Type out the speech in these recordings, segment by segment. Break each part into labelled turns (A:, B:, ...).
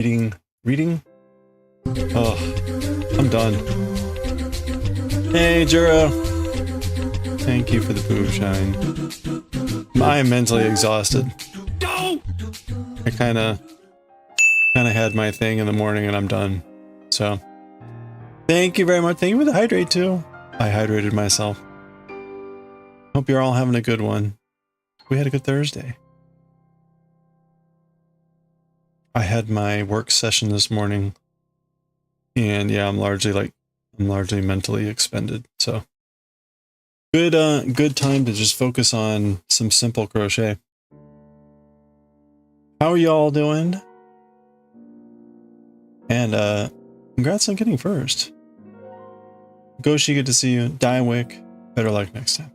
A: Reading? Oh, I'm done. Hey, Juro. Thank you for the boob shine. I am mentally exhausted. I kind of had my thing in the morning and I'm done. So, thank you very much. Thank you for the hydrate too. I hydrated myself. Hope you're all having a good one. We had a good Thursday. I had my work session this morning. And yeah, I'm largely mentally expended. So good time to just focus on some simple crochet. How are y'all doing? And congrats on getting first. Goshi, good to see you. Diewick, better luck next time.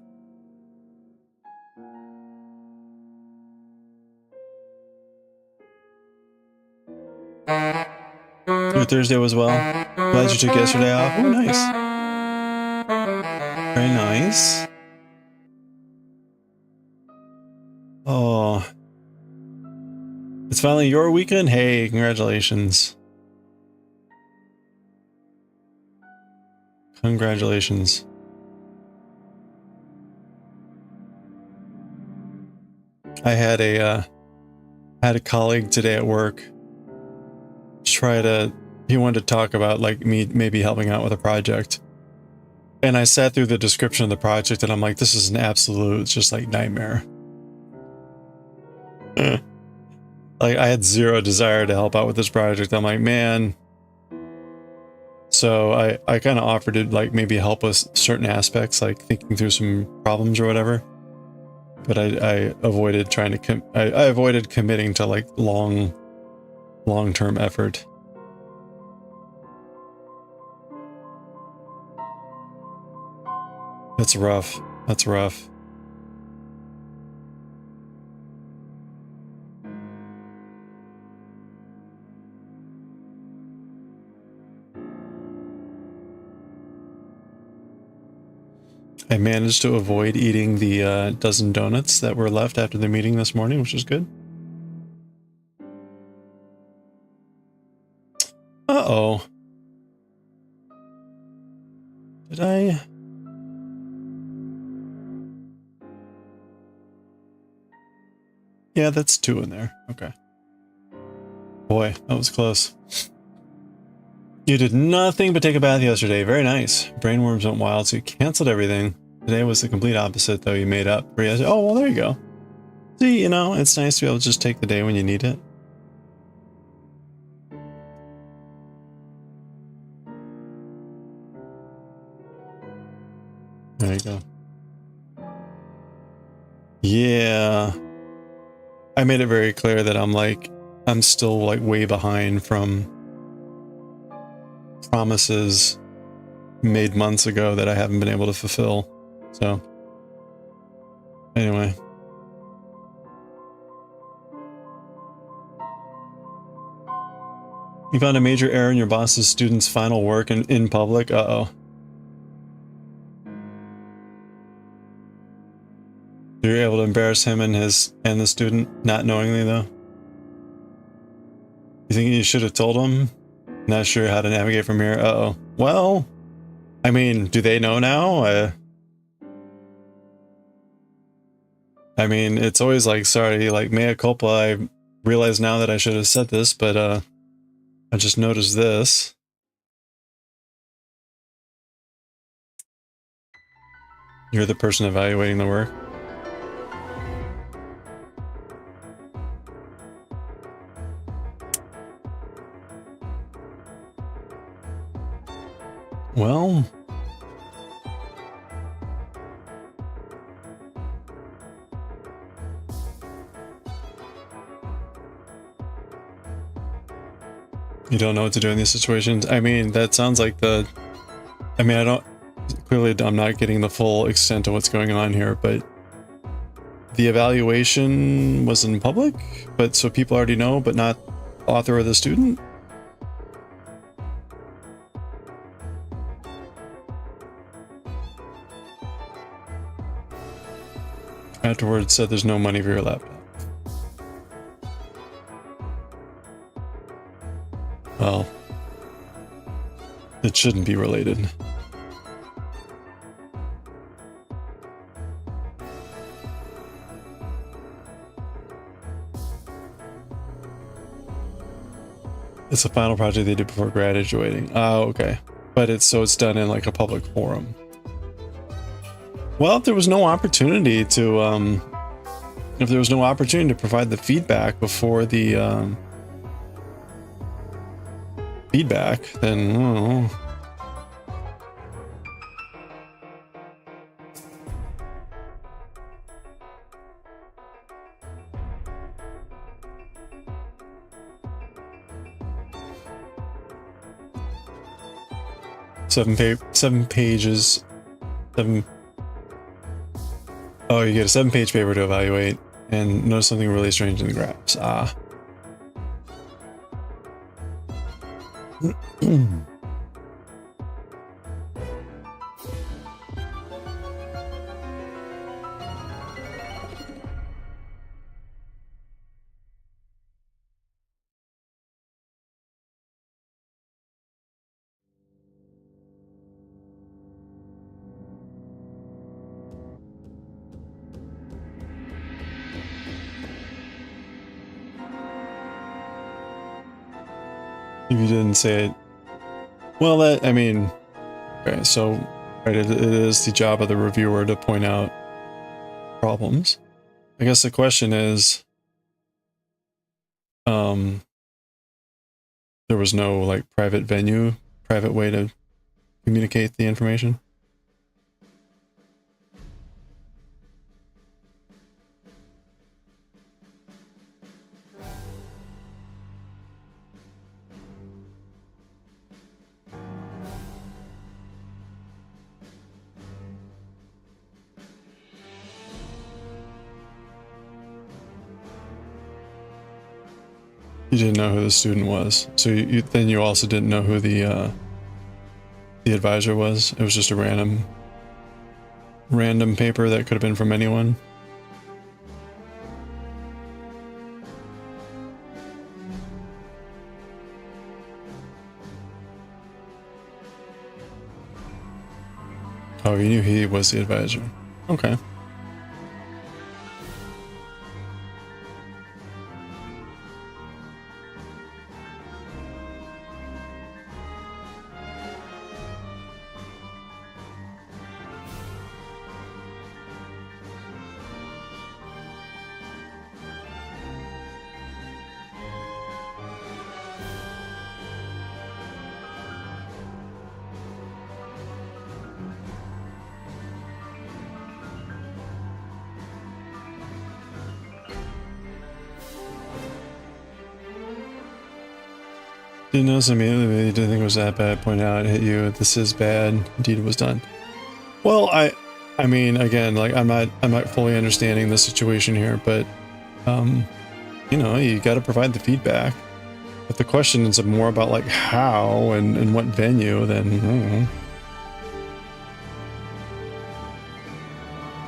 A: Your Thursday was well. Glad you took yesterday off. Oh, nice. Very nice. Oh. It's finally your weekend? Hey, congratulations. Congratulations. I had a colleague today at work he wanted to talk about like me maybe helping out with a project. And I sat through the description of the project and I'm like, this is an absolute just like nightmare. Like I had zero desire to help out with this project. I'm like, man. So I kind of offered to like maybe help with certain aspects, like thinking through some problems or whatever. But I avoided trying to I avoided committing to like long-term effort. That's rough. That's rough. I managed to avoid eating the dozen donuts that were left after the meeting this morning, which is good. Uh-oh. Did I... Yeah, that's 2 in there. Okay. Boy, that was close. You did nothing but take a bath yesterday. Very nice. Brainworms went wild, so you canceled everything. Today was the complete opposite, though. You made up for yesterday. Oh, well, there you go. See, you know, it's nice to be able to just take the day when you need it. There you go. Yeah. I made it very clear that I'm still like way behind from promises made months ago that I haven't been able to fulfill. So, anyway. You found a major error in your boss's student's final work in public? Uh-oh. You're able to embarrass him and the student, not knowingly though? You think you should have told him? Not sure how to navigate from here. Uh-oh. Well, I mean, do they know now? I mean, it's always like, sorry, like, mea culpa, I realize now that I should have said this, but I just noticed this. You're the person evaluating the work. Well, you don't know what to do in these situations. I mean, that sounds like clearly I'm not getting the full extent of what's going on here, but the evaluation was in public, but so people already know, but not author or the student. Afterwards said there's no money for your laptop. Well, it shouldn't be related. It's a final project they did before graduating. Oh, okay. But it's done in like a public forum. Well, if there was no opportunity to provide the feedback before the feedback, then I don't know. Seven pages. Oh, you get a 7-page paper to evaluate and notice something really strange in the graphs. Ah. If you didn't say it, well, I mean, okay, so, right, it is the job of the reviewer to point out problems. I guess the question is, there was no, like, private way to communicate the information? You didn't know who the student was, so then you also didn't know who the advisor was. It was just a random paper that could have been from anyone. Oh, you knew he was the advisor. Okay. Didn't notice immediately, you didn't think it was that bad. Point out, hit you. This is bad. Indeed, it was done. Well, I mean, again, like I'm not fully understanding the situation here, but you know, you got to provide the feedback. If the question is more about like how and what venue, then I don't know.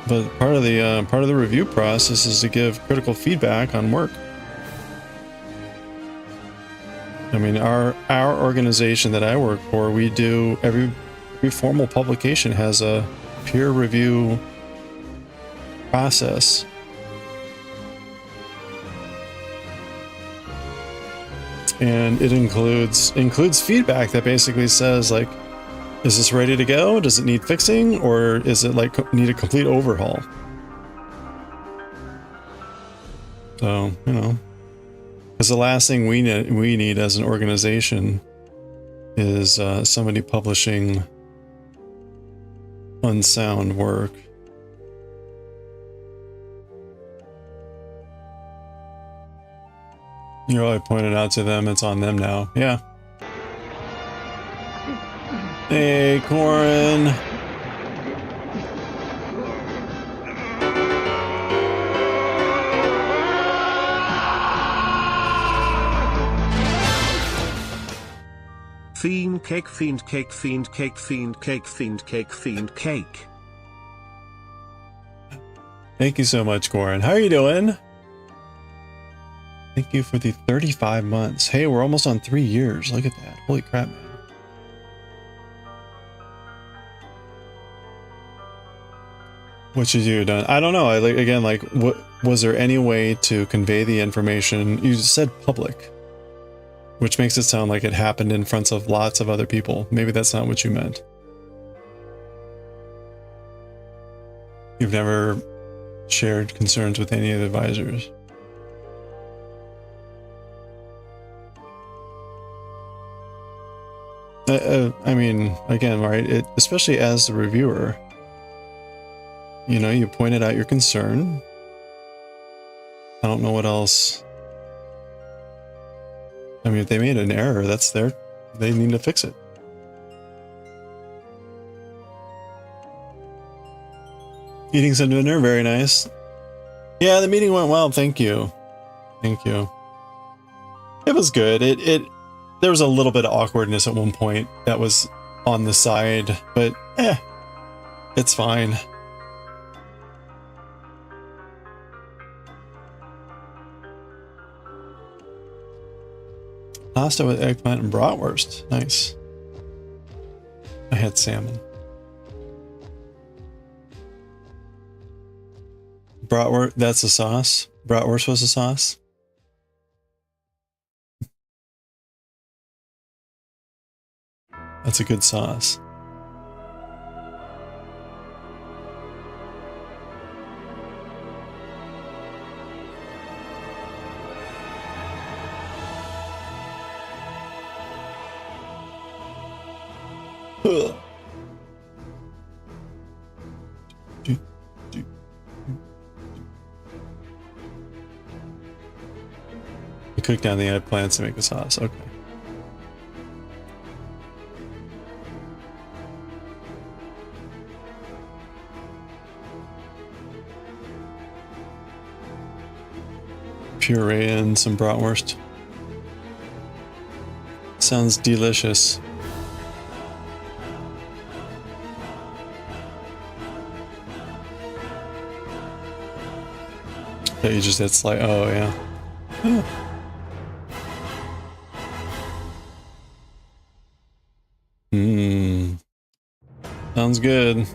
A: But part of the review process is to give critical feedback on work. I mean, our organization that I work for, we do every formal publication has a peer review process. And it includes feedback that basically says like, is this ready to go? Does it need fixing, or is it like need a complete overhaul? So, you know, because the last thing we need as an organization is somebody publishing unsound work. You know, I pointed out to them, it's on them now. Yeah. Hey, Corin.
B: Fiend cake, fiend cake, fiend cake, fiend cake, fiend cake, fiend cake.
A: Thank you so much, Corin. How are you doing? Thank you for the 35 months. Hey, we're almost on 3 years. Look at that. Holy crap, man. What should you have done? I don't know. Again, like, what was there any way to convey the information? You said public, which makes it sound like it happened in front of lots of other people. Maybe that's not what you meant. You've never shared concerns with any of the advisors. I mean, again, right? Especially as the reviewer, you know, you pointed out your concern. I don't know what else. I mean, if they made an error, that's they need to fix it. Eating some dinner, very nice. Yeah, the meeting went well, thank you. Thank you. It was good. There was a little bit of awkwardness at one point that was on the side, but it's fine. Pasta with eggplant and bratwurst. Nice. I had salmon. Bratwurst, that's the sauce. Bratwurst was the sauce. That's a good sauce. Ugh. You cook down the eggplants to make the sauce. Okay. Puree and some bratwurst. Sounds delicious. That you just had slight. Oh yeah. Mmm. Sounds good.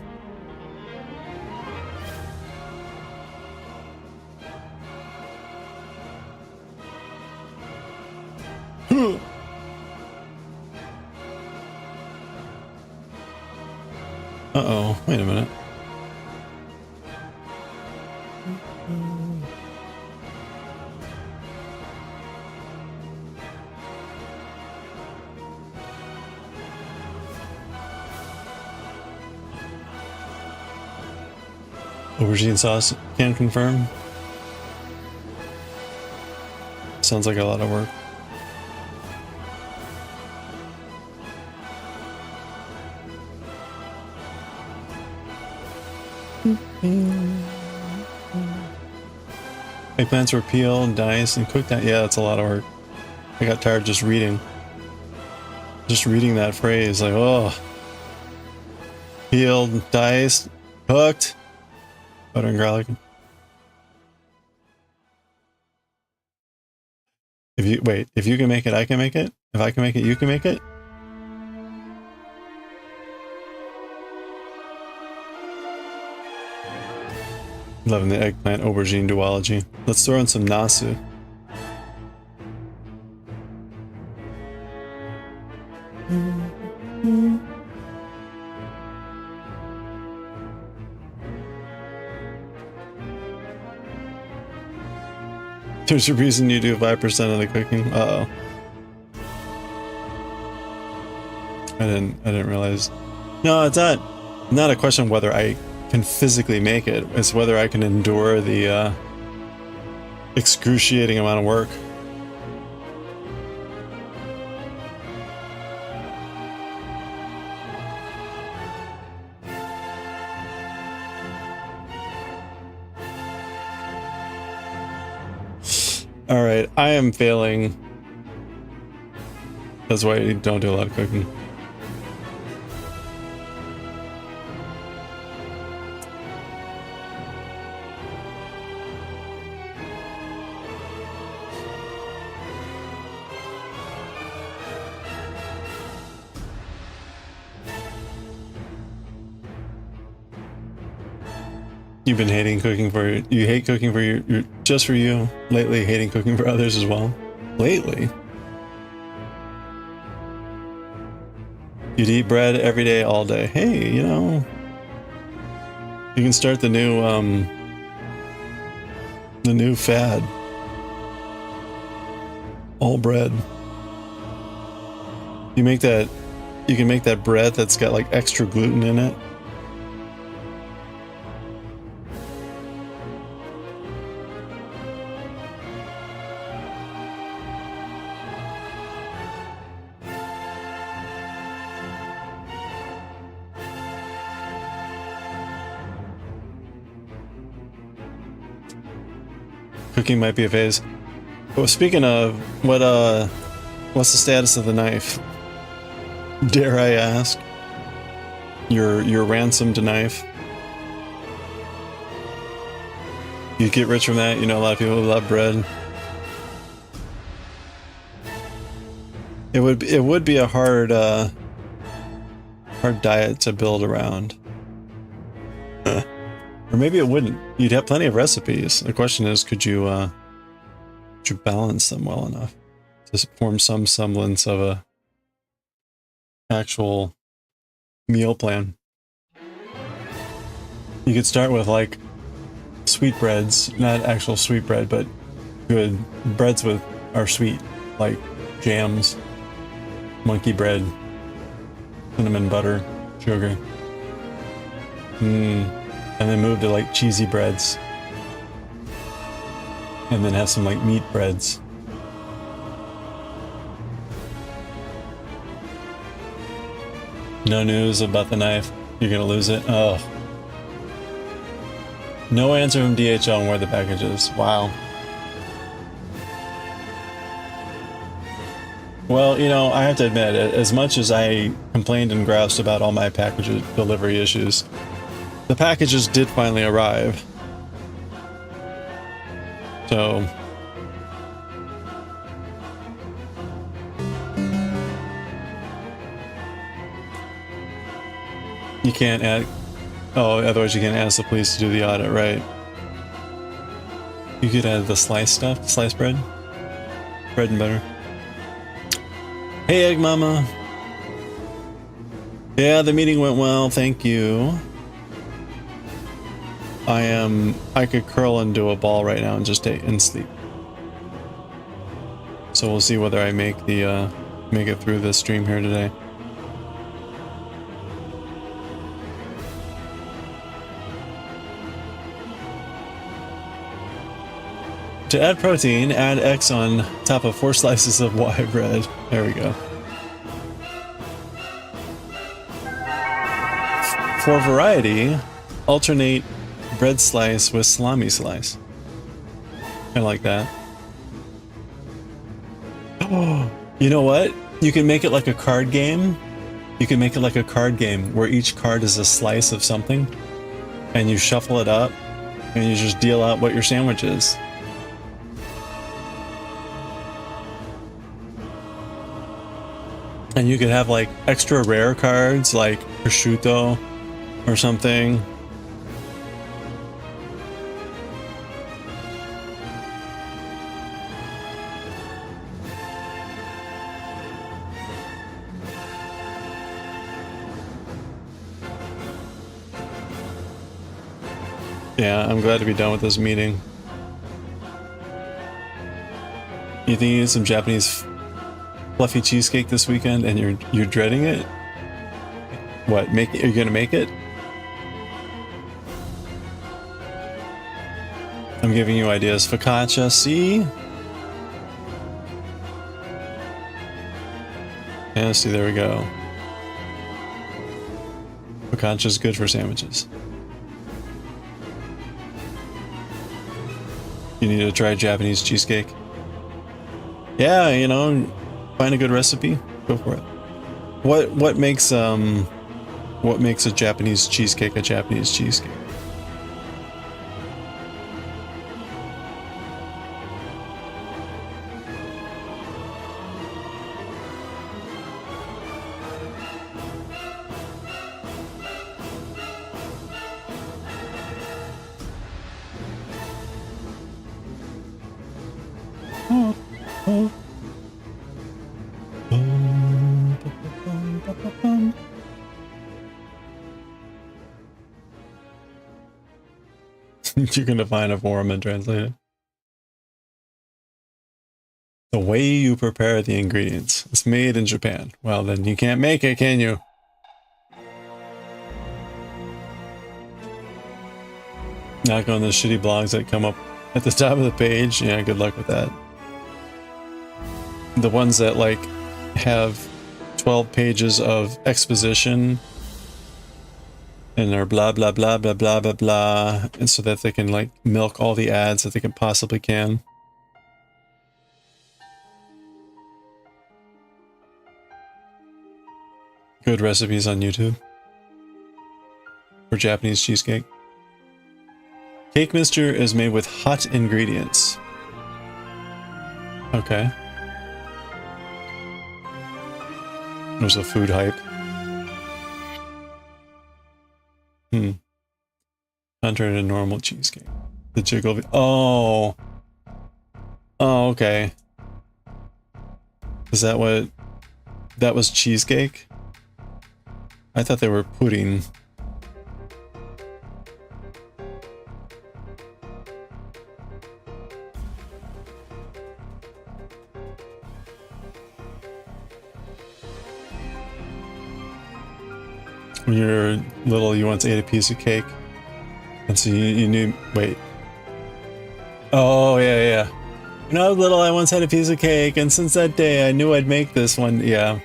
A: Uh-oh, wait a minute. Aubergine sauce, can confirm. Sounds like a lot of work. Eggplants were peeled, diced, and cooked. Yeah, that's a lot of work. I got tired just reading that phrase. Like, oh, peeled, diced, cooked, butter and garlic. If you can make it, I can make it. If I can make it, you can make it. Loving the eggplant aubergine duology. Let's throw in some nasu. There's a reason you do 5% of the cooking. Uh-oh. I didn't realize. No, it's not a question of whether I can physically make it. It's whether I can endure the excruciating amount of work. All right, I am failing. That's why you don't do a lot of cooking. You've been hating cooking for, you hate cooking for your just for you, lately hating cooking for others as well. Lately? You'd eat bread every day, all day. Hey, you know, you can start the new fad. All bread. You make that, you can make that bread that's got like extra gluten in it. Cooking might be a phase. But speaking of, what's the status of the knife? Dare I ask? Your ransomed knife. You get rich from that. You know, a lot of people who love bread. It would be a hard diet to build around. Or maybe it wouldn't. You'd have plenty of recipes. The question is, could you balance them well enough to form some semblance of a actual meal plan? You could start with like sweetbreads, not actual sweetbread, but good breads with are sweet, like jams, monkey bread, cinnamon butter, sugar. And then move to like cheesy breads. And then have some like meat breads. No news about the knife. You're gonna lose it? Oh. No answer from DHL on where the package is. Wow. Well, you know, I have to admit, as much as I complained and groused about all my package delivery issues, the packages did finally arrive. So you can't add, oh, otherwise you can't ask the police to do the audit, right? You could add the sliced stuff, sliced bread and butter. Hey, Egg Mama. Yeah, the meeting went well, thank you. I could curl into a ball right now and just stay and sleep. So we'll see whether I make it through this stream here today. To add protein, add X on top of 4 slices of Y bread. There we go. For variety, alternate bread slice with salami slice. I like that. Oh, you know what? You can make it like a card game. You can make it like a card game where each card is a slice of something, and you shuffle it up, and you just deal out what your sandwich is. And you could have like extra rare cards like prosciutto or something. Yeah, I'm glad to be done with this meeting. You think you need some Japanese fluffy cheesecake this weekend and you're dreading it? What, are you gonna make it? I'm giving you ideas. Focaccia, see? Yeah, see, there we go. Focaccia's good for sandwiches. You need to try Japanese cheesecake. Yeah, you know, find a good recipe, go for it. What makes a Japanese cheesecake a Japanese cheesecake? Oh. You're gonna find a forum and translate it. The way you prepare the ingredients. It's made in Japan. Well, then you can't make it, can you? Not on those shitty blogs that come up at the top of the page. Yeah, good luck with that. The ones that like have 12 pages of exposition and they're blah blah blah blah blah blah blah, and so that they can like milk all the ads that they can possibly can. Good recipes on YouTube for Japanese cheesecake. Cake mixture is made with hot ingredients. Okay. There's a food hype. Contrary to normal cheesecake. The jiggle. Oh. Oh, okay. Is that what... That was cheesecake? I thought they were pudding. When you're little, you once ate a piece of cake. And so you knew... Wait. Oh, yeah, yeah. When I was little, I once had a piece of cake, and since that day, I knew I'd make this one. Yeah.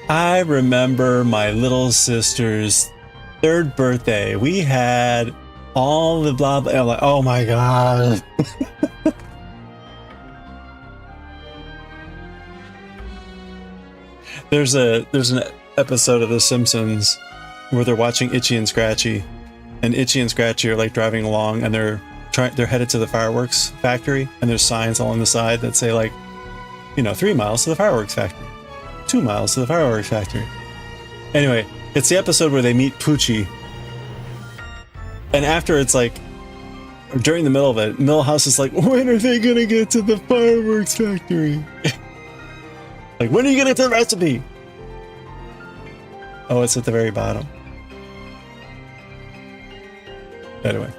A: I remember my little sister's 3rd birthday. We had all the blah blah. Like, oh my god. There's an episode of The Simpsons where they're watching Itchy and Scratchy, and Itchy and Scratchy are like driving along, and they're headed to the fireworks factory, and there's signs along the side that say like, you know, 3 miles to the fireworks factory, 2 miles to the fireworks factory. Anyway, it's the episode where they meet Poochie, and after it's like, during the middle of it, Milhouse is like, when are they gonna get to the fireworks factory? Like, when are you gonna get to the recipe? Oh, it's at the very bottom. Anyway.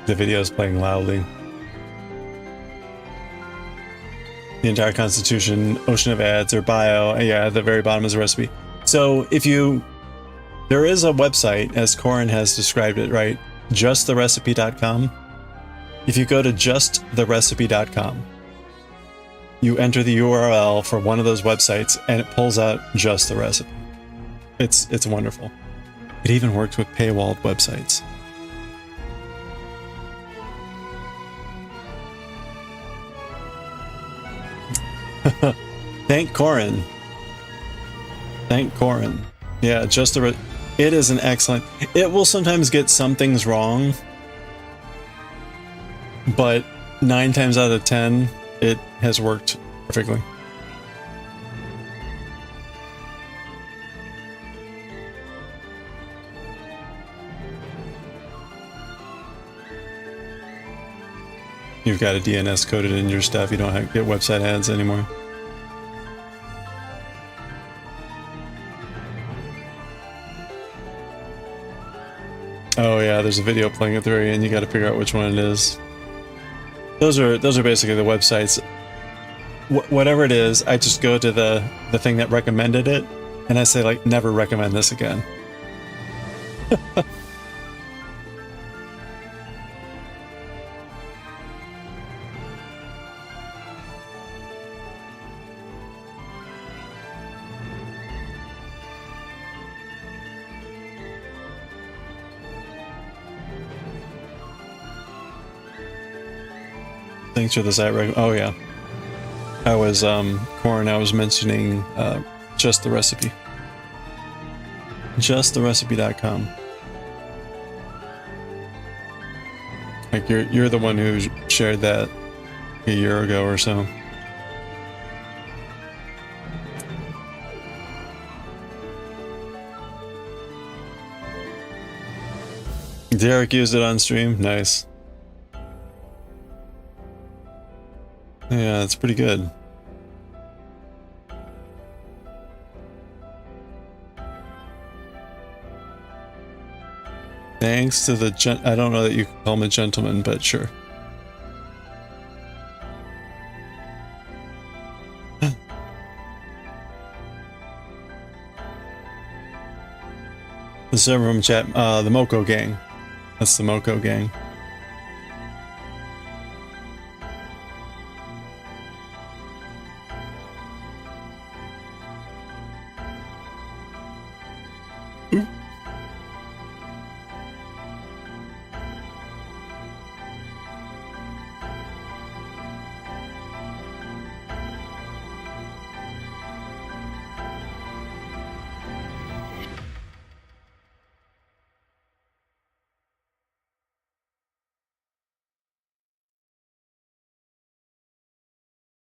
A: The video is playing loudly. The entire Constitution, ocean of ads, or bio. Yeah, at the very bottom is a recipe. So if you... There is a website, as Corin has described it, right? JustTheRecipe.com. If you go to JustTheRecipe.com, you enter the URL for one of those websites, and it pulls out just the recipe. It's wonderful. It even works with paywalled websites. Thank Corin. Thank Corin. Yeah, just the... It is an excellent... It will sometimes get some things wrong, but 9 times out of 10, it has worked perfectly. You've got a DNS coded in your stuff. You don't have to get website ads anymore. Oh yeah, there's a video playing at the very end. You got to figure out which one it is. Those are basically the websites. Whatever it is, I just go to the thing that recommended it, and I say like, never recommend this again. Thanks for the site oh yeah. I was Corin, I was mentioning just the recipe. JustTheRecipe.com. Like you're the one who shared that a year ago or so. Derek used it on stream. Nice. Yeah, it's pretty good. Thanks to the I don't know that you can call him a gentleman, but sure. The server room chat, the Moko gang. That's the Moko gang.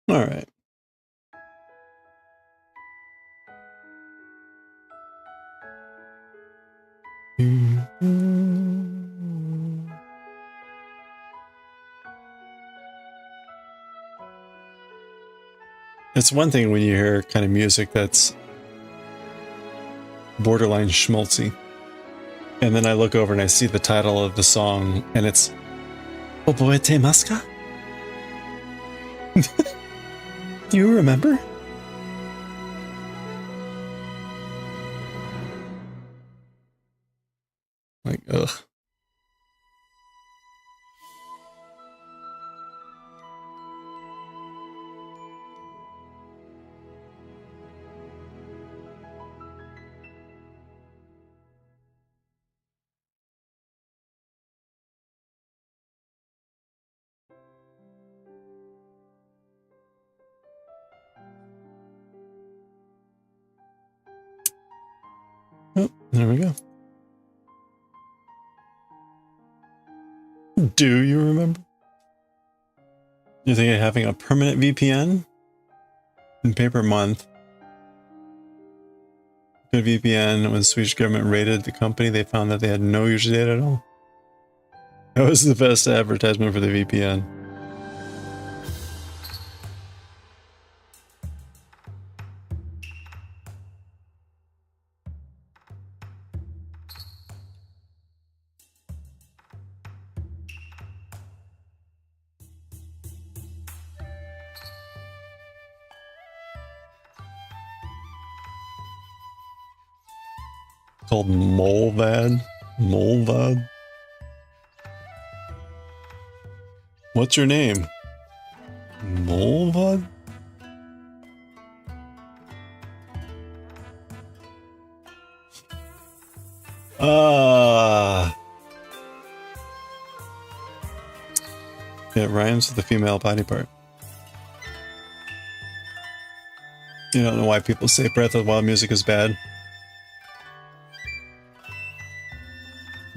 A: All right. It's one thing when you hear kind of music that's borderline schmaltzy. And then I look over and I see the title of the song and it's Oboete Maska? Do you remember? Like, ugh. Oh, there we go. Do you remember? You think of having a permanent VPN? In paper month. Good VPN. When the Swedish government raided the company, they found that they had no user data at all. That was the best advertisement for the VPN. Called Molvad. Molvad. What's your name? Molvad? It rhymes with the female body part. You don't know why people say Breath of the Wild music is bad?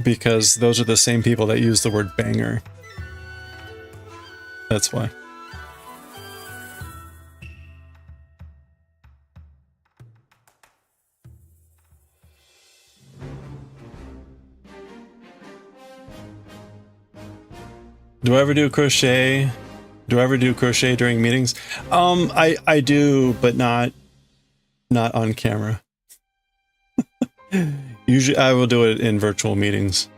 A: Because those are the same people that use the word banger. That's why. Do I ever do crochet? Do I ever do crochet during meetings? I do, but not on camera. Usually I will do it in virtual meetings.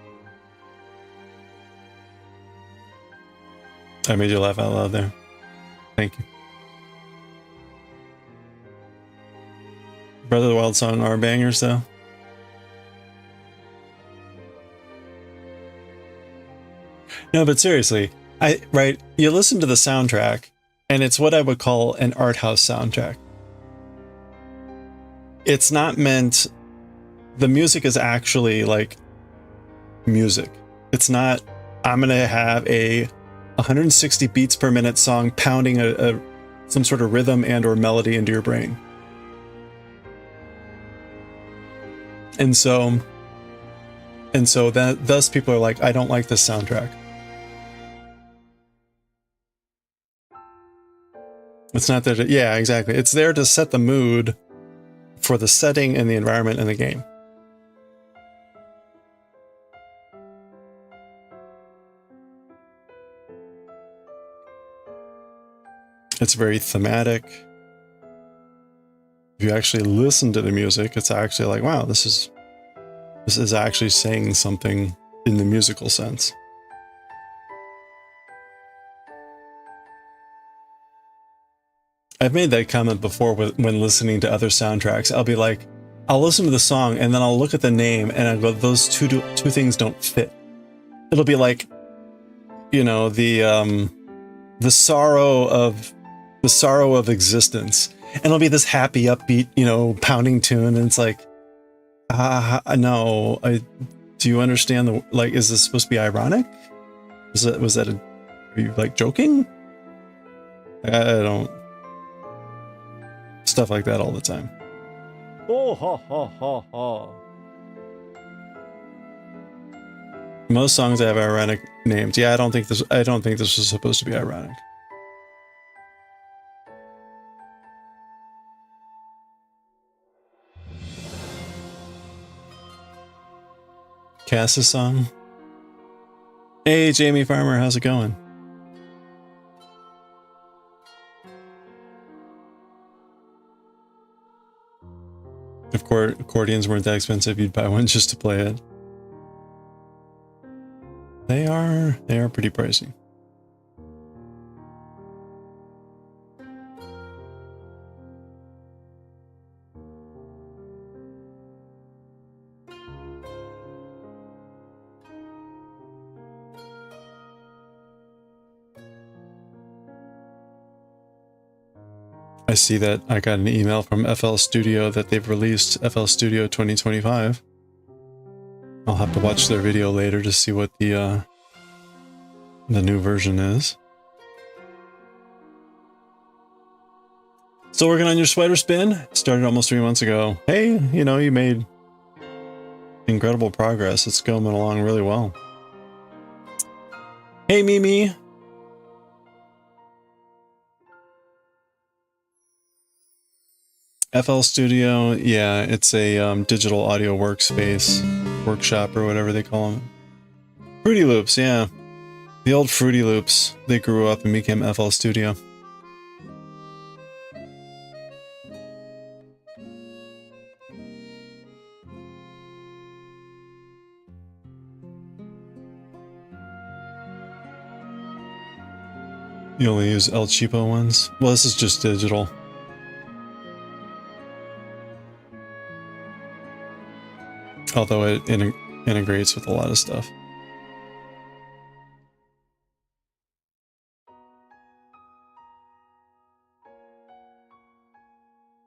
A: I made you laugh out loud there. Thank you. Breath of the Wild song are bangers though. No, but seriously, you listen to the soundtrack and it's what I would call an art house soundtrack. It's not meant, the music is actually like music. It's not, I'm gonna have a 160 beats per minute song pounding some sort of rhythm and or melody into your brain. And so that thus people are like, I don't like this soundtrack. It's not there to, yeah, exactly. It's there to set the mood for the setting and the environment in the game. It's very thematic. If you actually listen to the music, it's actually like, wow, this is actually saying something in the musical sense. I've made that comment before when listening to other soundtracks. I'll be like, I'll listen to the song and then I'll look at the name and I go, those two things don't fit. It'll be like, you know, the sorrow of existence, and it'll be this happy, upbeat, you know, pounding tune, and it's like, no, do you understand the, like, is this supposed to be ironic? Are you like joking? I don't, stuff like that all the time.
C: Oh, ha, ha, ha, ha.
A: Most songs have ironic names. Yeah, I don't think this was supposed to be ironic. Cass's song. Hey, Jamie Farmer, how's it going? If accordions weren't that expensive, you'd buy one just to play it. They are pretty pricey. I see that I got an email from FL Studio that they've released FL Studio 2025. I'll have to watch their video later to see what the new version is. Still working on your sweater spin? Started almost 3 months ago. Hey, you know, you made incredible progress. It's going along really well. Hey, Mimi. FL Studio, yeah, it's a digital audio workspace, workshop, or whatever they call them. Fruity Loops, yeah. The old Fruity Loops, they grew up and became FL Studio. You only use El Cheapo ones? Well, this is just digital. Although it integrates with a lot of stuff.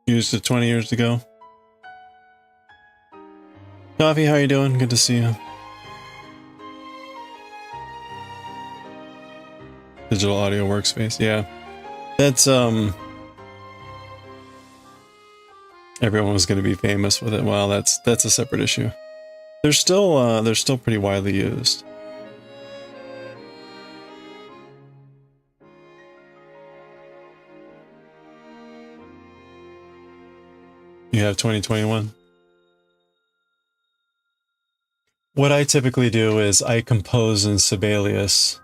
A: Used it 20 years ago. Coffee, how you doing? Good to see you. Digital audio workspace, yeah. That's everyone was going to be famous with it. Well, that's a separate issue. They're still pretty widely used. You have 2021. What I typically do is I compose in Sibelius.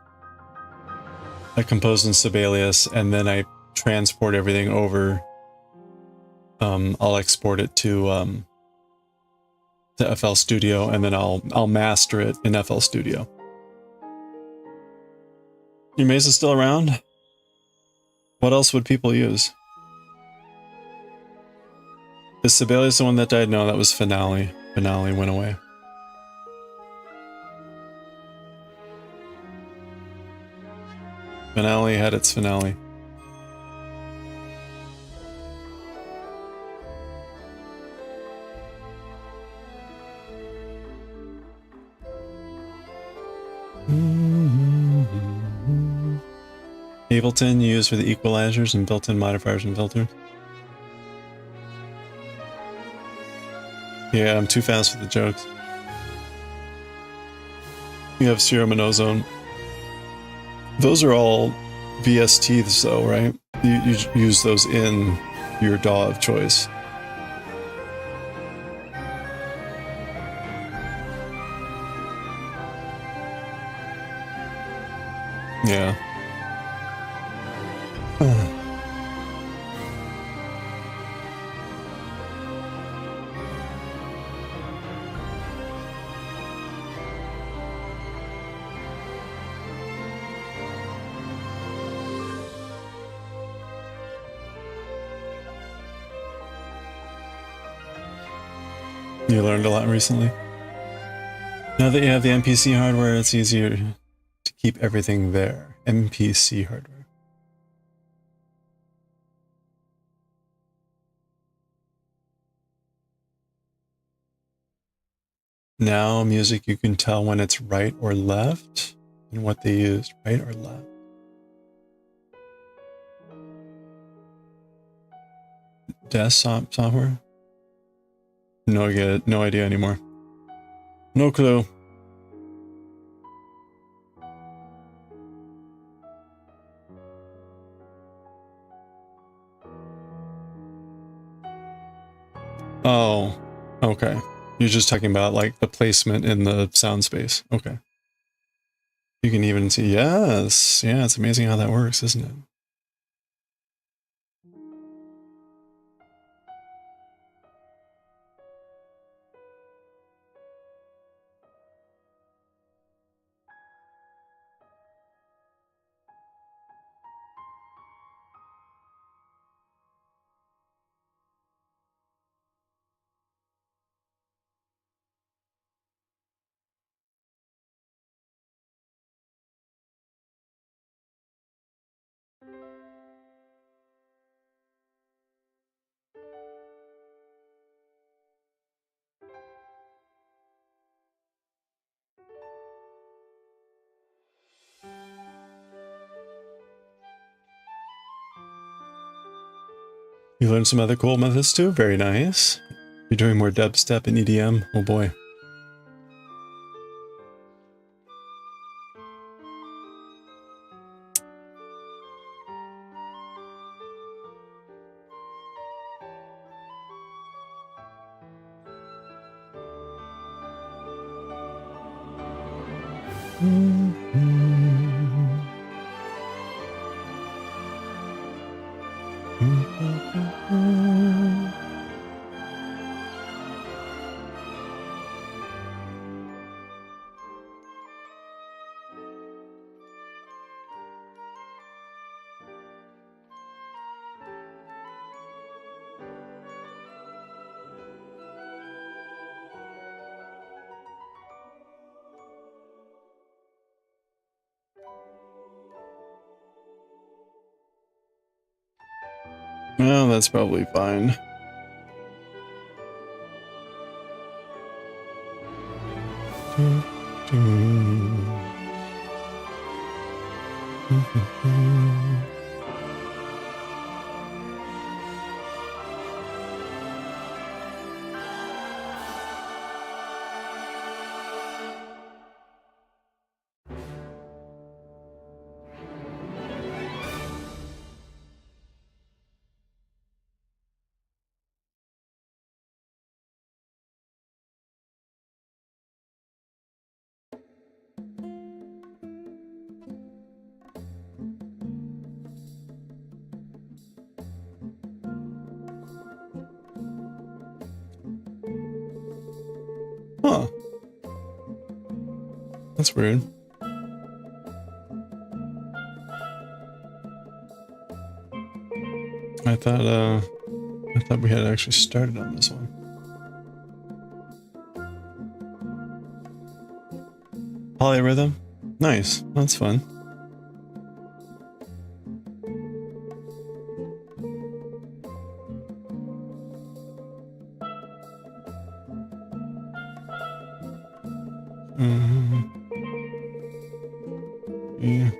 A: And then I transport everything over. I'll export it to FL Studio, and then I'll master it in FL Studio. Your maze is still around? What else would people use? Is Sibelius the one that died? No, that was Finale. Finale went away. Finale had its finale. Ableton you use for the equalizers and built-in modifiers and filters. Yeah, I'm too fast for the jokes. You have Serum and Ozone. Those are all VSTs though, right? You use those in your DAW of choice. Yeah. You learned a lot recently. Now that you have the MPC hardware, it's easier to keep everything there. MPC hardware. Now music, you can tell when it's right or left and what they used, right or left. Desktop software? No idea anymore. No clue. Oh, okay. You're just talking about like the placement in the sound space. Okay. You can even see, yes. Yeah, it's amazing how that works, isn't it? You learned some other cool methods too? Very nice. You're doing more dubstep and EDM? Oh boy. Well, that's probably fine. Huh. That's weird. I thought we had actually started on this one. Polyrhythm? Nice. That's fun. Yeah.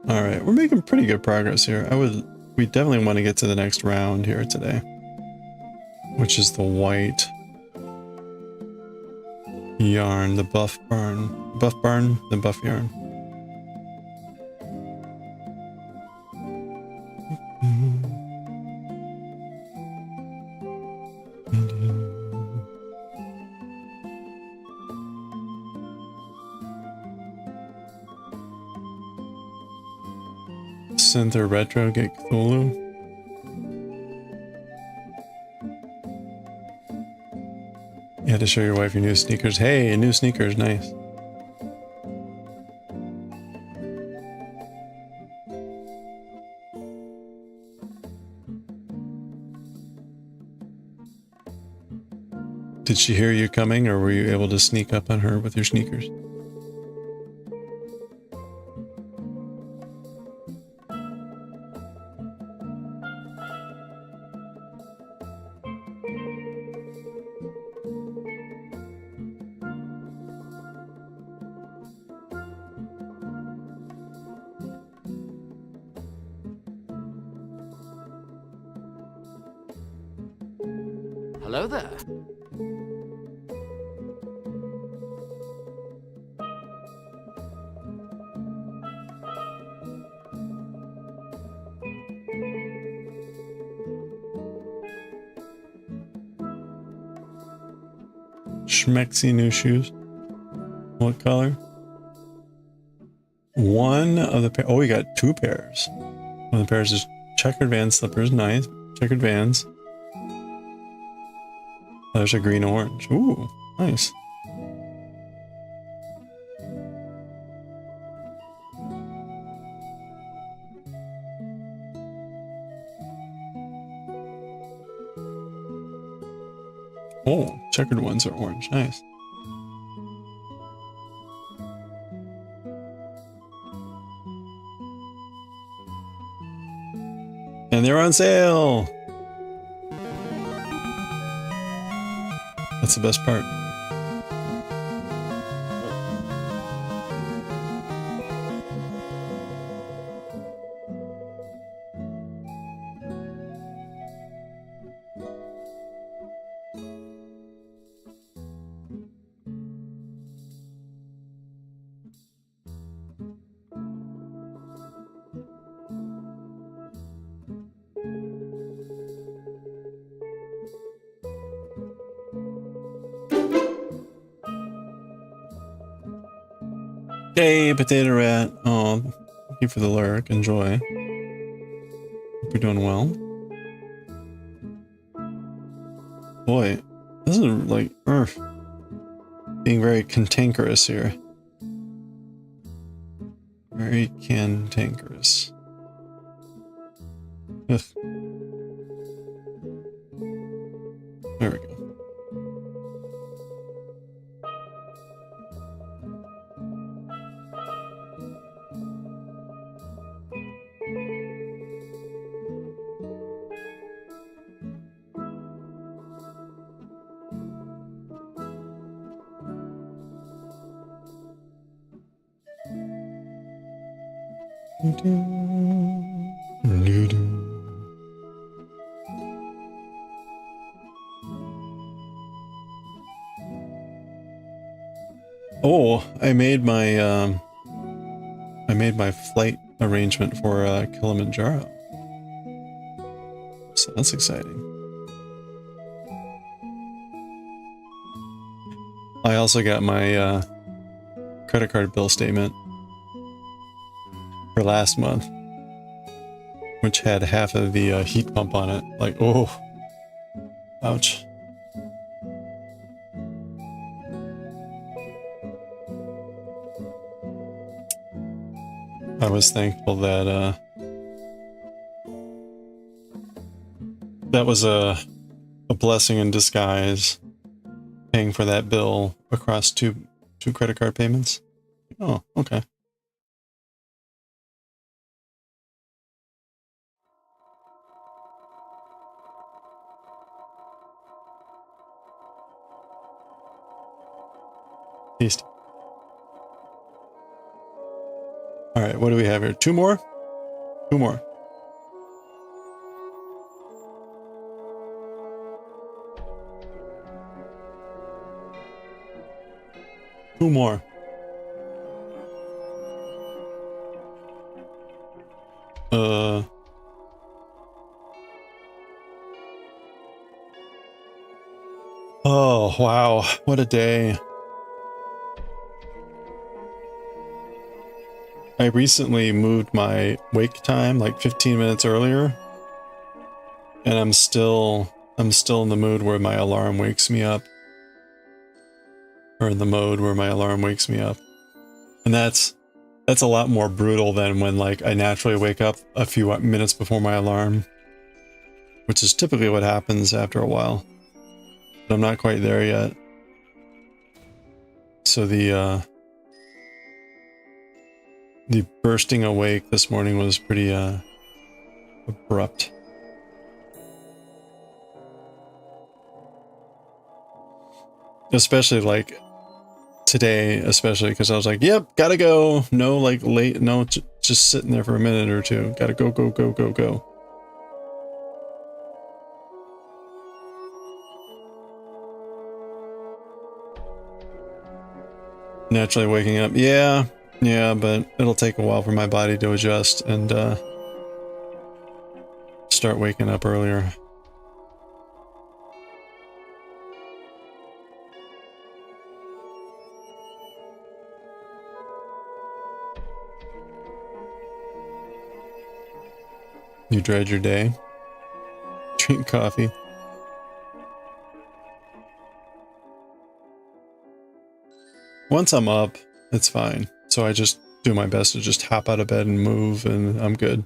A: Alright, we're making pretty good progress here. We definitely want to get to the next round here today, which is the white yarn, the buff barn, the buff yarn. Synth or retro, get Cthulhu. You had to show your wife your new sneakers. Hey, new sneakers, nice. Did she hear you coming, or were you able to sneak up on her with your sneakers?
D: Hello there.
A: Schmexy new shoes. What color? One of the pair. Oh, we got two pairs. One of the pairs is checkered Vans slippers. Nice. Checkered Vans. There's a green orange. Ooh, nice. Oh, checkered ones are orange. Nice. And they're on sale. That's the best part. Hey, Potato Rat. Oh, thank you for the lurk. Enjoy. Hope you're doing well. Boy, this is like being very cantankerous here. Very cantankerous. Ugh. There we go. Oh, I made my flight arrangement for Kilimanjaro. So that's exciting. I also got my credit card bill statement for last month, which had half of the heat pump on it. Like, oh, ouch. I was thankful that that was a blessing in disguise, paying for that bill across two credit card payments. Oh, okay. Tasty. All right, what do we have here? Two more? Two more. Two more. Oh, wow. What a day. I recently moved my wake time like 15 minutes earlier, and I'm still in the mood where my alarm wakes me up, or in the mode where my alarm wakes me up. And that's a lot more brutal than when like I naturally wake up a few minutes before my alarm, which is typically what happens after a while. I'm not quite there yet. So the bursting awake this morning was pretty abrupt. Especially like today, especially because I was like, yep, gotta go. No, like late, no, just sitting there for a minute or two. Gotta go, go, go, go, go. Naturally waking up. Yeah, but it'll take a while for my body to adjust and start waking up earlier. You dread your day. Drink coffee. Once I'm up, it's fine. So I just do my best to just hop out of bed and move, and I'm good.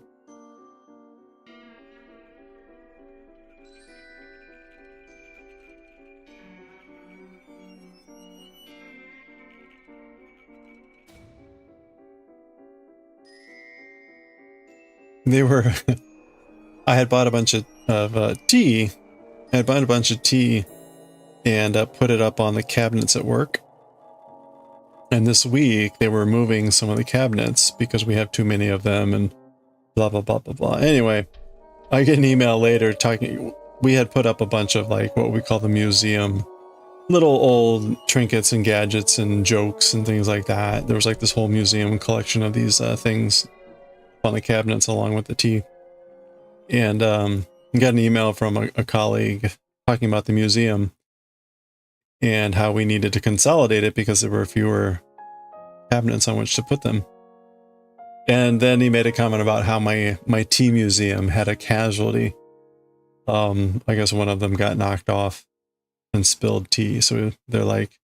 A: They were... I had bought a bunch of tea. I had bought a bunch of tea and put it up on the cabinets at work. And this week, they were moving some of the cabinets because we have too many of them and blah, blah, blah, blah, blah. Anyway, I get an email later talking... We had put up a bunch of like what we call the museum. Little old trinkets and gadgets and jokes and things like that. There was like this whole museum collection of these things on the cabinets along with the tea. And got an email from a colleague talking about the museum and how we needed to consolidate it because there were fewer cabinets on which to put them. And then he made a comment about how my tea museum had a casualty. I guess one of them got knocked off and spilled tea. So they're like...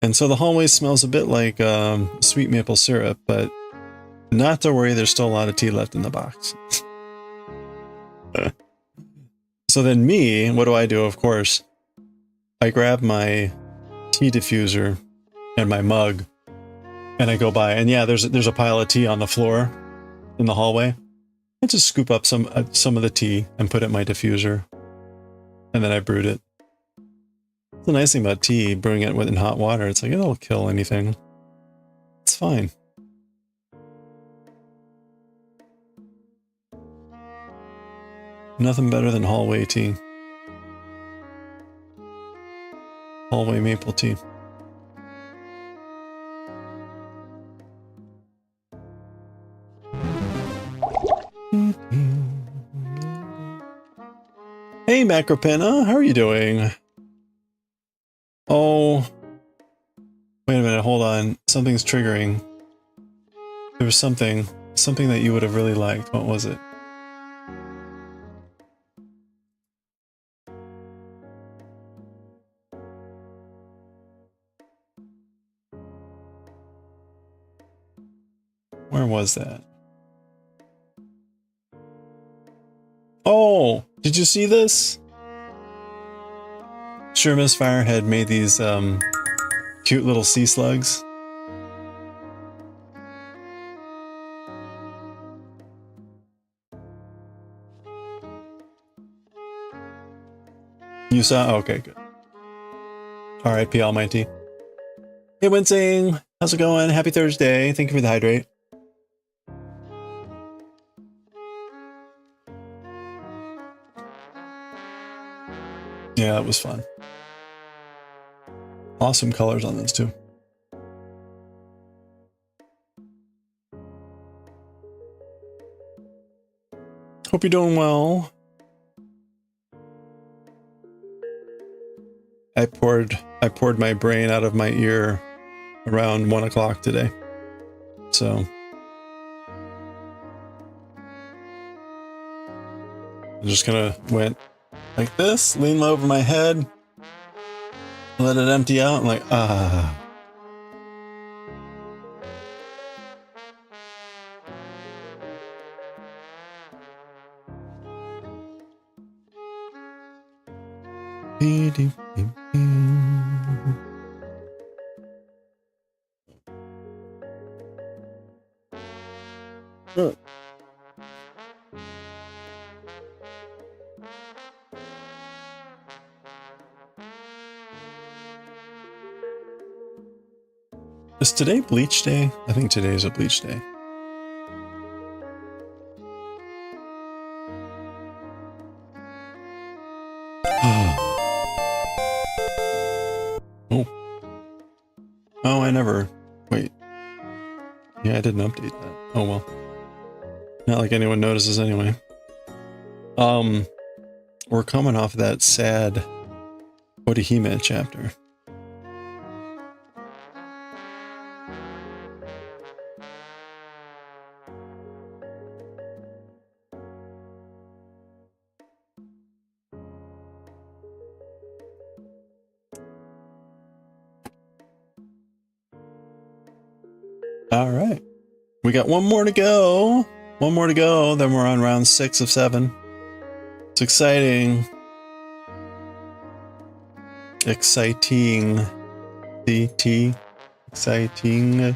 A: And so the hallway smells a bit like sweet maple syrup, but not to worry, there's still a lot of tea left in the box. So then me, what do? Of course, I grab my tea diffuser and my mug, and I go by, and yeah, there's a pile of tea on the floor in the hallway. I just scoop up some of the tea and put it in my diffuser, and then I brewed it. The nice thing about tea, brewing it in hot water, it's like it'll kill anything. It's fine. Nothing better than hallway tea. Hallway maple tea. Hey Macropena, how are you doing? Oh, wait a minute, hold on. Something's triggering. There was something that you would have really liked. What was it? Where was that? Oh, did you see this? Sherma's Firehead made these cute little sea slugs. You saw? Okay, good. R.I.P. Almighty. Hey Wincing, how's it going? Happy Thursday. Thank you for the hydrate. Yeah, it was fun. Awesome colors on this too. Hope you're doing well. I poured my brain out of my ear around 1 o'clock today. So I'm just gonna went like this, lean over my head, let it empty out, and like, ah. Is today bleach day? I think today's a bleach day. Oh. Oh, I never... Wait. Yeah, I didn't update that. Oh well. Not like anyone notices anyway. We're coming off that sad Orihime chapter. All right. We got one more to go. One more to go. Then we're on round 6 of 7. It's exciting. Exciting. CT. Exciting.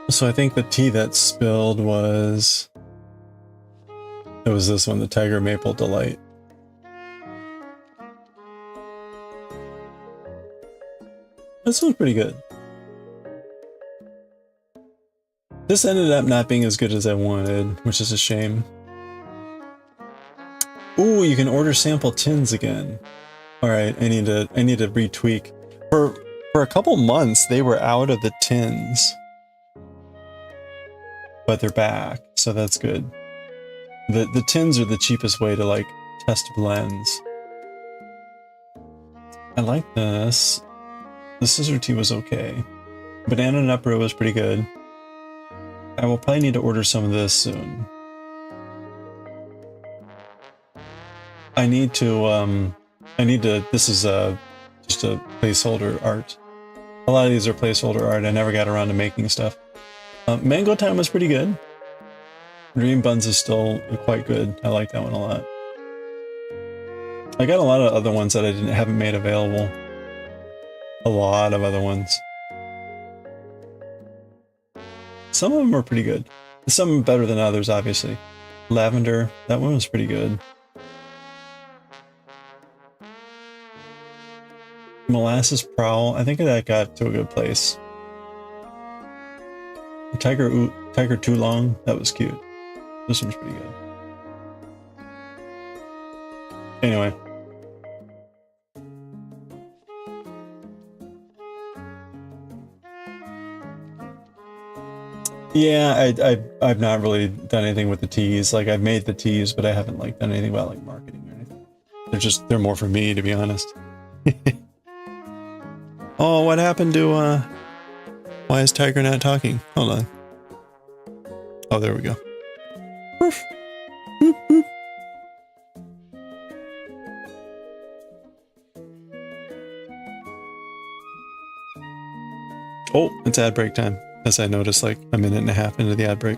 A: So I think the tea that spilled was... It was this one, the Tiger Maple Delight. This one's pretty good. This ended up not being as good as I wanted, which is a shame. Ooh, you can order sample tins again. Alright, I need to retweak. For a couple months, they were out of the tins. But they're back, so that's good. The tins are the cheapest way to like test blends. I like this. The scissor tea was okay. Banana nut brew was pretty good. I will probably need to order some of this soon. I need to, this is just a placeholder art. A lot of these are placeholder art. I never got around to making stuff. Mango Time was pretty good. Dream Buns is still quite good. I like that one a lot. I got a lot of other ones that I haven't made available. A lot of other ones. Some of them are pretty good. Some better than others, obviously. Lavender, that one was pretty good. Molasses Prowl, I think that got to a good place. Tiger Toolong, that was cute. This one's pretty good. Anyway. Yeah, I've not really done anything with the teas. Like, I've made the teas, but I haven't like done anything about like marketing or anything. They're more for me, to be honest. Oh, what happened to why is Tiger not talking? Hold on. Oh, there we go. Woof. Whoop, whoop. Oh, it's ad break time. As I noticed, like a minute and a half into the ad break.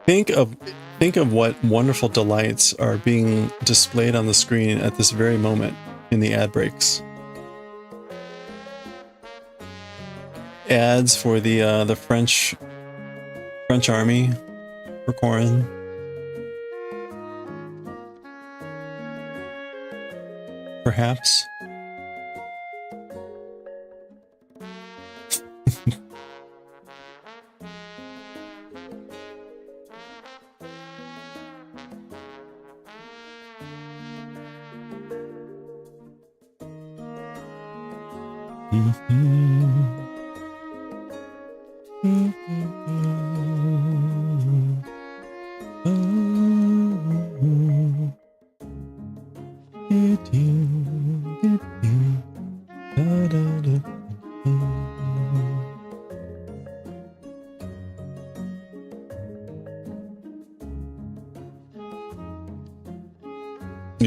A: Think of what wonderful delights are being displayed on the screen at this very moment in the ad breaks. Ads for the French army for Corin. Perhaps. You've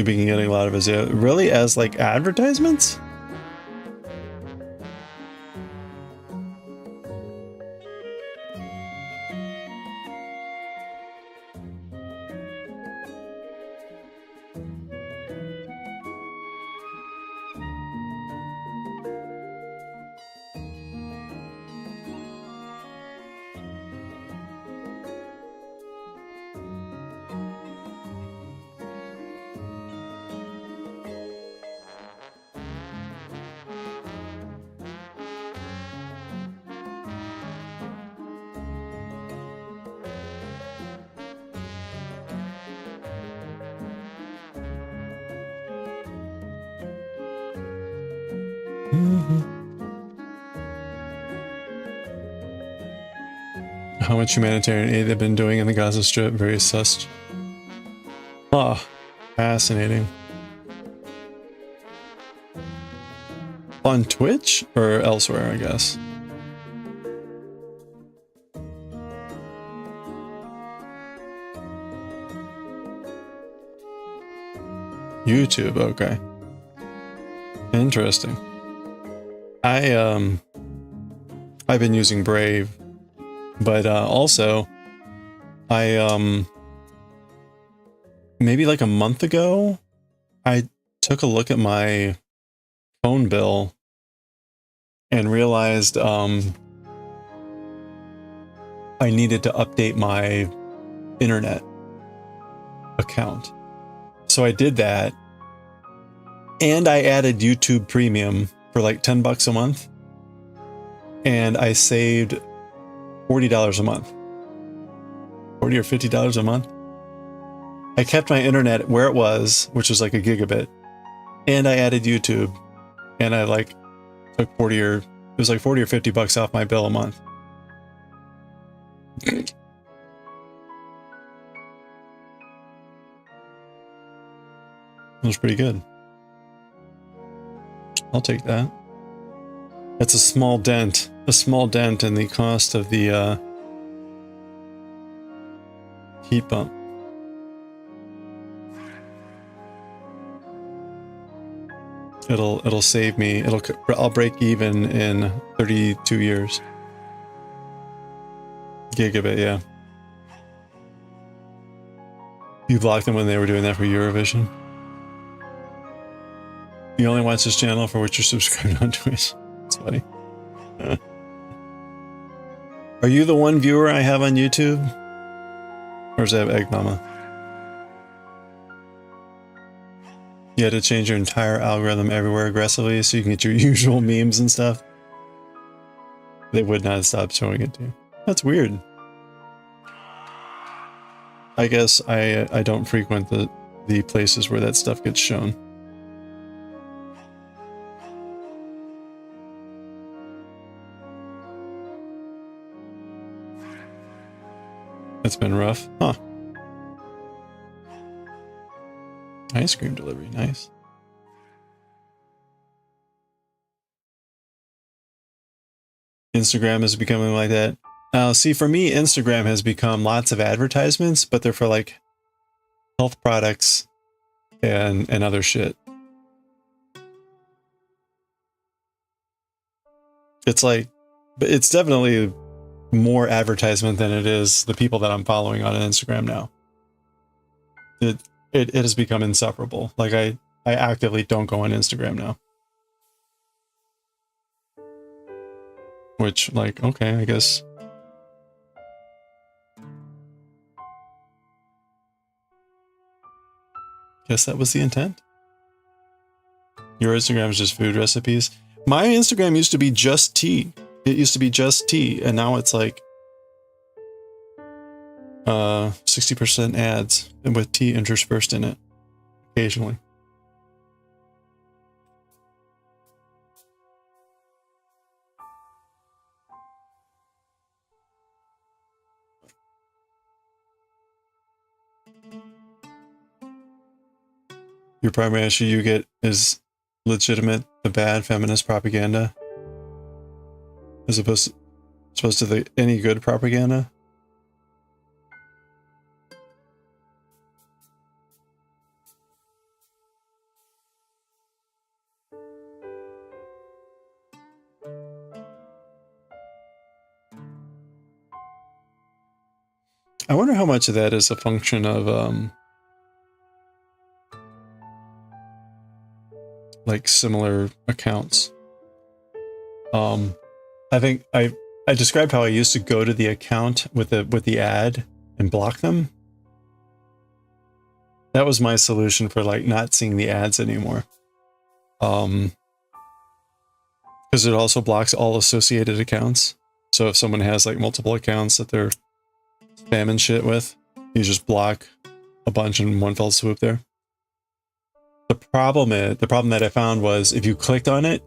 A: been getting a lot of it, really, as like advertisements? How much humanitarian aid they've been doing in the Gaza Strip, very sus. Ah, fascinating. On Twitch or elsewhere, I guess. YouTube, okay. Interesting. I've been using Brave, but also I maybe like a month ago I took a look at my phone bill and realized I needed to update my internet account. So I did that, and I added YouTube Premium for like $10 a month, and I saved $40 a month. $40 or $50 a month. I kept my internet where it was, which was like a gigabit, and I added YouTube, and I like took 40 or it was like 40 or $50 off my bill a month. It was pretty good. I'll take that. That's a small dent in the cost of the heat pump. It'll save me. I'll break even in 32 years. Gigabit, yeah. You blocked them when they were doing that for Eurovision. You only watch this channel for which you're subscribed on Twitch. It's funny. Are you the one viewer I have on YouTube? Or does I have Egg Mama? You had to change your entire algorithm everywhere aggressively so you can get your usual memes and stuff. They would not stop showing it to you. That's weird. I guess I don't frequent the places where that stuff gets shown. It's been rough. Huh. Ice cream delivery, nice. Instagram is becoming like that. See, for me, Instagram has become lots of advertisements, but they're for like health products and other shit. It's like, but it's definitely more advertisement than it is the people that I'm following on Instagram now. It has become insufferable. Like I actively don't go on Instagram now. Which, like, okay, I guess. Guess that was the intent. Your Instagram is just food recipes. My Instagram used to be just tea. It used to be just tea, and now it's like 60% ads and with tea interspersed in it occasionally. Your primary issue you get is legitimate, the bad feminist propaganda, as opposed to the any good propaganda. I wonder how much of that is a function of like similar accounts. I think I described how I used to go to the account with the ad and block them. That was my solution for like not seeing the ads anymore. Because it also blocks all associated accounts. So if someone has like multiple accounts that they're spamming shit with, you just block a bunch in one fell swoop there. The problem that I found was if you clicked on it,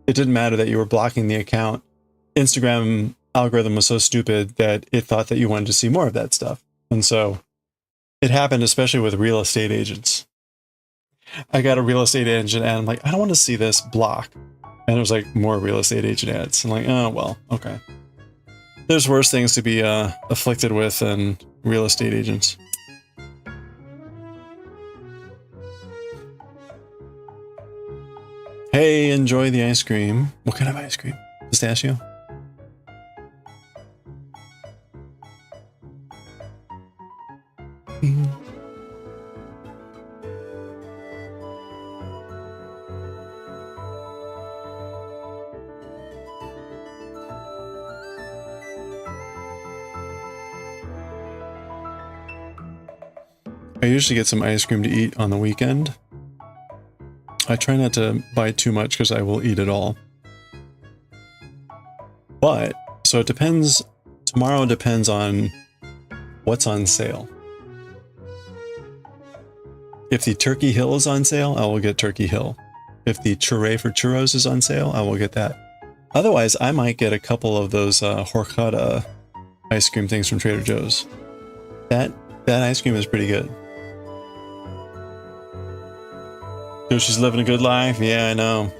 A: it didn't matter that you were blocking the account. Instagram algorithm was so stupid that it thought that you wanted to see more of that stuff. And so it happened especially with real estate agents. I got a real estate agent ad, I'm like, I don't want to see this, block. And it was like more real estate agent ads. I'm like, oh, well, okay. There's worse things to be afflicted with than real estate agents. Hey, enjoy the ice cream. What kind of ice cream? Pistachio? I usually get some ice cream to eat on the weekend. I try not to buy too much because I will eat it all. But, so it depends, tomorrow depends on what's on sale. If the Turkey Hill is on sale, I will get Turkey Hill. If the Churray for churros is on sale, I will get that. Otherwise, I might get a couple of those horchata ice cream things from Trader Joe's. That ice cream is pretty good. She's living a good life? Yeah, I know.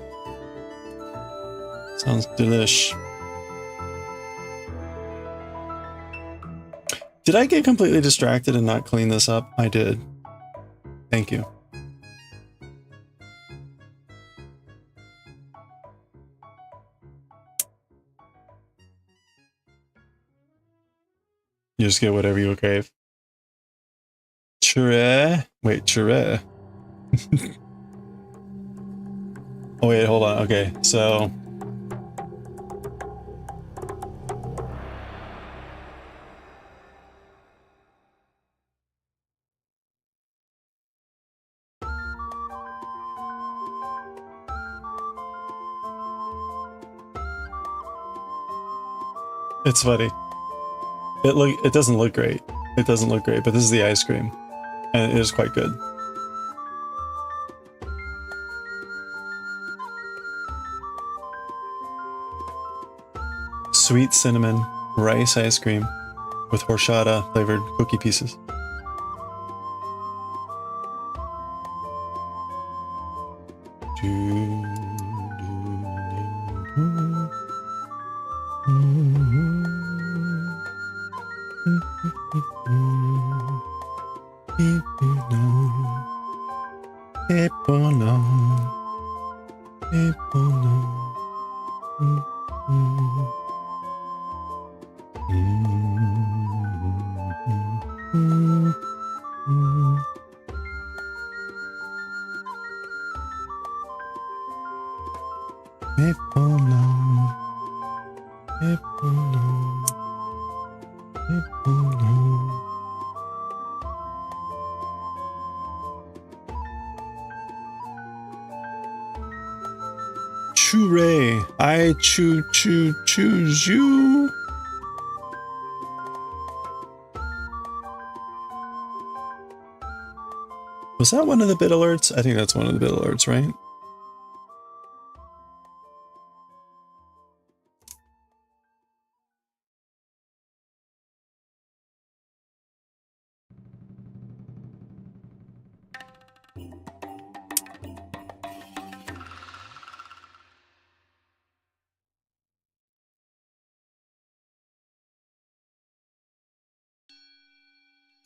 A: Sounds delish. Did I get completely distracted and not clean this up? I did. Thank you. You just get whatever you crave. Churray? Wait, churray. Oh wait, hold on. Okay, so it's funny. It doesn't look great. It doesn't look great, but this is the ice cream, and it is quite good. Sweet cinnamon rice ice cream with horchata flavored cookie pieces. Churray, I choose you. Was that one of the bit alerts? I think that's one of the bit alerts, right?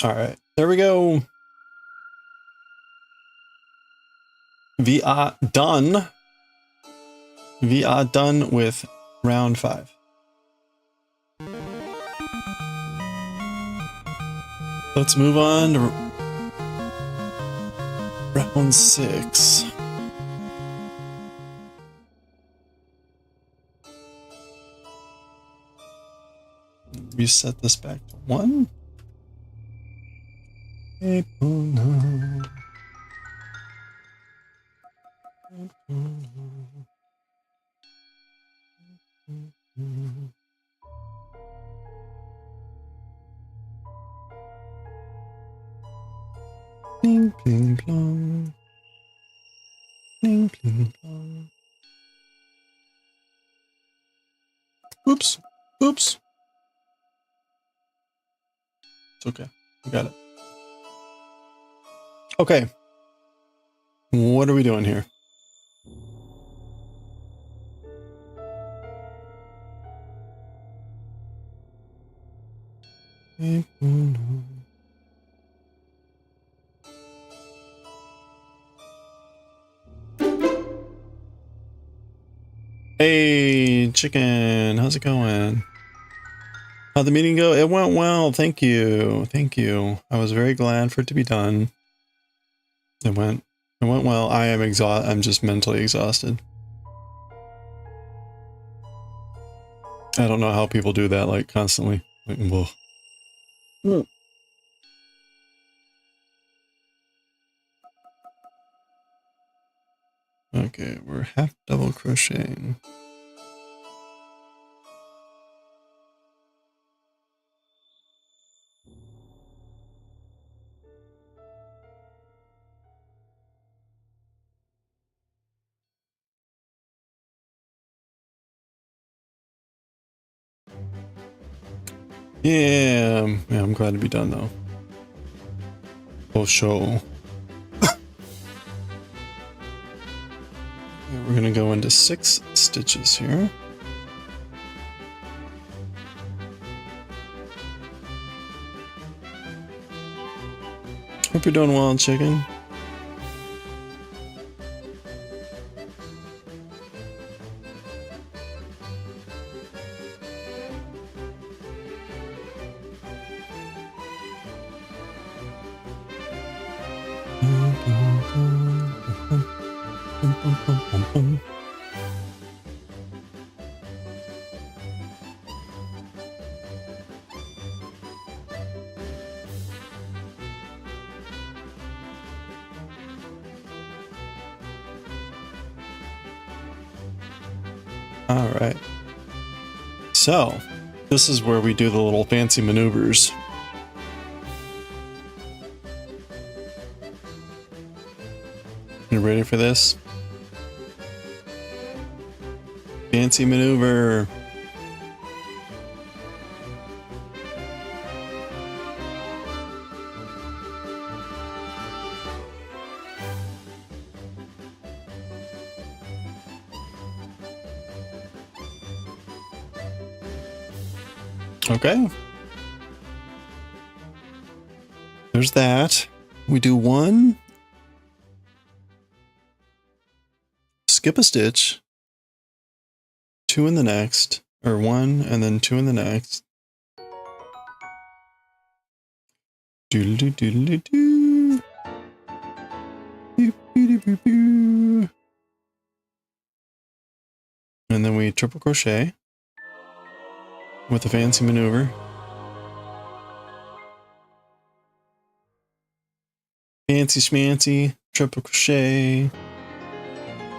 A: All right, there we go. We are done. We are done with round 5. Let's move on to round 6. Reset this back to 1. Bling, bling, blong. Bling, bling, blong. Oops. Oops. It's okay. We got it. Okay. What are we doing here? Hey, chicken. How's it going? How'd the meeting go? It went well. Thank you. Thank you. I was very glad for it to be done. It went well. I'm just mentally exhausted. I don't know how people do that, like, constantly. Like, whoa. Okay, we're half double crocheting. Yeah, I'm glad to be done though. Oh, show. We're gonna go into 6 stitches here. Hope you're doing well, chicken. All right. So, this is where we do the little fancy maneuvers. You ready for this? Fancy maneuver. Okay. There's that. We do 1. Skip a stitch. 2 in the next. Or 1 and then 2 in the next. Doodle doodle doo. And then we triple crochet with a fancy maneuver. Fancy schmancy, triple crochet.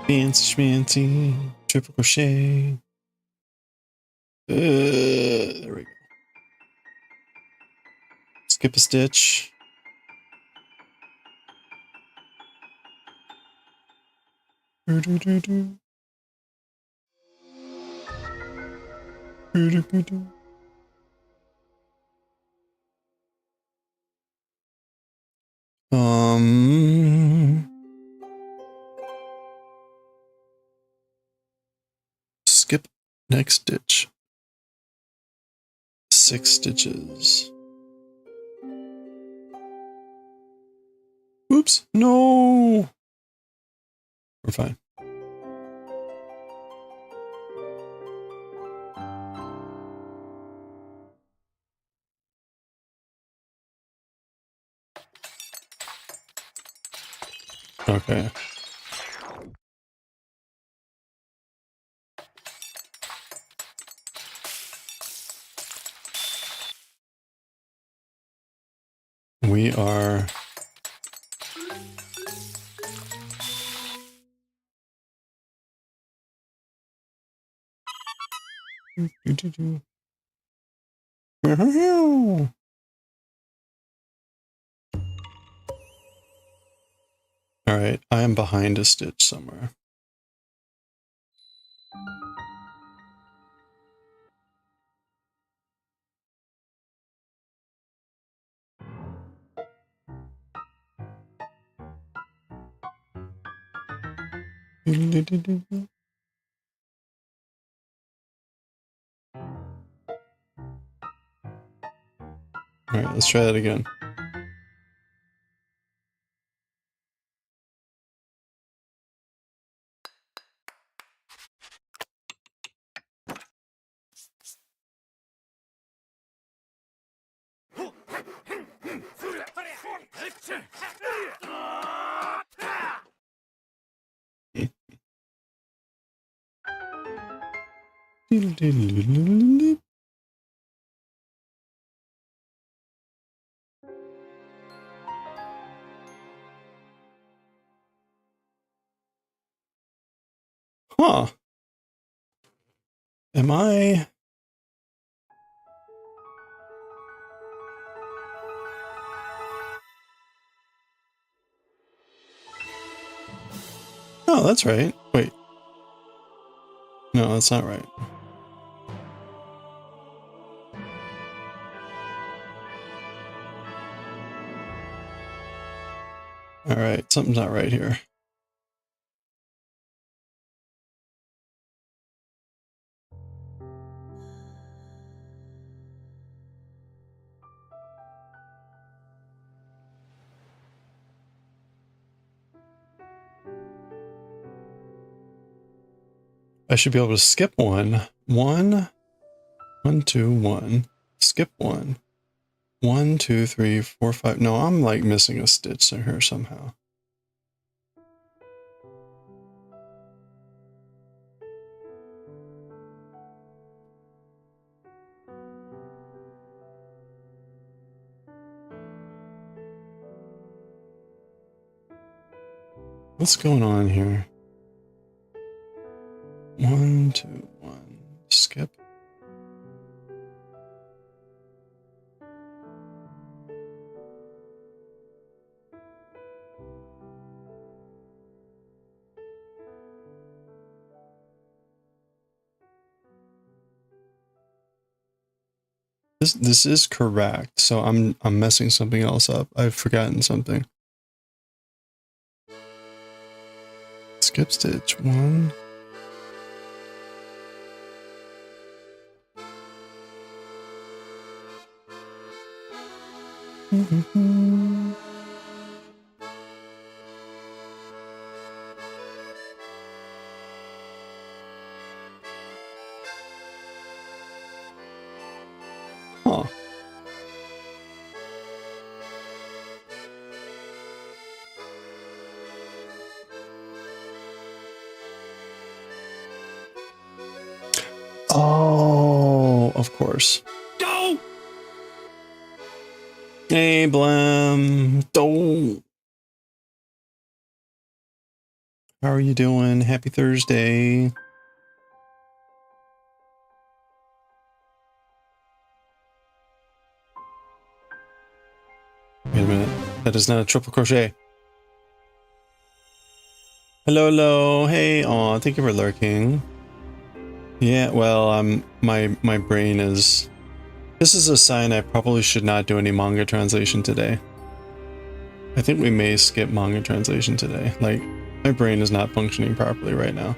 A: Fancy schmancy, triple crochet. There we go. Skip a stitch. Skip next stitch. 6 stitches. No! We're fine. Okay. We are... Alright, I am behind a stitch somewhere. Alright, let's try that again. Huh. Am I... Oh, that's right. Wait. No, that's not right. Alright, something's not right here. I should be able to skip one. One, 2, 1. Skip one. 1, 2, 3, 4, 5. No, I'm like missing a stitch in here somehow. What's going on here? 1, 2, 1. Skip. This is correct, so I'm messing something else up. I've forgotten something. Skip stitch 1. Huh. Oh, of course. Go! Hey, Blam. Go! How are you doing? Happy Thursday. Wait a minute. That is not a triple crochet. Hello, hello. Hey, aw, thank you for lurking. Yeah, well, my brain is... This is a sign I probably should not do any manga translation today. I think we may skip manga translation today. Like, my brain is not functioning properly right now.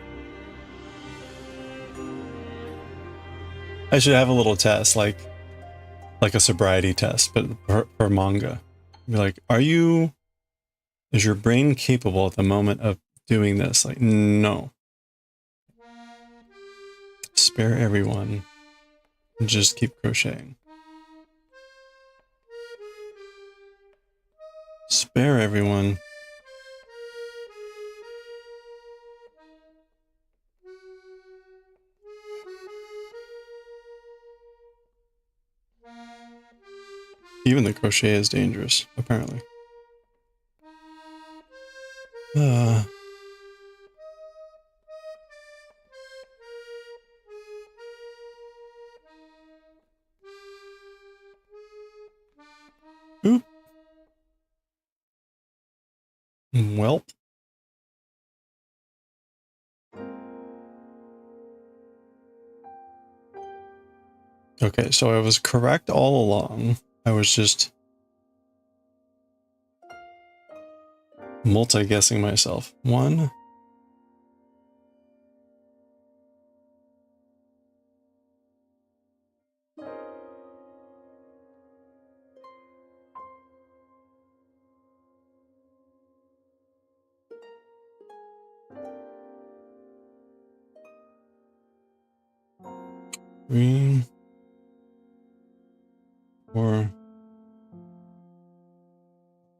A: I should have a little test, like a sobriety test, but for manga. Be like, are you Is your brain capable at the moment of doing this? Like, no. Spare everyone. Just keep crocheting. Spare everyone. Even the crochet is dangerous, apparently. Oop. Well. Okay, so I was correct all along. I was just multi-guessing myself. 1. Three, 4,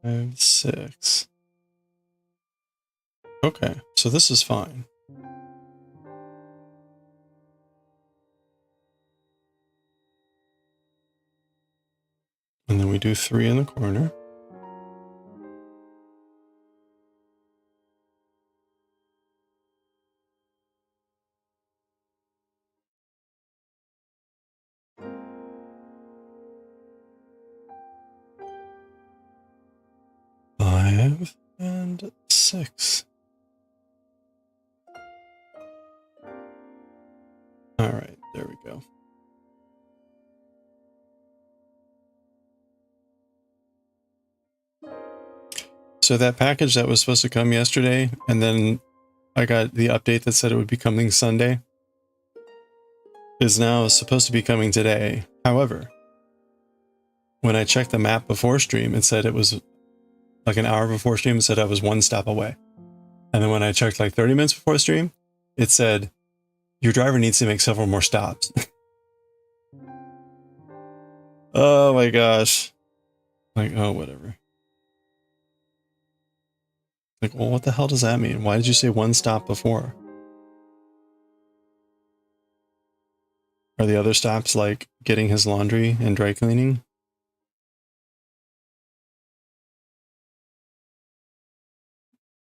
A: 5, 6. Okay, so this is fine. And then we do 3 in the corner. Five and 6. All right, there we go. So that package that was supposed to come yesterday, and then I got the update that said it would be coming Sunday, is now supposed to be coming today. However, when I checked the map before stream, it said it was like an hour before stream, it said I was 1 stop away. And then when I checked like 30 minutes before stream, it said, your driver needs to make several more stops. Oh my gosh. Like, oh, whatever. Like, well, what the hell does that mean? Why did you say 1 stop before? Are the other stops like getting his laundry and dry cleaning?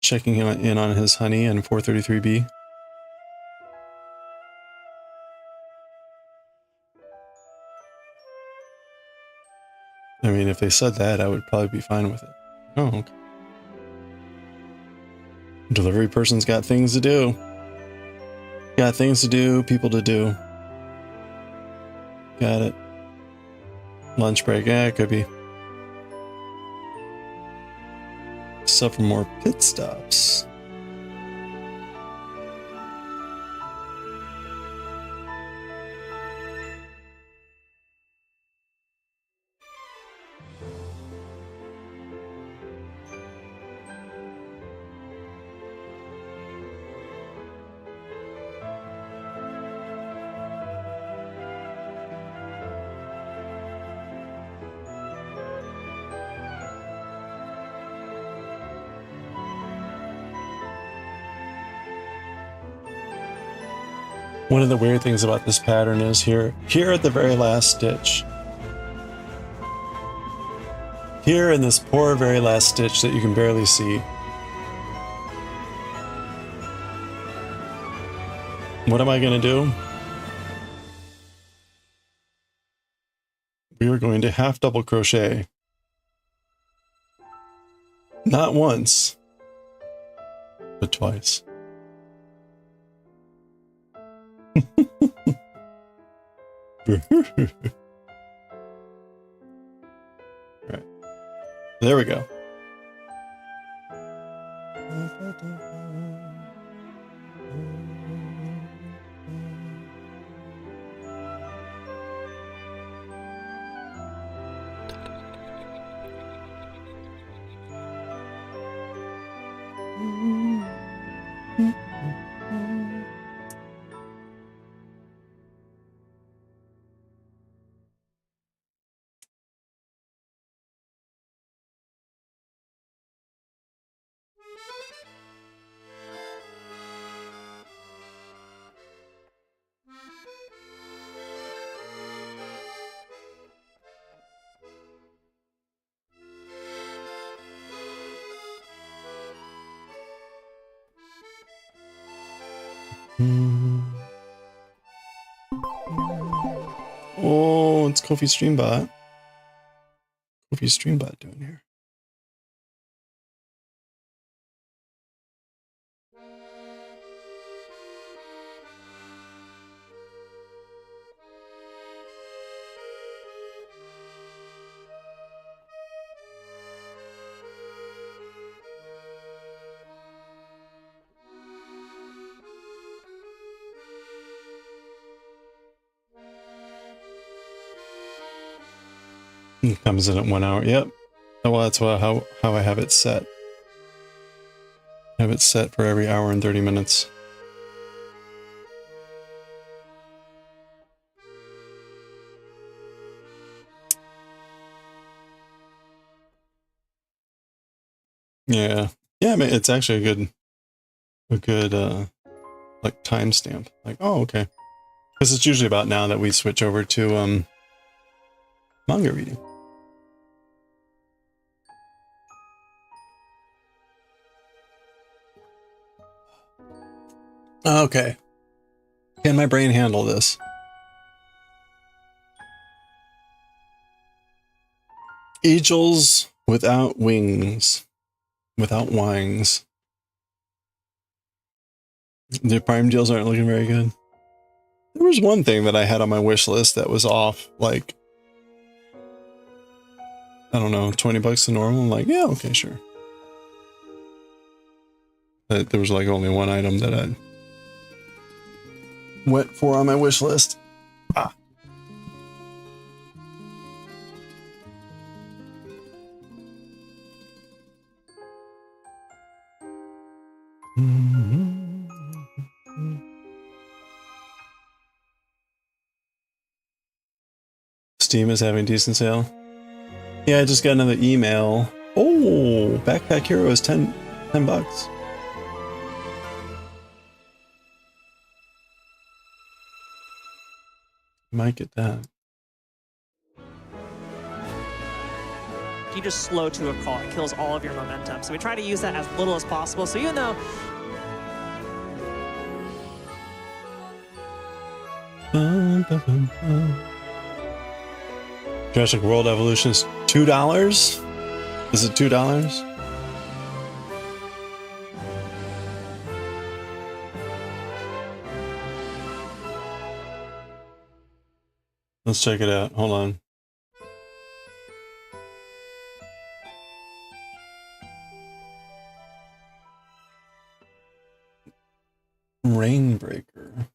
A: Checking in on his honey and 433B? I mean, if they said that, I would probably be fine with it. Oh, okay. Delivery person's got things to do. Got things to do, people to do. Got it. Lunch break, yeah, it could be. Suffer more pit stops. One of the weird things about this pattern is here at the very last stitch. Here in this poor very last stitch that you can barely see. What am I going to do? We are going to half double crochet. Not once, but twice. Right. There we go. Oh, it's Kofi Streambot. Kofi Streambot doing here. It comes in at 1 hour. Yep. Oh, well, that's how I have it set. I have it set for every hour and 30 minutes. Yeah. Yeah, I mean, it's actually a good like timestamp. Like, oh, okay. Because it's usually about now that we switch over to manga reading. Okay. Can my brain handle this? Angels without wings. Without wings. The Prime deals aren't looking very good. There was one thing that I had on my wish list that was off, like, I don't know, 20 bucks to normal. I'm like, yeah, okay, sure. But there was like only one item that I went for on my wish list. Ah. Steam is having decent sale. Yeah, I just got another email. Oh, Backpack Hero is 10 bucks. Might get that.
E: You just slow to a call. It kills all of your momentum. So we try to use that as little as possible. So even though
A: Jurassic World Evolution is $2? Is it $2? Let's check it out. Hold on. Rainbreaker.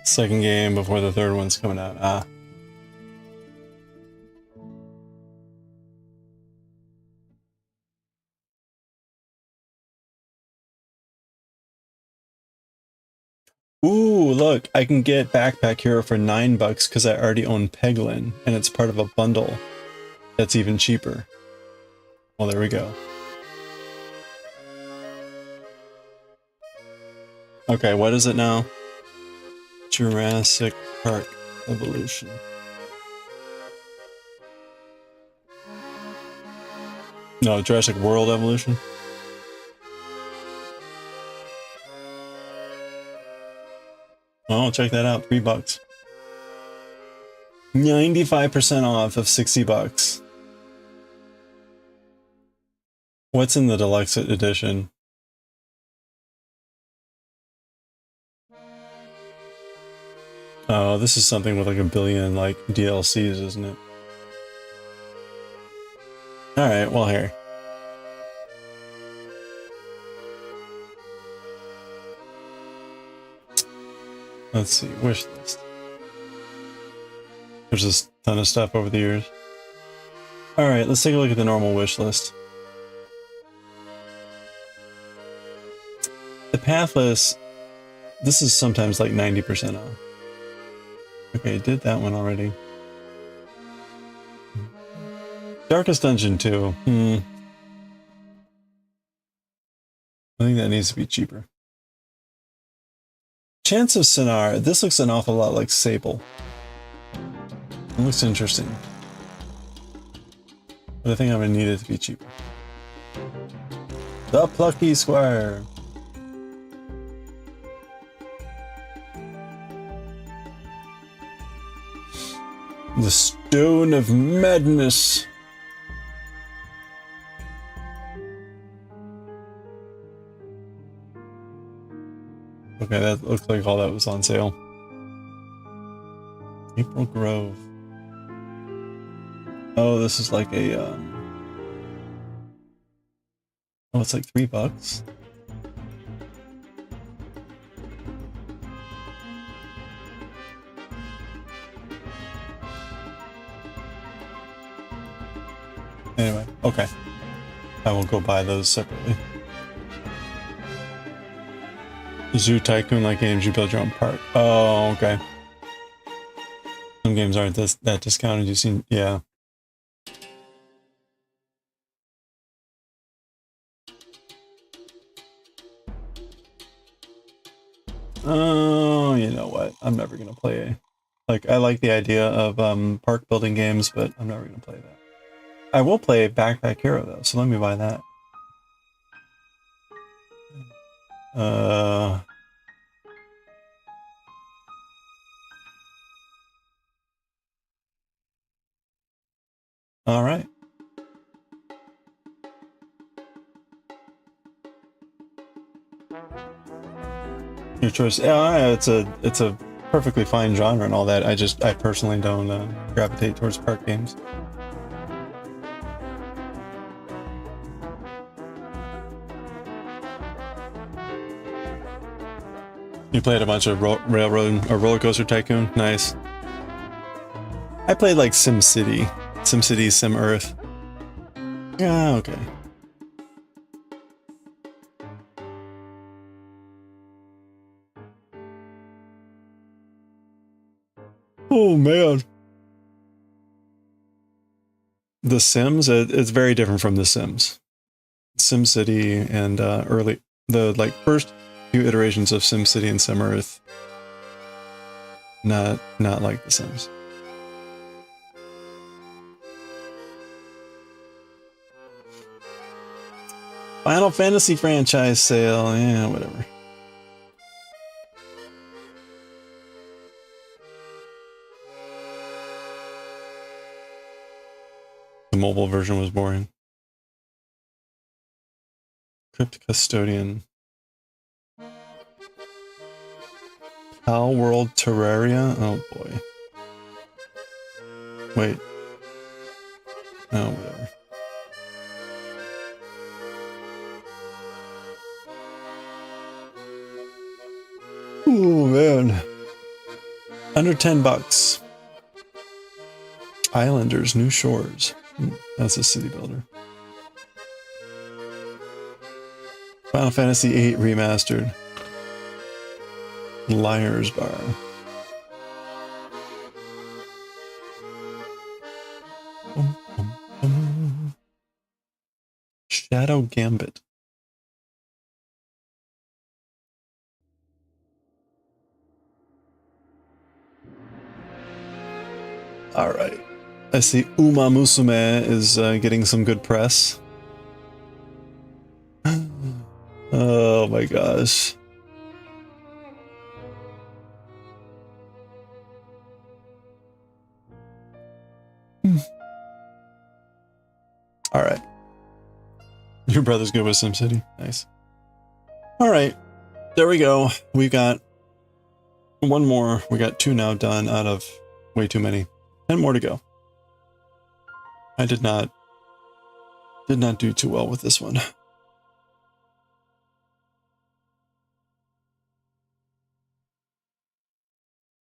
A: Second game before the third one's coming out. Ah. Ooh, look, I can get Backpack Hero for 9 bucks because I already own Peglin, and it's part of a bundle that's even cheaper. Well, there we go. Okay, what is it now? Jurassic Park Evolution. No, Jurassic World Evolution. Oh, check that out. 3 bucks. 95% off of 60 bucks. What's in the deluxe edition? Oh, this is something with like 1 billion like DLCs, isn't it? Alright, well here. Let's see, wish list. There's just a ton of stuff over the years. Alright, let's take a look at the normal wish list. The pathless, this is sometimes like 90% off. Okay, did that one already. Darkest Dungeon 2. I think that needs to be cheaper. Chance of Sinar. This looks an awful lot like Sable. It looks interesting. But I think I'm gonna need it to be cheaper. The Plucky Squire. The Stone of Madness. Okay, that looks like all that was on sale. April Grove. Oh, this is like a, oh, it's like $3. Anyway, okay. I will go buy those separately. Zoo Tycoon, like games you build your own park. Oh, okay. Some games aren't that discounted. You've seen, yeah. Oh, you know what? I'm never gonna play. Like, I like the idea of park building games, but I'm never gonna play that. I will play Backpack Hero though, so let me buy that. All right. Your choice. Yeah, it's a perfectly fine genre and all that. I personally don't gravitate towards park games. You played a bunch of Railroad or Roller Coaster Tycoon. Nice. I played like SimCity, Sim Earth. Yeah, okay. Oh man. The Sims, it's very different from The Sims. SimCity and the like first few iterations of SimCity and Sim Earth. Not like The Sims. Final Fantasy franchise sale, yeah, whatever. The mobile version was boring. Crypt Custodian. Pal World Terraria? Oh boy. Wait. Oh, whatever. Oh man. Under $10. Islanders, New Shores. That's a city builder. Final Fantasy VIII Remastered. Liar's Bar. Shadow Gambit. All right. I see Uma Musume is getting some good press. Oh my gosh. All right. Your brother's good with SimCity. Nice. All right. There we go. We got one more. We got 2 now done out of way too many. 10 more to go. I did not do too well with this one.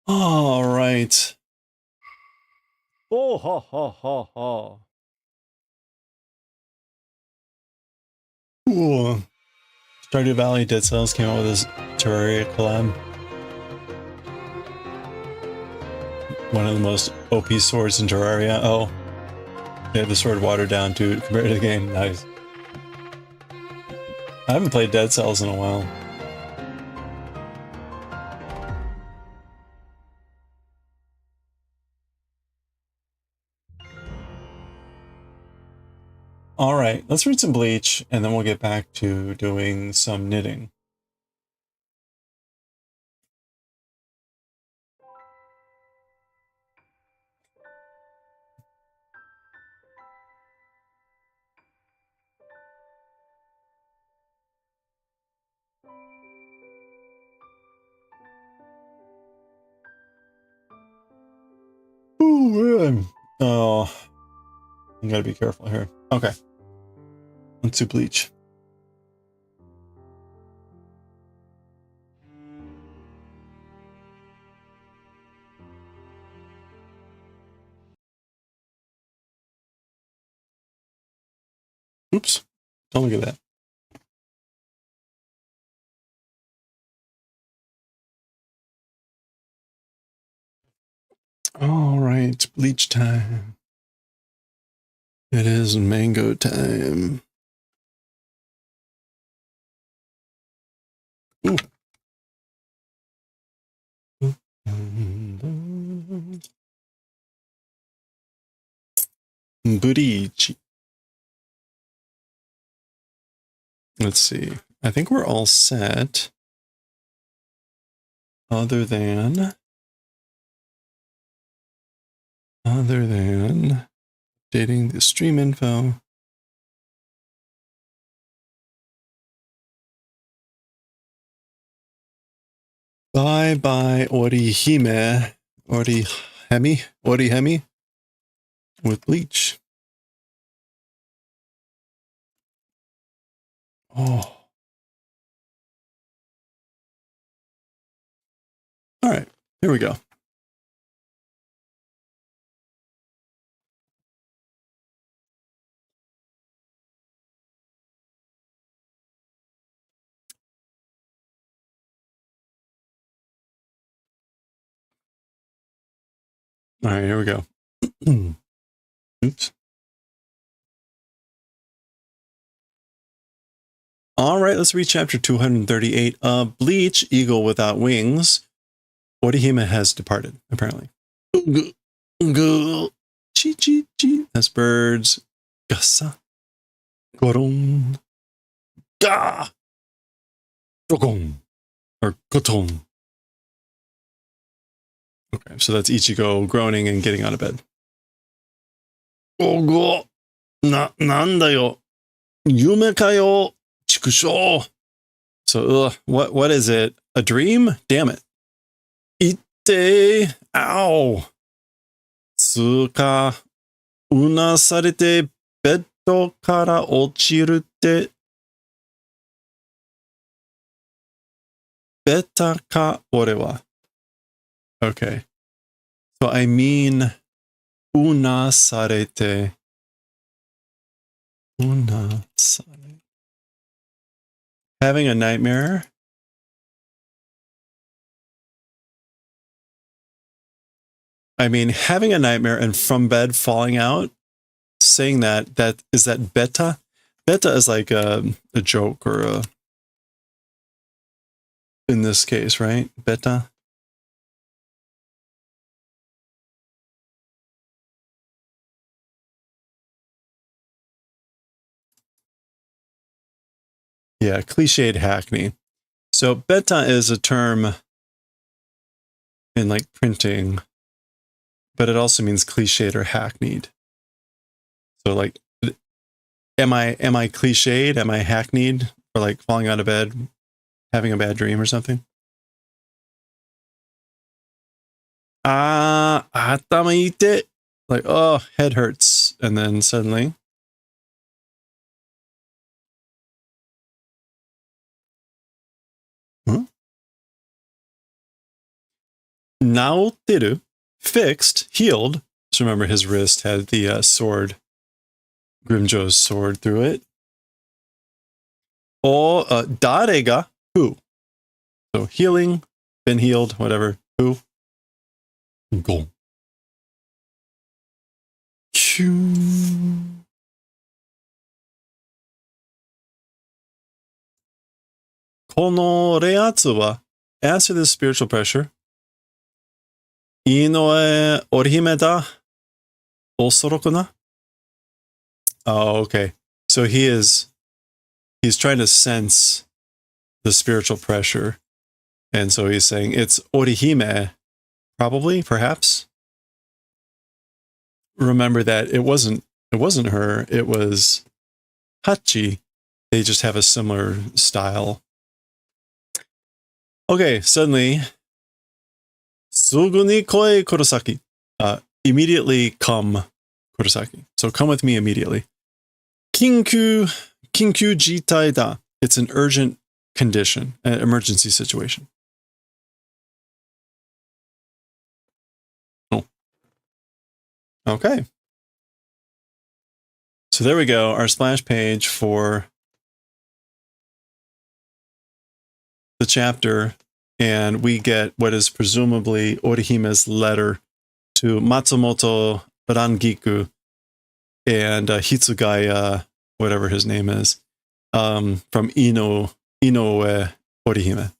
A: All right.
C: Oh, ha, ha, ha, ha.
A: Ooh. Stardew Valley Dead Cells came out with this Terraria collab. One of the most OP swords in Terraria. Oh, they have the sword watered down too compared to the game. Nice. I haven't played Dead Cells in a while. All right, let's read some Bleach, and then we'll get back to doing some knitting. Ooh, oh, I gotta be careful here. Okay, let's do Bleach. Oops, don't look at that. All right, Bleach time. It is mango time. Ooh. Bleach. Let's see. I think we're all set. Other than updating the stream info. Bye Orihime with Bleach. Oh. All right, here we go. All right, here we go. Oops. All right, let's read chapter 238 of Bleach, Eagle Without Wings. Orihime has departed, apparently. Chi. That's birds. Gasa. Goron. Ga. Gogon. Or Goton. Okay, so that's Ichigo groaning and getting out of bed. Ogo. Nanda yo. Yume kayo. Chikusho. So, what is it? A dream? Damn it. Itte. Ow. Tsuka. Unasarete beddo kara ochiru te. Beta ka ore wa. Okay. So I mean unasarete. Unasarete. Having a nightmare. I mean, having a nightmare and from bed falling out, saying that is that beta? Beta is like a joke or a, in this case, right? Beta. Yeah, cliched hackney. So beta is a term in like printing, but it also means cliched or hackneyed. So like, am I cliched? Am I hackneyed for like falling out of bed, having a bad dream or something? Atama ite. Like, oh, head hurts. And then suddenly. Huh? Naoteru. Fixed. Healed. So remember his wrist had the sword. Grimjo's sword through it. dare ga, who. So healing, been healed, whatever, who. Go. Kyuu. Kono reatsu wa, as for this spiritual pressure, inoe orihime da osoroku na. Oh, okay. So he's trying to sense the spiritual pressure. And so he's saying it's orihime, probably, perhaps. Remember that it wasn't her, it was Hachi. They just have a similar style. Okay, suddenly, sugu ni koe kurosaki. Immediately come, kurosaki. So come with me immediately. Kinku jitai da. It's an urgent condition, an emergency situation. Oh. Okay. So there we go, our splash page for the chapter, and we get what is presumably Orihime's letter to Matsumoto Rangiku and Hitsugaya, whatever his name is, from Inoue Orihime.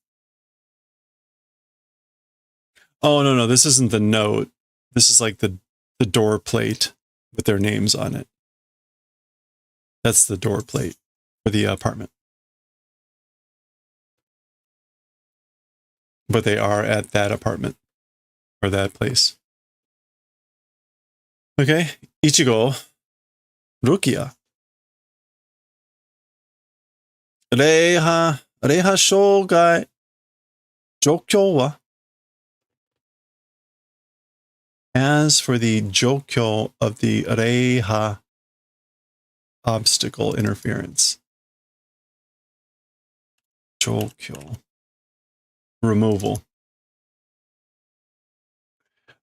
A: Oh, no, this isn't the note. This is like the door plate with their names on it. That's the door plate for the apartment. But they are at that apartment or that place. Okay, Ichigo, Rukia. Reiha shogai jokyou wa? As for the jokyou of the Reiha obstacle interference. Jokyou. Removal.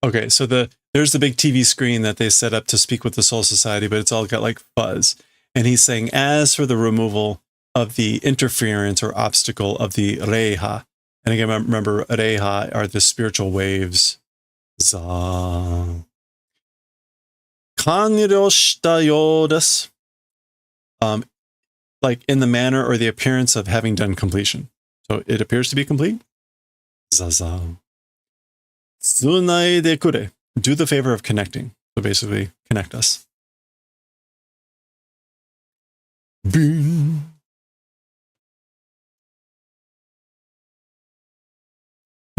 A: Okay, so there's the big TV screen that they set up to speak with the Soul Society, but it's all got like fuzz. And he's saying, as for the removal of the interference or obstacle of the Reiha, and again, remember, Reiha are the spiritual waves. Za. Kanryo shita you desu. Like in the manner or the appearance of having done completion. So it appears to be complete. Zaza. Tsunai de kure. Do the favor of connecting. So basically, connect us. Boom.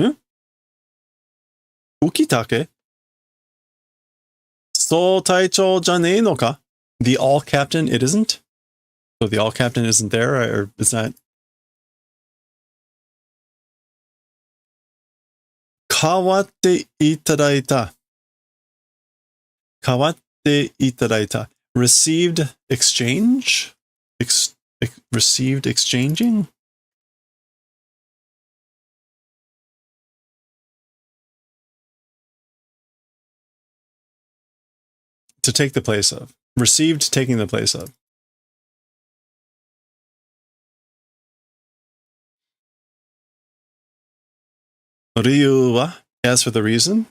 A: Huh? Ukitake? So taichou janei no ka? The all captain, it isn't? So the all captain isn't there, or it's not? Kawatte itadaita. Kawatte itadaita. Received exchange? Received exchanging? To take the place of. Received taking the place of. Ryu wa? As for the reason?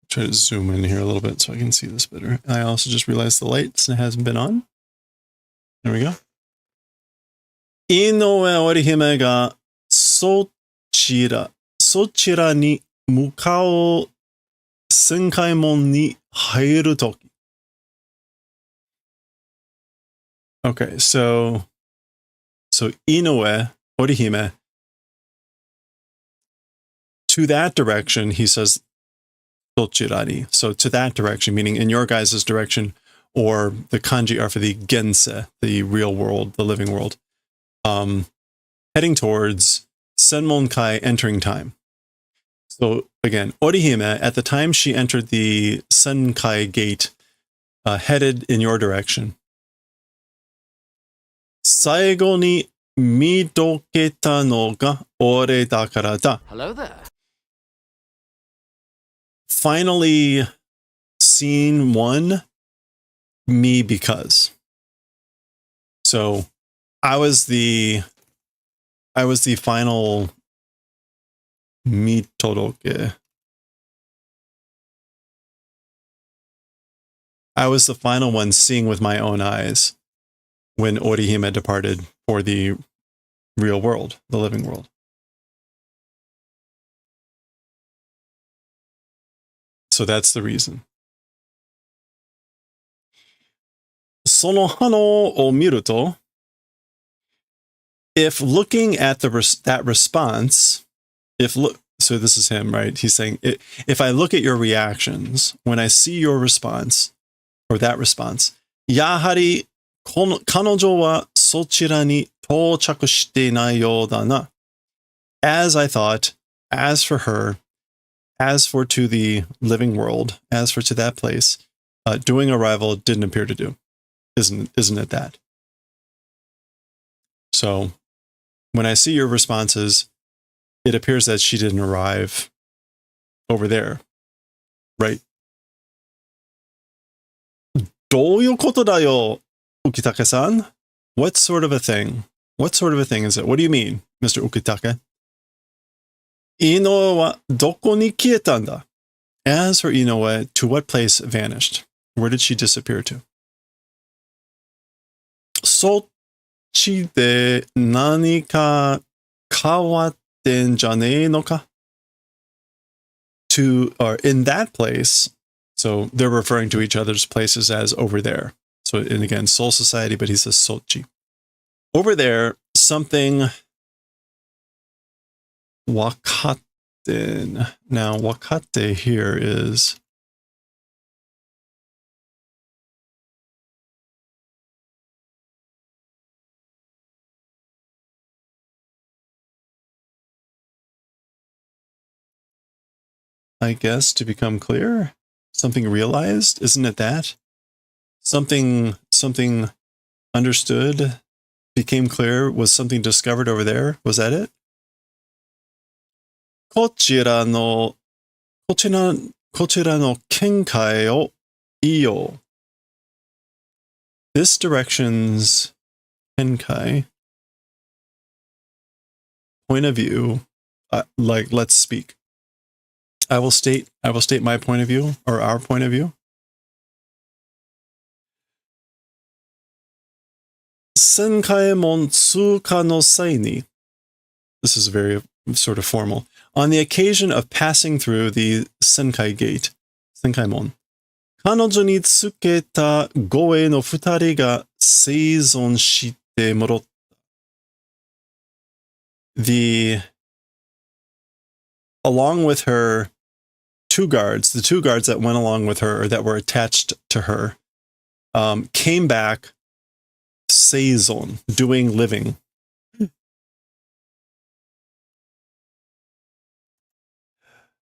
A: Try to zoom in here a little bit so I can see this better. I also just realized the lights hasn't been on. There we go. Inoue Orihime ga sochira ni mukao senkaimon ni hairu toki. Okay, so Inoue Orihime, to that direction, he says sochirani. So to that direction, meaning in your guys' direction, or the kanji are for the gense, the real world, the living world, heading towards Senmonkai entering time. So again, Orihime, at the time she entered the Senkai gate, headed in your direction. Saigo ni midoketa no ga ore dakara da.
D: Hello there.
A: Finally scene 1, me because. So I was the final mitoroke. I was the final one seeing with my own eyes when Orihime departed for the real world, the living world. So that's the reason. その反応を見ると if looking at that response, so this is him, right? He's saying, if I look at your reactions, when I see your response, or that response, やはり彼女はそちらに到着していないようだな. As I thought, as for her, as for to the living world, as for to that place, doing arrival didn't appear to do. Isn't it that? So when I see your responses, it appears that she didn't arrive over there, right? どういうことだよ, Ukitake-san? What sort of a thing? What sort of a thing is it? What do you mean, Mr. Ukitake? Inoue wa doko ni kieta nda? As for Inoue, to what place vanished? Where did she disappear to? そっちで何か変わってんじゃねえのか? Or in that place, so they're referring to each other's places as over there. So, and again, Soul Society, but he says Sochi. Over there, something wakatten. Now, wakate here is I guess to become clear, something realized, isn't it that? Something understood, became clear, was something discovered over there? Was that it? こちらの見解を言いよう. This direction's kenkai, point of view, like let's speak. I will state my point of view, or our point of view. 旋回門通過の際に, this is very sort of formal, on the occasion of passing through the Senkai gate, Senkaimon, 彼女につけた護衛の二人が生存して戻った. Along with her, the two guards that went along with her, or that were attached to her, came back, seizon, doing living.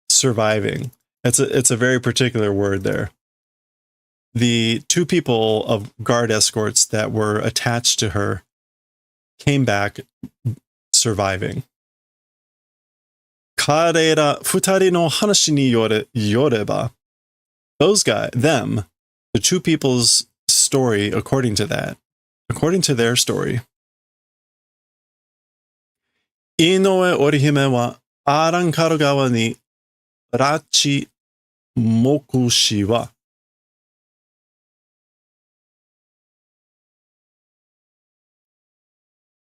A: Surviving. It's a very particular word there. The two people of guard escorts that were attached to her came back surviving. 彼ら二人の話によれば, them, the two people's story, according to their story, 井上織姫はアランカル川に拉致目視は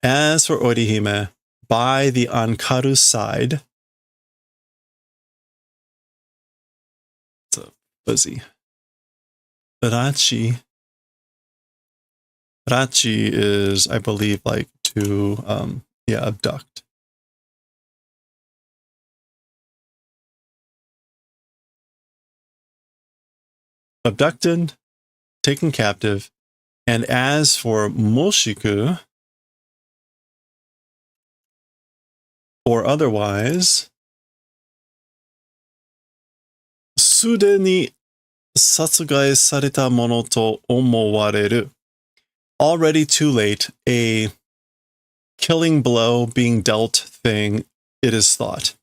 A: As for Orihime, by the Ankaru side, it's a fuzzy. Rachi is, I believe, like to, abduct. Abducted, taken captive, and as for Moshiku, or otherwise, すでに殺害されたものと思われる. Already too late, a killing blow being dealt thing, it is thought.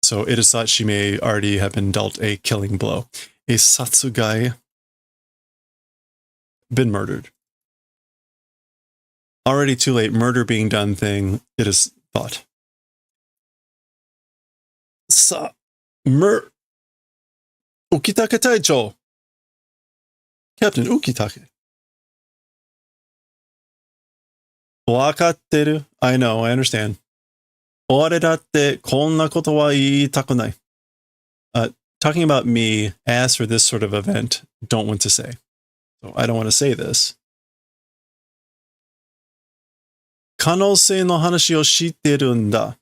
A: So it is thought she may already have been dealt a killing blow. A Satsugai, been murdered. Already too late, murder being done thing, it is thought. Sa, Ukitake Taicho. Captain Ukitake. Wakatteru. I know, I understand. Ore datte konna koto wa iitaku nai. Talking about me, as for this sort of event, don't want to say. So I don't want to say this. Kanosei no hanashi o shitteru n da.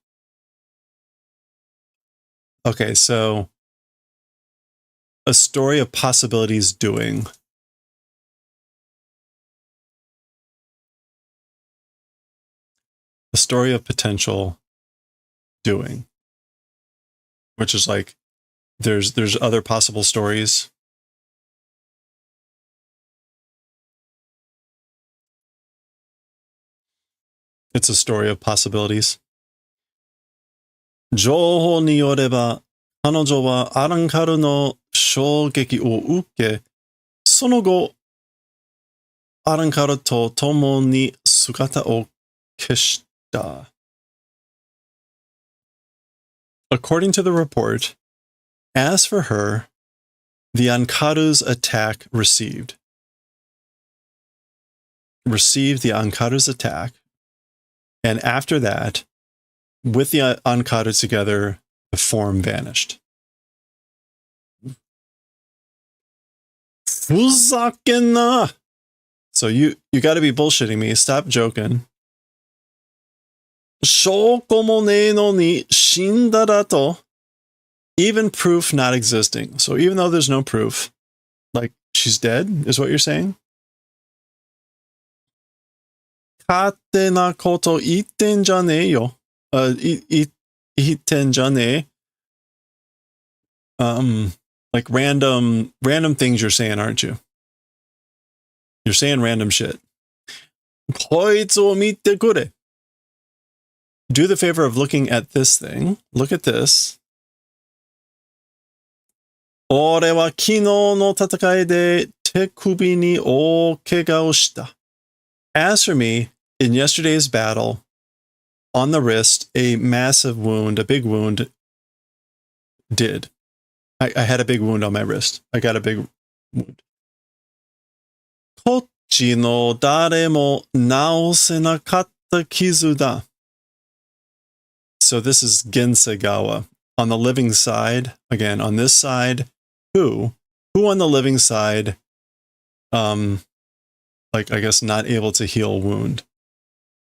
A: Okay, so a story of possibilities doing. A story of potential doing. Which is like, there's other possible stories. It's a story of possibilities. 情報によれば、彼女はアランカルの衝撃を受け、その後、アランカルと共に姿を消した。According to the report, as for her, the Ankaru's attack received the Ankaru's attack, and after that, with the Ankaru together, the form vanished. Fuzakena! So you got to be bullshitting me. Stop joking. Shoko mo ne no ni shinda da to. Even proof not existing. So even though there's no proof, like she's dead, is what you're saying? Kate na koto itten jane yo. Itten jane. Like random things you're saying, aren't you? You're saying random shit. Koitsu o mite kure. Do the favor of looking at this thing. Look at this. Ore wa kino no tatakai de te kubi ni o kega o shita. As for me, in yesterday's battle, on the wrist, a massive wound, a big wound, did. I had a big wound on my wrist. I got a big wound. Kochi no dare mo naose nakatta kizu da. So this is Gensegawa. On the living side, again, on this side, who on the living side, like, I guess, not able to heal wound.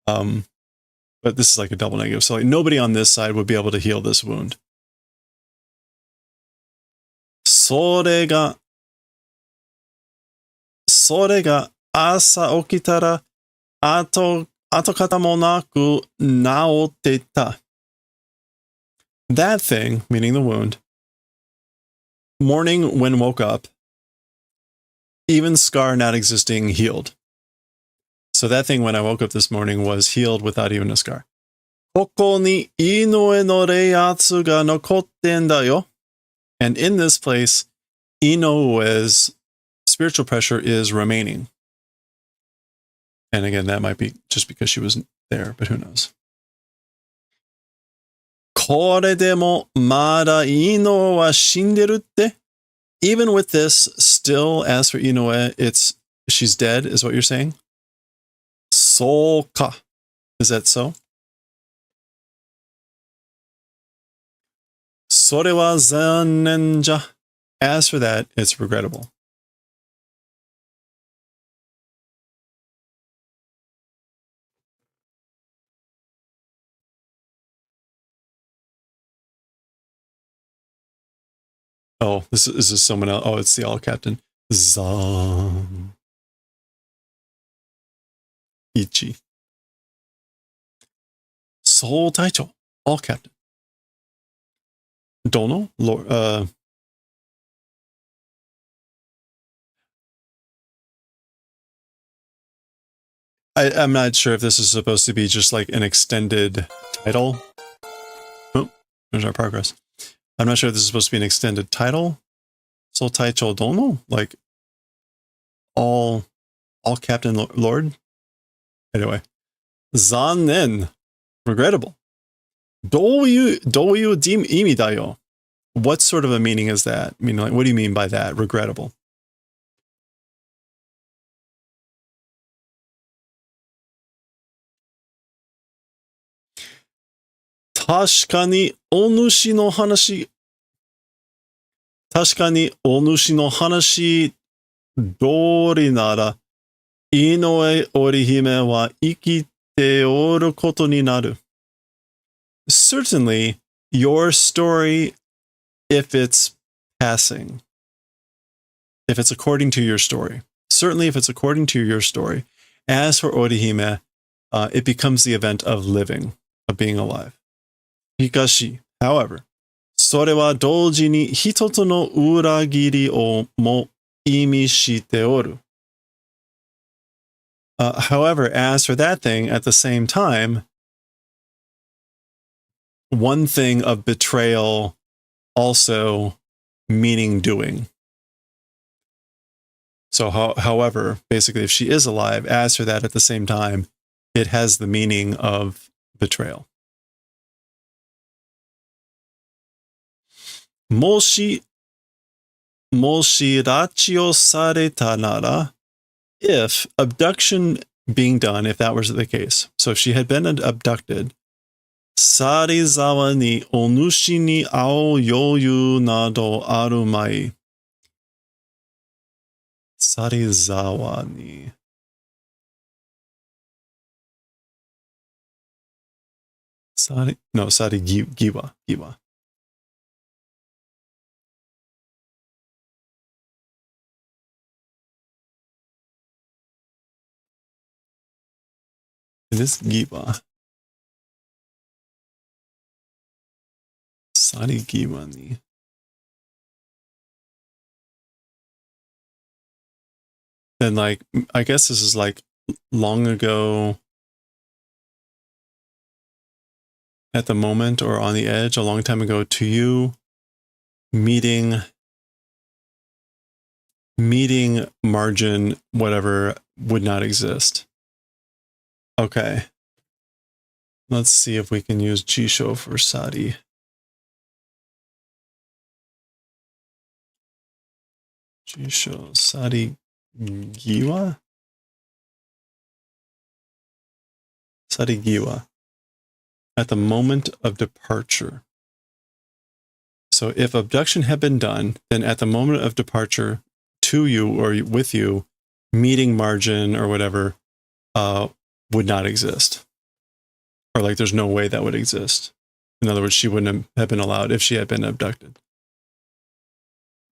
A: But this is like a double negative. So like nobody on this side would be able to heal this wound. それが朝起きたら跡形もなく治っていた。That thing, meaning the wound, morning when woke up, even scar not existing, healed. So that thing when I woke up this morning was healed without even a scar. ここにInoue no reiatsu ga nokotteんだよ. And in this place, Inoue's spiritual pressure is remaining. And again, that might be just because she was there, but who knows? これでもまだInoueは死んでるって? Even with this, still, as for Inoue, she's dead, is what you're saying? そうか. Is that so? それは残念じゃ. As for that, it's regrettable. Oh, this is someone else. Oh, it's the all captain. Zan. Ichi. Soul Taicho. All captain. Dono? Lord, I'm not sure if this is supposed to be just like an extended title. Oh, there's our progress. I'm not sure if this is supposed to be an extended title. So Taicho Dono? Like all Captain Lord? Anyway. Zannen. Regrettable. どういう意味だよ? What sort of a meaning is that? I mean, like, what do you mean by that? Regrettable. Tashikani onushi no hanashi. Tashikani onushi no hanashi dori nara Inoue orihime wa ikite oru koto ni naru. Certainly, your story, if it's passing, if it's according to your story, certainly if it's according to your story, as for orihime, it becomes the event of living, of being alive. Hikashi, however, それは同時に一つの裏切りをも意味しておる。However, as for that thing, at the same time, one thing of betrayal also meaning doing. So, however, basically, if she is alive, as for that at the same time, it has the meaning of betrayal. もし拉致をされたなら if abduction being done, if that was the case, so if she had been abducted, サリザワにお主に会う余裕などあるまい。サリザワに。サリギワ。This Giwa. Sari Giwa ni. And like, I guess this is like long ago at the moment or on the edge, a long time ago to you, meeting margin, whatever, would not exist. Okay. Let's see if we can use Jisho for Sari. Jisho, Sari Giwa? Sari Giwa. At the moment of departure. So if abduction had been done, then at the moment of departure to you or with you, meeting margin or whatever, would not exist. Or like there's no way that would exist. In other words, she wouldn't have been allowed if she had been abducted.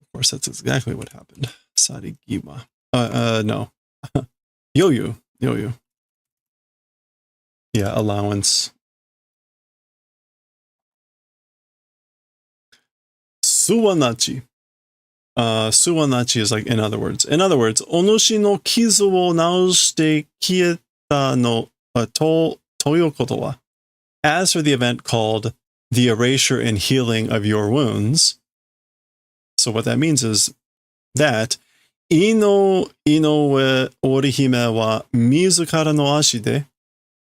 A: Of course, that's exactly what happened. Sari Giwa. No. Yoyu. Yeah, allowance. Suwanachi. Suwanachi is like in other words. In other words, onushi no kizu wo naoshite kieta no toyokoto wa. As for the event called the erasure and healing of your wounds. So what that means is that Inoue orihime wa mizukara no ashi de,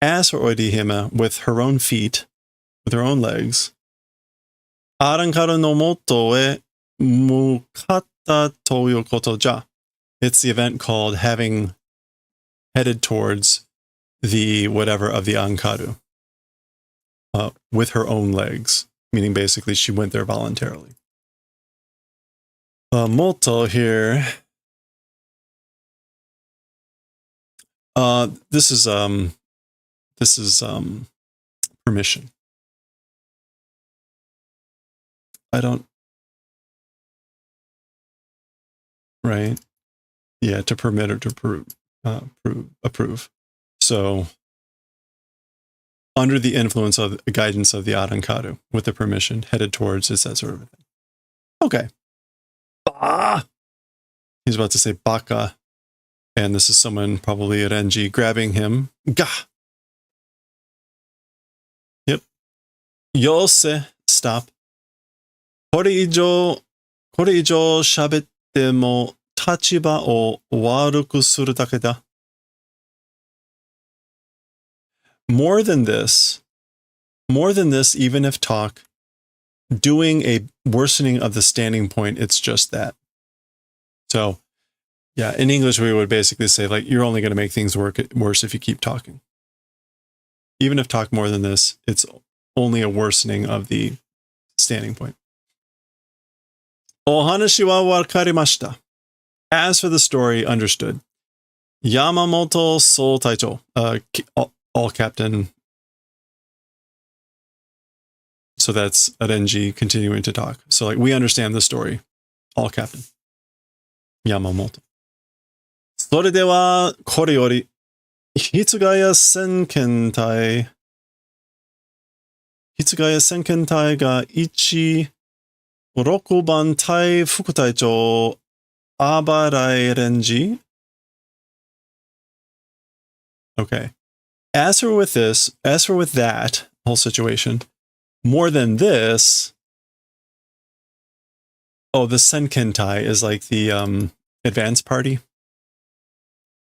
A: as for orihime with her own feet, with her own legs, Arankaru no moto e mukatta toyo koto ja. It's the event called having headed towards the whatever of the Ankaru. With her own legs. Meaning basically she went there voluntarily. Moto here. This is permission. Right? Yeah, to permit or to approve. So, under the influence of the guidance of the Arankaru, with the permission, headed towards, it's that sort of a thing. Okay. Bah! He's about to say baka, and this is someone, probably Renji, grabbing him. Gah! Yep. Yose, stop. これ以上喋っても立場を悪くするだけだ。More than this, even if talk, doing a worsening of the standing point, it's just that. So, yeah, in English, we would basically say, like, you're only going to make things worse if you keep talking. Even if talk more than this, it's only a worsening of the standing point. お話はわかりました. As for the story, understood. Yamamoto Soul Taicho, all captain. So that's Renji continuing to talk. So, like, we understand the story. All captain. Yamamoto. それでは、これより、筆ヶ谷先遣隊が6番隊副隊長、あばらいレンジ Okay. As for with that whole situation, more than this, the Senkentai is like the advanced party.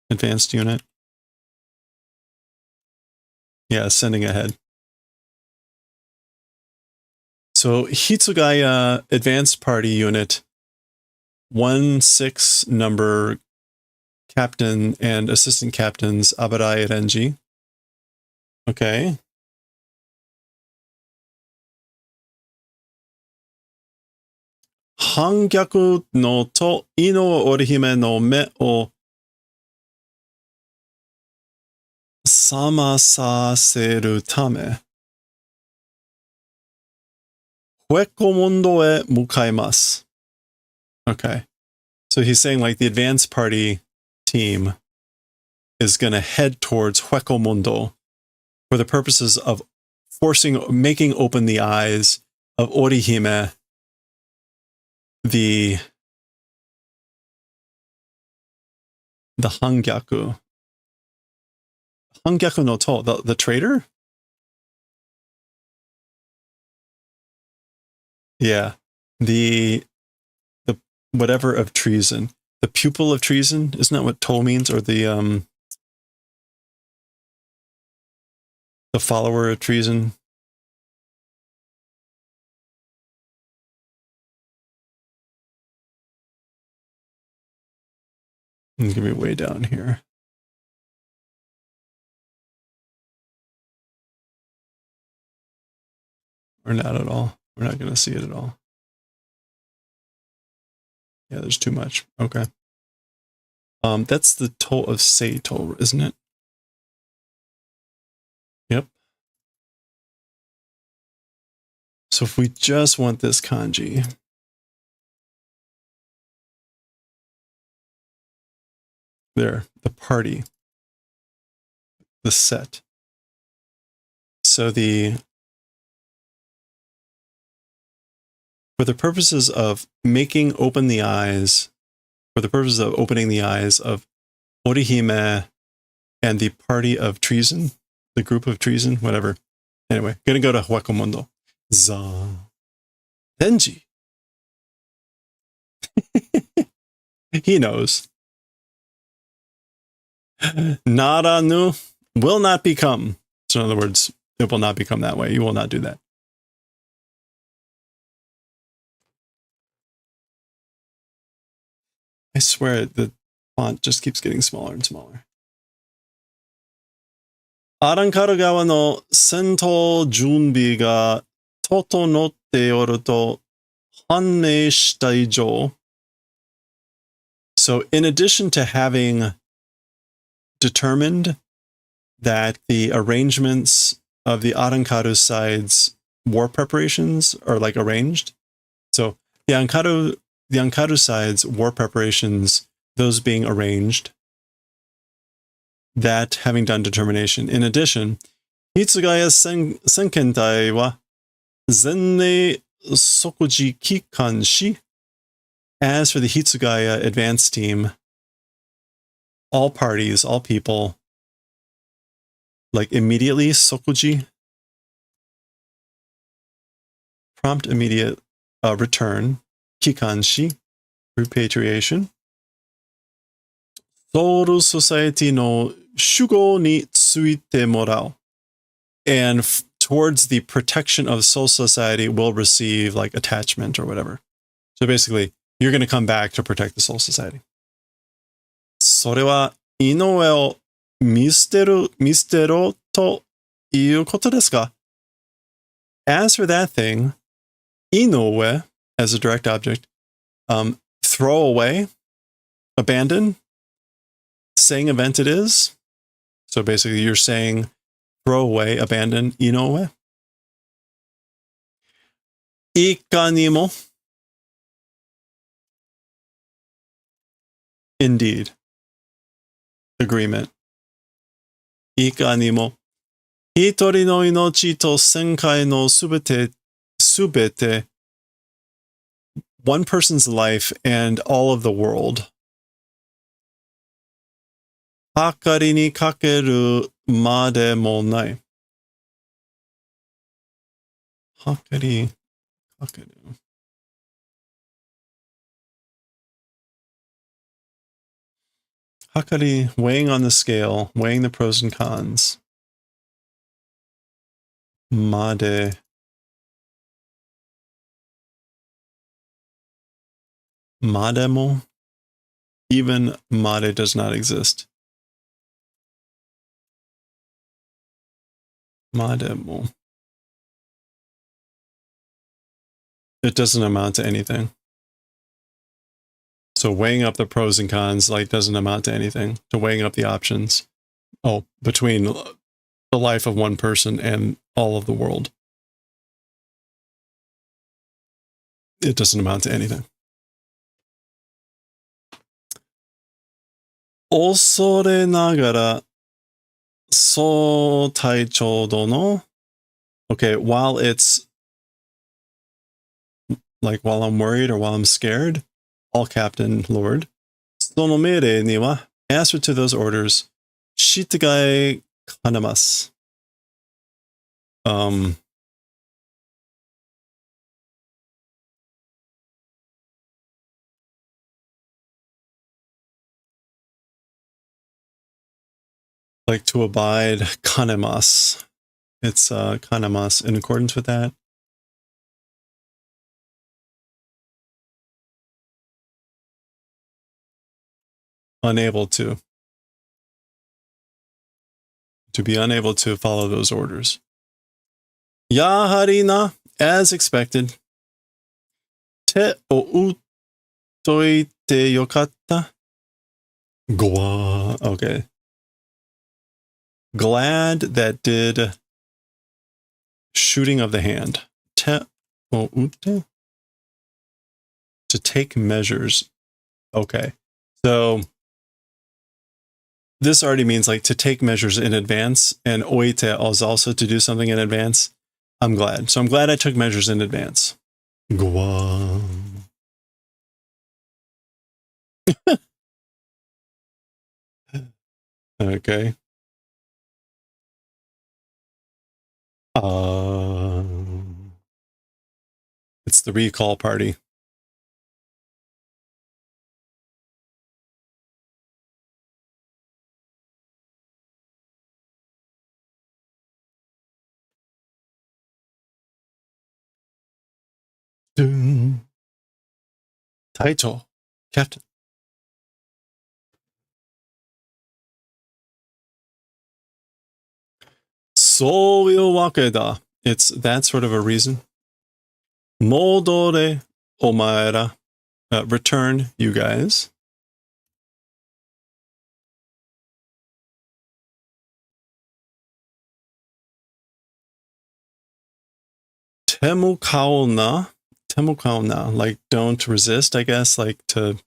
A: Advanced unit. Yeah, sending ahead. So Hitsugaya advanced party unit, 1-6 number captain and assistant captains Abarai Renji. Okay. Hangyaku no to ino orihime no me o samasaseru tame. Huekomondo e mukaimasu. Okay. So he's saying, like, the advanced party team is going to head towards Huekomondo for the purposes of making open the eyes of Orihime, the Hangyaku. Hangyaku no to, the traitor? Yeah. The whatever of treason. The pupil of treason? Isn't that what to means? Or the follower of treason? It's going to be way down here. Or not at all. We're not going to see it at all. Yeah, there's too much. Okay. That's the to of Seito, isn't it? Yep. So if we just want this kanji, there, the party, the set. So for the purposes of opening the eyes of Orihime and the party of treason, the group of treason, whatever. Anyway, gonna go to Huekomondo. Za. Denji. He knows. Naranu will not become. So in other words, it will not become that way. You will not do that. I swear the font just keeps getting smaller and smaller. Arankaru gawa no sentou junbi ga totonotte oru to hanmei shita ijou. So in addition to having determined that the arrangements of the Arankaru side's war preparations are, like, arranged. So the Ankaru side's war preparations, those being arranged, that having done determination. In addition, Hitsugaya Senkentai wa zennei sokuji kikanshi. As for the Hitsugaya advanced team, all parties, all people, like, immediately, sokuji, prompt immediate return. Kikanshi, repatriation. Soul Society no shugo ni tsuite morao. And towards the protection of Soul Society will receive like attachment or whatever. So basically, you're going to come back to protect the Soul Society. それは井上を見捨てろということですか? As for that thing, 井上 as a direct object, throw away, abandon, saying event it is. So basically you're saying throw away, abandon, 井上. いかにも Indeed. Agreement. いかにも一人の命と世界のすべて one person's life and all of the world. はかりにかけるまでもない。はかりかける。Hakari, weighing on the scale, weighing the pros and cons. Made. Mademo. Even Made does not exist. Mademo. It doesn't amount to anything. So weighing up the pros and cons like doesn't amount to anything. To weighing up the options. Oh, between the life of one person and all of the world. It doesn't amount to anything. 恐れながら、総隊長殿. Okay, while it's like while I'm worried or while I'm scared, all captain lord. その命令には answer to those orders. 従えかねます. Like to abide, kanemas. It's kanemas in accordance with that. Unable to. To be unable to follow those orders. Yaharina, as expected. Te o utoite yokatta. Goa. Okay. Glad that did shooting of the hand. Te o ute. To take measures. Okay. So this already means like to take measures in advance, and oite is also to do something in advance. I'm glad. So I'm glad I took measures in advance. Guam. Okay. It's the recall party. Dun. Title, Captain. Soyo wakeda. It's that sort of a reason. Modore omaera. Return, you guys. Temukaona. Temukaona. Like don't resist, I guess. Like to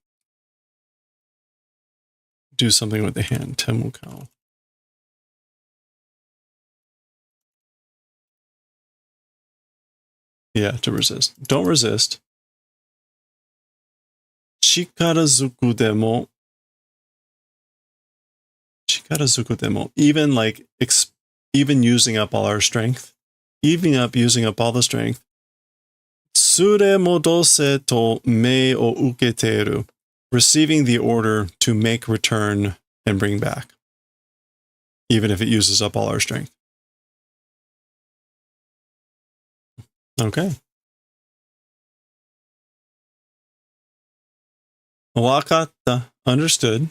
A: do something with the hand. Temukao. Yeah, to resist. Don't resist. Chikarazuku demo. Chikarazuku demo. Even like, even using up all our strength. Even using up all the strength. Suremodose to mei o uketeru. Receiving the order to make, return, and bring back. Even if it uses up all our strength. Okay. Wakatta. Understood.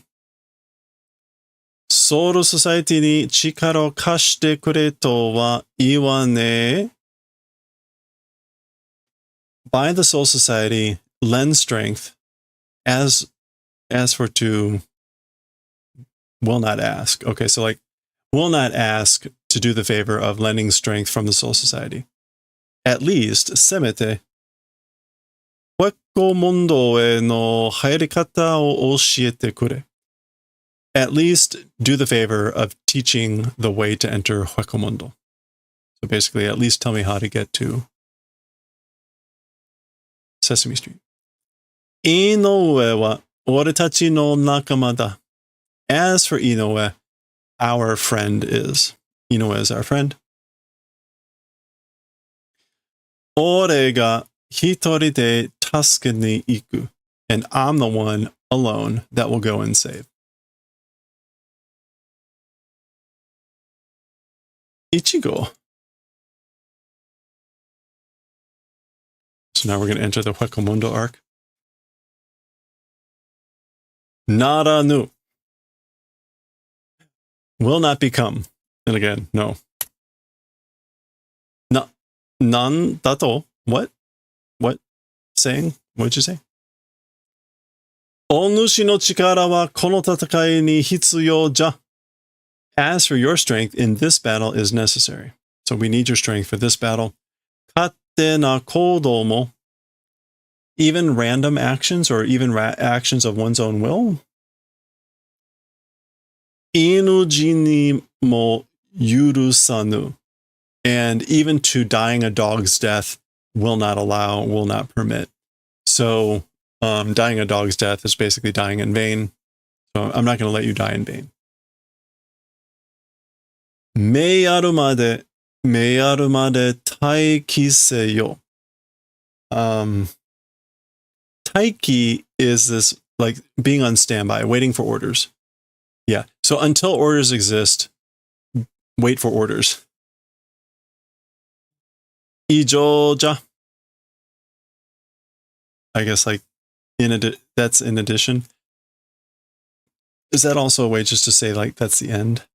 A: Soul Society ni chikara o kashite kure to wa iwane. By the Soul Society, lend strength. As for to will not ask. Okay, so like will not ask to do the favor of lending strength from the Soul Society. At least, semete, Hueco Mundo e no hairikata o oshiete kure. At least do the favor of teaching the way to enter Hueco Mundo. So basically, at least tell me how to get to Sesame Street. Inoue wa oretachi no nakama da. As for Inoue, our friend is. Inoue is our friend. Ore ga hitori de tasuke ni iku. And I'm the one alone that will go and save. Ichigo. So now we're going to enter the Hueco Mundo arc. Naranu. Will not become. And again, no. Nan dato. What? What? Saying? What did you say? Onushi no chikara wa kono tatakai ni hitsuyou ja. As for your strength in this battle is necessary. So we need your strength for this battle. Katte na koudou mo. Even random actions or even actions of one's own will. Inuji ni mo yurusanu. And even to dying a dog's death will not allow, will not permit. So dying a dog's death is basically dying in vain. So I'm not going to let you die in vain. Mei arumade taikiseyo. Taiki is this like being on standby, waiting for orders. Yeah. So until orders exist, wait for orders. Ijoja. I guess like that's in addition. Is that also a way just to say like that's the end?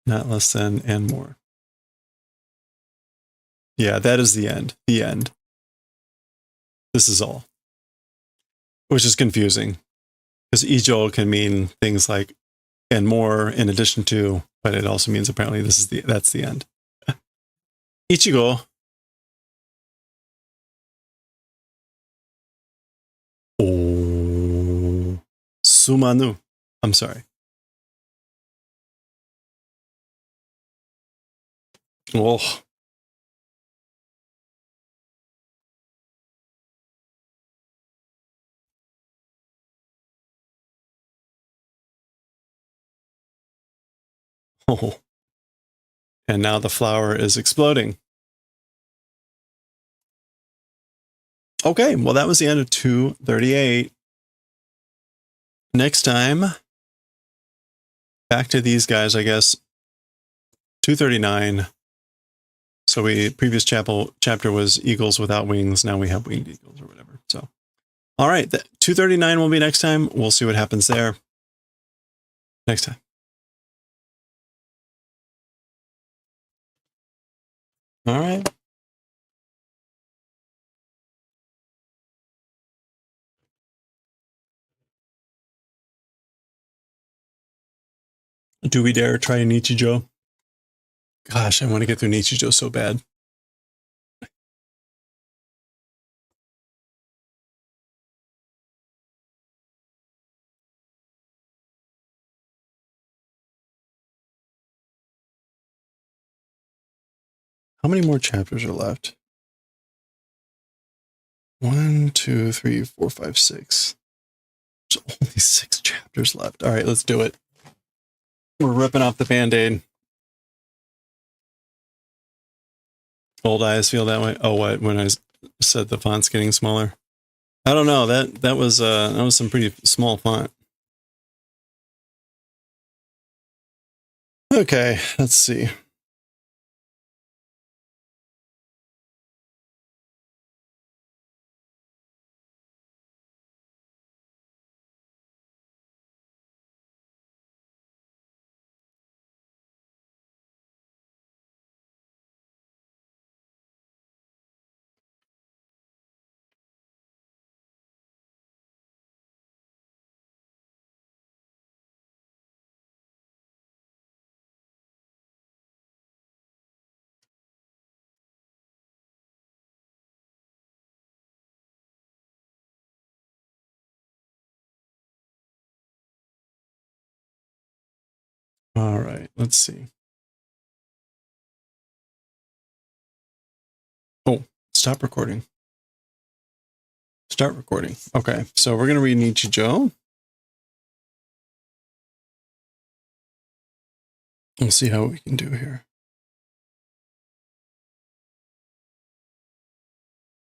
A: Not less than and more. Yeah, that is the end. The end. This is all. Which is confusing. Because ijo can mean things like and more in addition to, but it also means apparently that's the end. Ichigo. Oh. Sumanu. I'm sorry. Oh. Oh. And now the flower is exploding. Okay, well that was the end of 238. Next time, back to these guys, I guess. 239. So previous chapter was eagles without wings. Now we have winged eagles or whatever. So, all right, 239 will be next time. We'll see what happens there next time. All right. Do we dare try Nichijou? Gosh, I want to get through Nichijou so bad. How many more chapters are left? 1, 2, 3, 4, 5, 6. There's only 6 chapters left. All right, let's do it. We're ripping off the Band-Aid. Old eyes feel that way. Oh, what? When I said the font's getting smaller? I don't know. That was some pretty small font. Okay, let's see. All right, let's see. Oh, stop recording. Start recording. Okay, so we're going to read Nichijou. We'll see how we can do here.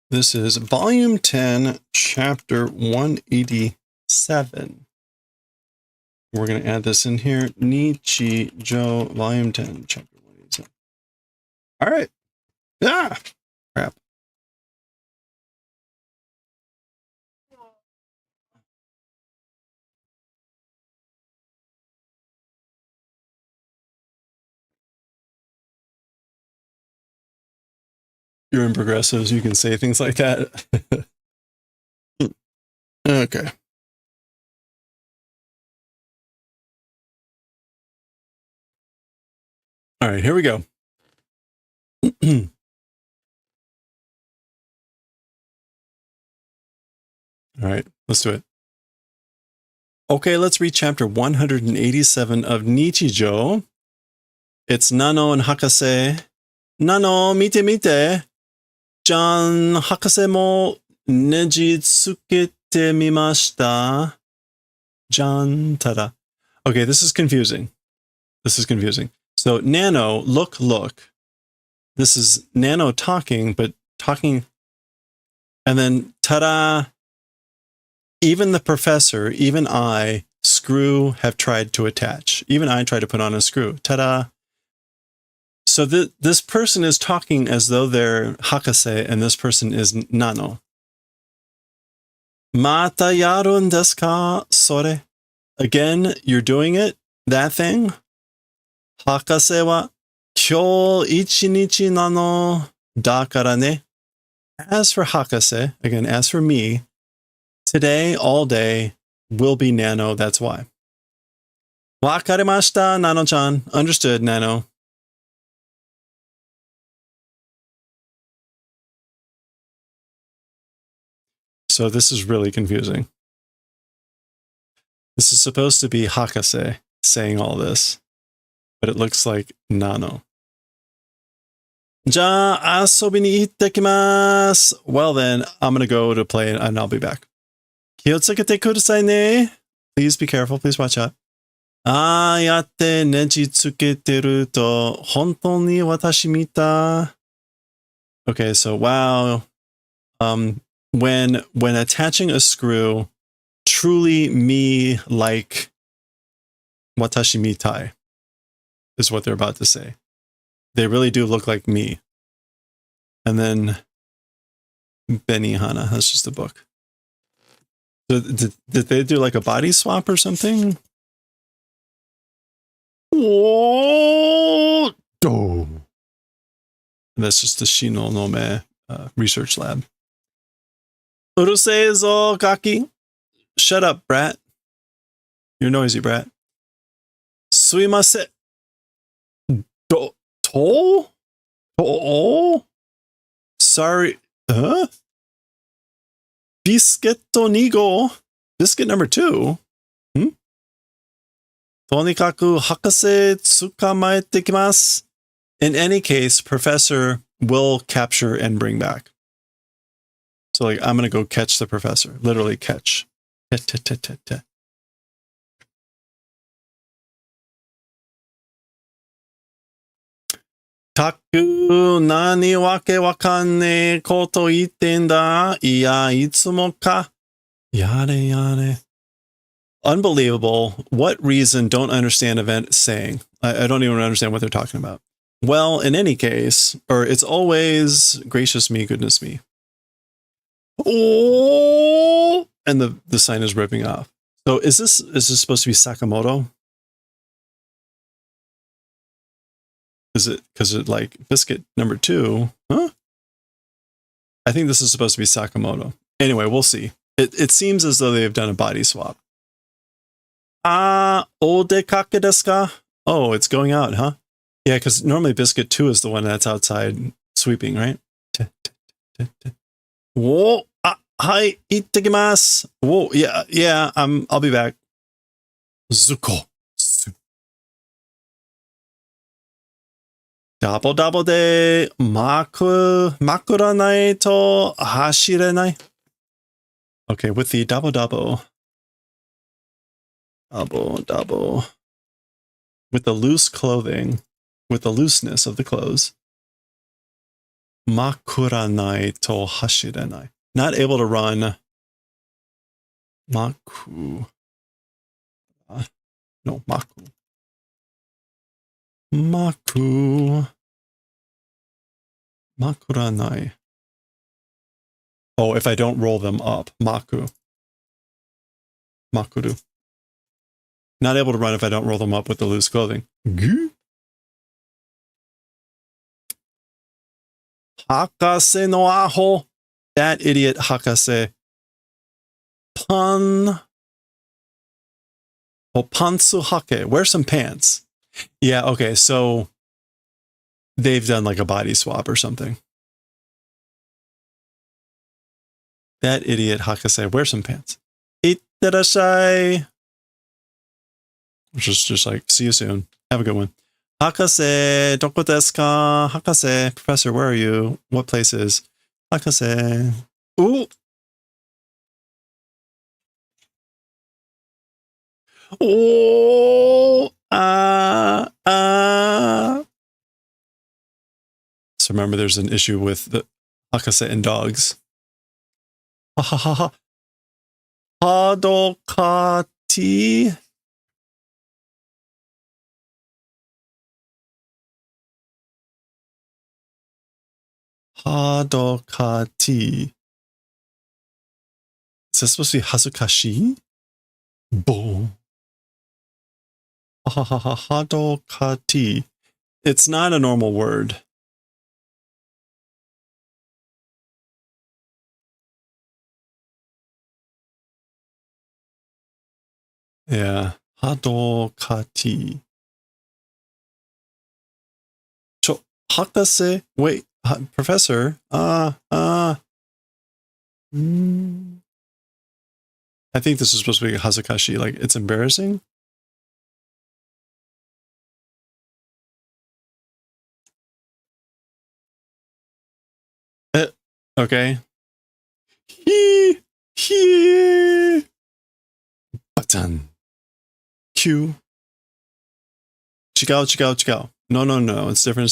A: This is Volume 10, Chapter 187. We're going to add this in here. Nichijou, Volume 10, Chapter 187. All right. Ah, crap. You're in progressives. You can say things like that. Okay. All right, here we go. All right, let's do it. Okay, let's read chapter 187 of Nichijou. It's Nano and Hakase. Nano, mite mite. Jan Hakase mo neji tsukete mimashita. Jan tada. Okay, this is confusing. So Nano, look. This is Nano talking, but talking. And then tada. Even the professor, even I, screw, have tried to attach. Even I tried to put on a screw. Ta-da! So this person is talking as though they're Hakase, and this person is Nano. Mata yarun desu ka, sore? Again, you're doing it? That thing? Hakase wa kyou ichinichi nano dakara ne. As for Hakase, again, as for me, today, all day, will be Nano, that's why. Wakarimashita, Nano-chan. Understood, Nano. So this is really confusing. This is supposed to be Hakase saying all this, but it looks like Nano. Ja, asobi ni itte kimasu. Well then, I'm going to go to play and I'll be back. Kiotsukete kudasai ne. Please be careful. Please watch out. Yatte neji tsuketeru to hontou ni watashi mita. Okay, so wow. When attaching a screw, truly me like watashi mitai is what they're about to say. They really do look like me. And then Benihana, that's just a book. So did they do like a body swap or something? Whoa! Oh. That's just the Shino no Me research lab. Urusei zo, Gaki. Shut up, brat. You're noisy, brat. Suimase. To? Sorry. Huh? Biscuito nigo. Biscuit number 2. Tonikaku hakase tsukamaete kimasu. In any case, professor will capture and bring back. So like, I'm going to go catch the professor. Literally catch. Taku nani wake wakanne koto itten da? Iya itsumo ka? Yare yare. Unbelievable. What reason don't understand event saying? I don't even understand what they're talking about. Well, in any case, or it's always gracious me, goodness me. Oh, and the sign is ripping off. So is this supposed to be Sakamoto? Is it because it like biscuit number 2? Huh? I think this is supposed to be Sakamoto. Anyway, we'll see. It seems as though they've done a body swap. Odekake desu ka? Oh, it's going out, huh? Yeah, because normally biscuit 2 is the one that's outside sweeping, right? Whoa, hi, ittekimasu. Whoa, yeah, I'll be back. Zuko. Double de makuranai to hashirenai. Okay, with the double. With the loose clothing, with the looseness of the clothes. Makuranai to hashirenai. Not able to run. Maku. No, maku. Makuranai. Oh, if I don't roll them up. Makuru. Not able to run if I don't roll them up with the loose clothing. Hakase no aho. That idiot Hakase. Pantsu hake. Wear some pants. Yeah, okay, so they've done like a body swap or something. That idiot Hakase, wear some pants. Itterashai. Which is just like, see you soon. Have a good one. Hakase, doko desu ka? Hakase, professor, where are you? What place is? Hakase. Ooh. Oh. So remember, there's an issue with the Hakase and dogs. Ha ha ha ha. Hadokati. Hadokati. Is this supposed to be hazukashi? Boom. Ha ha ha. Hadokati. It's not a normal word. Yeah. Hadokati. Hakase. Wait. Professor. I think this is supposed to be hazukashi. Like, it's embarrassing. Okay. Button. Q. Chigao. No. It's different.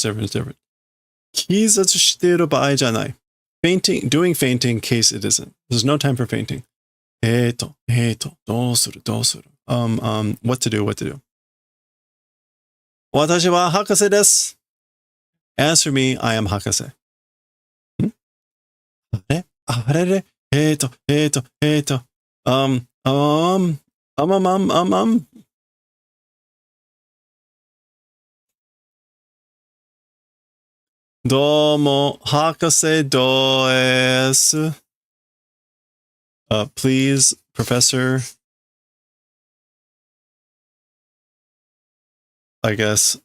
A: Kizatsu shiteru baai janai. Fainting, doing fainting in case it isn't. There's no time for fainting. Dosuru. What to do? Watashi wa Hakase desu. Answer me, I am Hakase. Domo Hakase doesu. Please, Professor. I guess.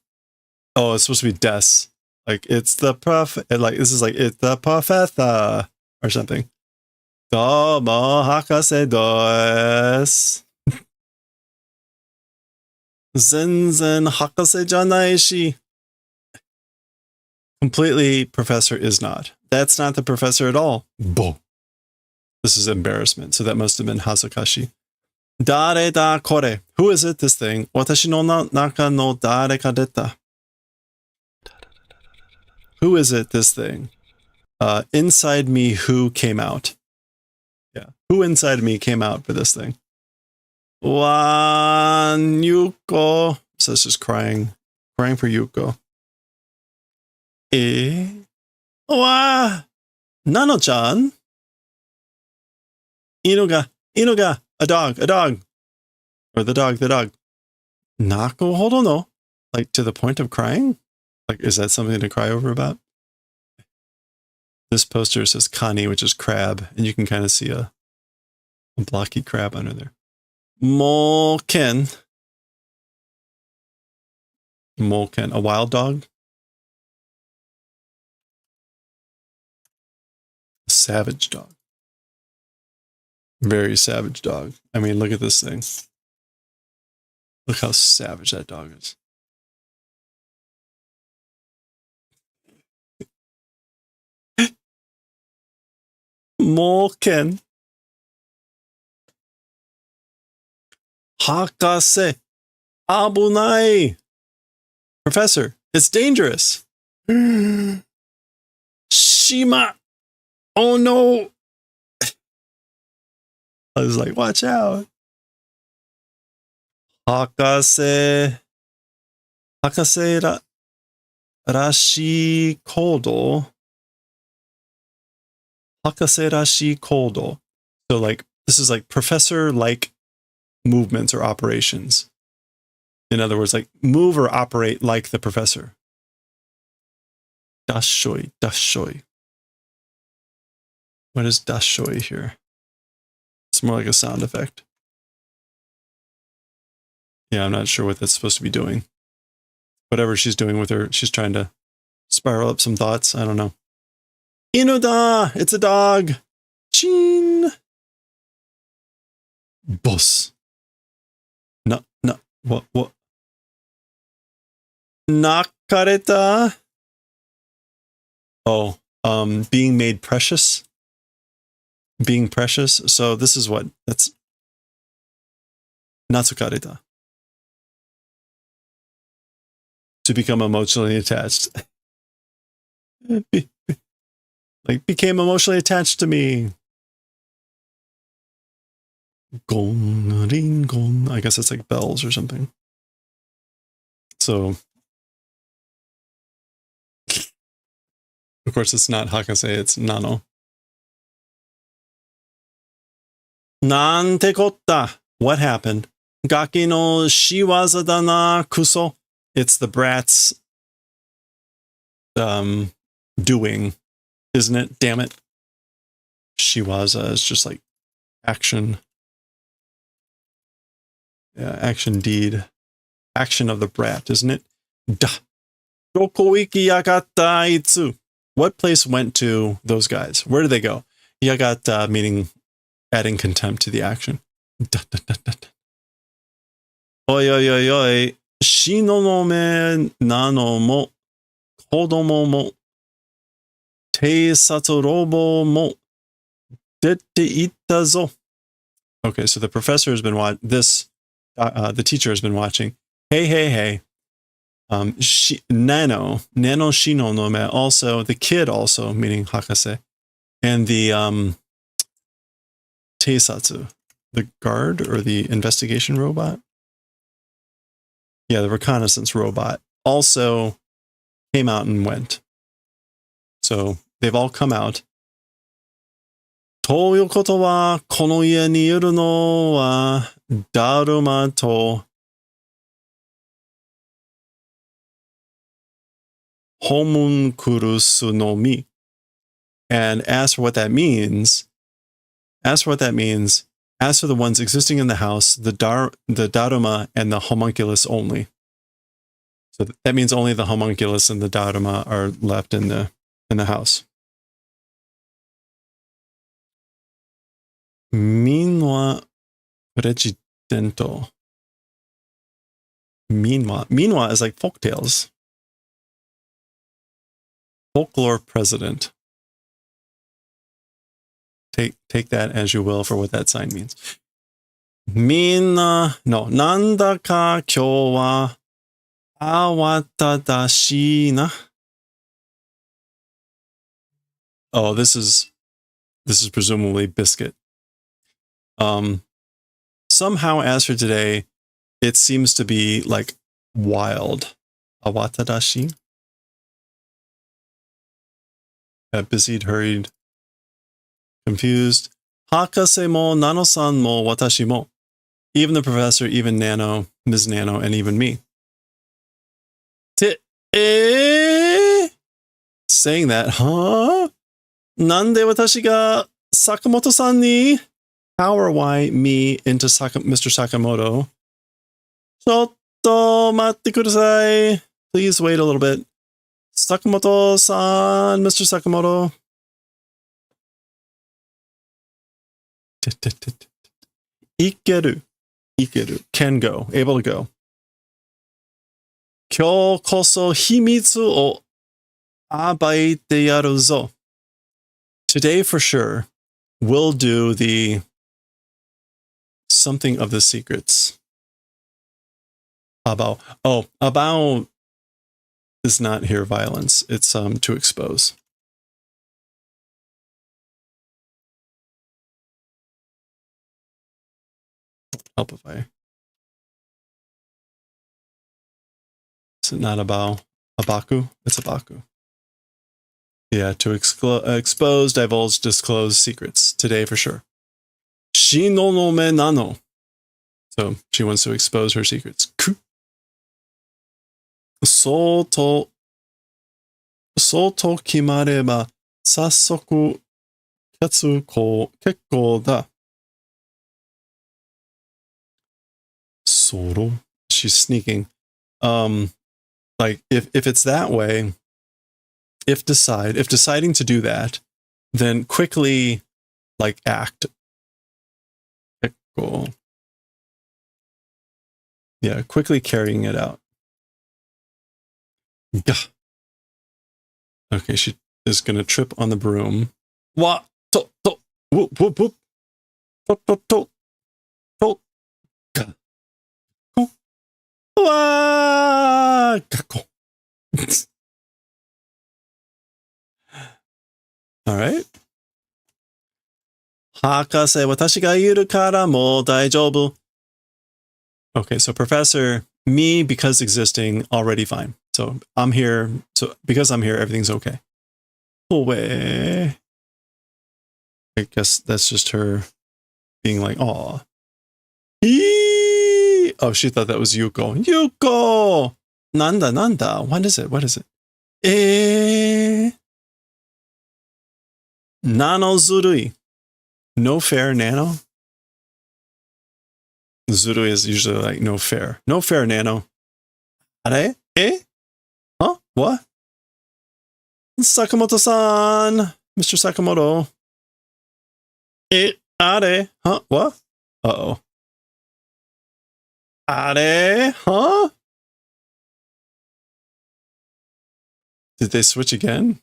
A: Oh, it's supposed to be des. Like, it's the prof. Like, this is like, it's the professor or something. Domo Hakase doesu. Zenzen Hakase janai shi. Completely professor is not. That's not the professor at all. Bo. This is embarrassment. So that must have been hazukashi. Dare da kore. Who is it, this thing? Watashi no naka no dare ka deta. Who is it, this thing? Inside me, who came out? Yeah. Who inside me came out for this thing? Wan Yuko. So it's just crying. Crying for Yuko. Wa Nano-chan. Inuga. A dog. Or the dog. Nako hodo no. Like, to the point of crying? Like, is that something to cry over about? This poster says Kani, which is crab, and you can kind of see a blocky crab under there. Molken, a wild dog. A savage dog. Very savage dog. I mean, look at this thing. Look how savage that dog is. Molken. Hakase. Abunai. Professor, it's dangerous. Shima. Oh no. I was like, watch out. Hakase rashi kodo. Hakase rashi kodo. So like, this is like professor-like movements or operations. In other words, like move or operate like the professor. Dashoi. What is dashoi here? It's more like a sound effect. Yeah, I'm not sure what that's supposed to be doing. Whatever she's doing with her, she's trying to spiral up some thoughts. I don't know. Inuda! It's a dog! Chin! Boss. No. What? Nakareta? Oh, being made precious. Being precious. So this is what? That's Natsukareta. To become emotionally attached. Like, became emotionally attached to me. Gon, ring, gon. I guess it's like bells or something. So, of course, it's not Hakase, it's Nano. Nante kotta. What happened? Gaki no shiwaza da na kuso. It's the brat's doing, isn't it? Damn it. Shiwaza is just like action. Yeah, action deed. Action of the brat, isn't it? Da. Doko iki yagata itsu. What place went to those guys? Where did they go? Yagata meaning adding contempt to the action. Da. Oi. Shino no me nano mo. Kodomo mo. Teisatsu robo mo. Dette itta zo. Okay, so the professor has been watching this. The teacher has been watching. Hey. Nano shino no me. Also, the kid also, meaning Hakase. And the Teisatsu, the guard or the investigation robot. Yeah, the reconnaissance robot also came out and went. So they've all come out. Toyo koto wa kono ie ni iru no wa daruma to homunculus no mi. And as for what that means, as for the ones existing in the house, the Daruma and the homunculus only. So that means only the homunculus and the Daruma are left in the house. Minwa presidento. Minwa is like folktales. Folklore president. Take that as you will for what that sign means. Nanda ka kyou wa awata dashi na. Oh, this is presumably biscuit. Somehow as for today, it seems to be like wild. Awatadashi. Busied, hurried, confused. Hakase mo Nano-san mo watashi mo. Even the professor, even Nano, Ms. Nano, and even me. Saying that, huh? Nande watashi ga Sakamoto-san ni? How or why me into Mr. Sakamoto? Chotto matte kudasai. Please wait a little bit. Sakamoto-san, Mr. Sakamoto. Ikeru. Ikeru. Can go. Able to go. Kyou koso himitsu o abaite yaru zo. Today for sure, we'll do the something of the secrets. About is not here violence. It's to expose. Help if I. Is it not about abaku? It's abaku. Yeah, to expose, divulge, disclose secrets. Today for sure. Shino no me nano. So she wants to expose her secrets. Soto kimareba sassoku kekko da. Soro. She's sneaking. Like if it's that way, if deciding to do that, then quickly like act. Kekko. Yeah, quickly carrying it out. Gah. Okay, she is gonna trip on the broom. Wa to whoop whoop whoop. To ga. Wa gakko. All right. Hakase watashi ga iru kara mo daijoubu. Okay, so Professor, me, because existing, already fine. So I'm here. So because I'm here, everything's okay. I guess that's just her being like, aw. Oh, she thought that was Yuko. Yuko! Nanda. What is it? Nano zurui. No fair, Nano. Zurui is usually like no fair. No fair, Nano. Are? Huh? What? Sakamoto-san. Mr. Sakamoto. Are? Huh? What? Uh-oh. Are? Huh? Did they switch again?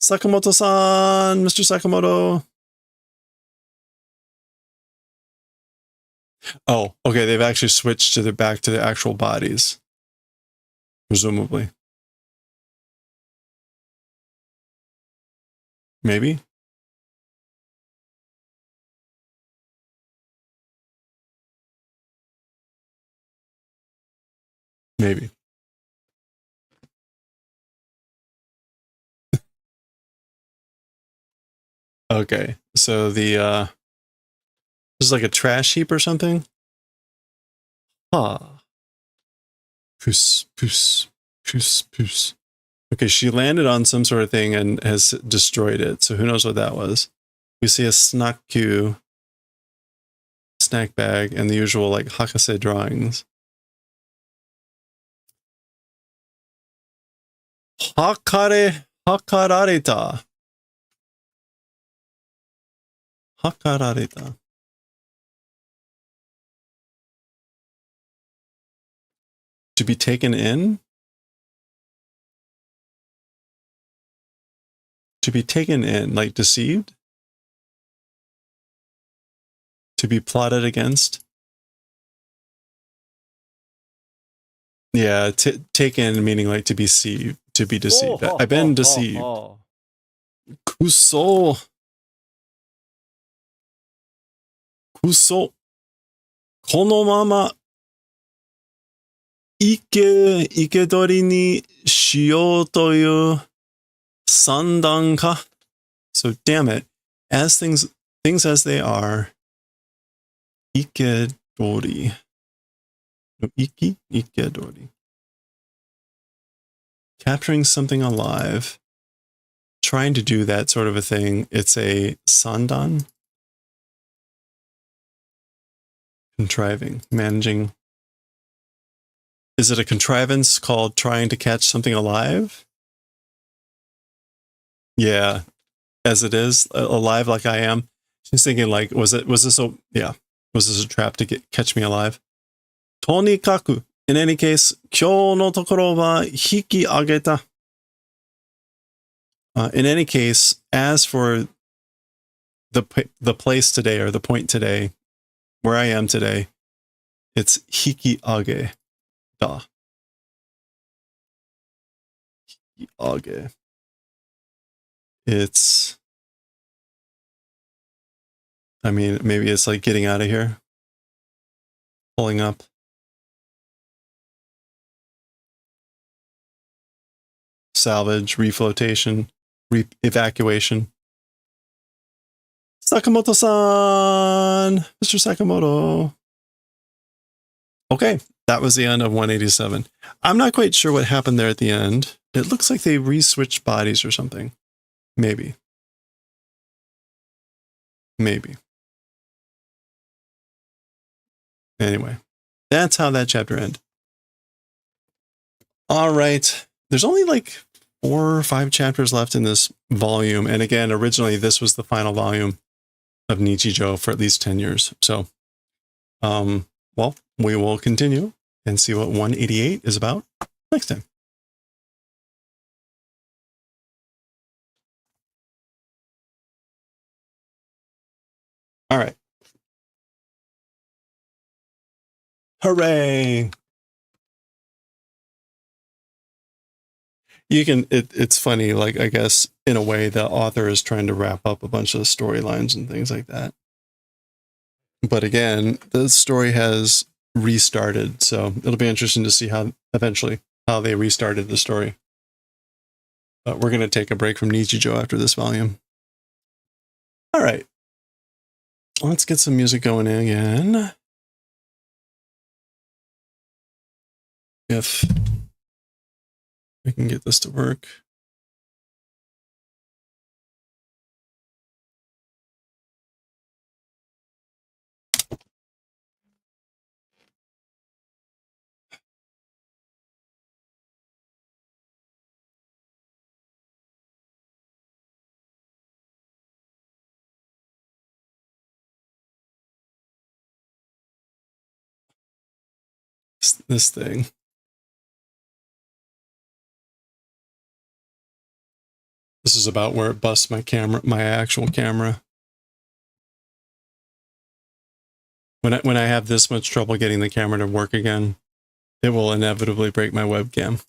A: Sakamoto-san. Mr. Sakamoto. Oh, okay. They've actually switched to back to the actual bodies. Presumably. Maybe? Maybe. Okay. So the this is like a trash heap or something? Ah. Poos. Okay, she landed on some sort of thing and has destroyed it. So who knows what that was? We see a snack bag, and the usual like Hakase drawings. Hakarareta. To be taken in? To be taken in, like deceived? To be plotted against? Yeah, taken meaning like to be deceived. I've been deceived. Kuso. Kuso. このまま生け捕りにしようという算段か? So damn it. As things as they are. 生け捕り. No, 生け捕り. Capturing something alive. Trying to do that sort of a thing. It's a sandan. Contriving. Managing. Is it a contrivance called trying to catch something alive? Yeah, as it is, alive like I am. She's thinking like, was this a trap to catch me alive? とにかく in any case, 今日のところは引き上げた. In any case, as for the place today or the point today, where I am today, it's 引き上げda. 引き上げ. It's, I mean, maybe it's like getting out of here. Pulling up. Salvage, reflotation, evacuation. Sakamoto-san! Mr. Sakamoto. Okay, that was the end of 187. I'm not quite sure what happened there at the end. It looks like they re-switched bodies or something. Maybe. Maybe. Anyway, that's how that chapter ended. All right. There's only like 4 or 5 chapters left in this volume. And again, originally this was the final volume of Nichijou for at least 10 years. So, well, we will continue and see what 188 is about next time. All right. Hooray! You can, it's funny, like, I guess, in a way, the author is trying to wrap up a bunch of storylines and things like that. But again, the story has restarted, so it'll be interesting to see how, eventually, how they restarted the story. But we're going to take a break from Nichijou after this volume. All right. Let's get some music going again. If we can get this to work. This thing. This is about where it busts my camera, my actual camera. When I have this much trouble getting the camera to work again, it will inevitably break my webcam.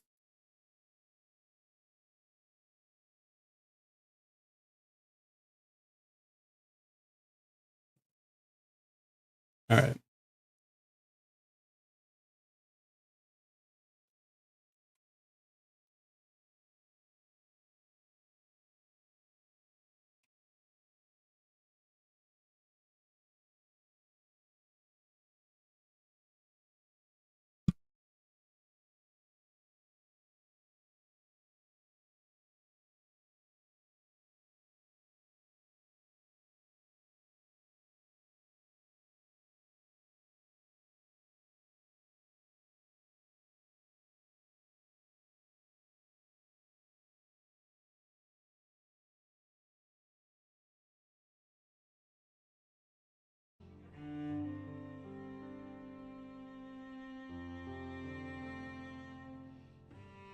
A: All right.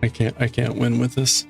A: I can't win with this.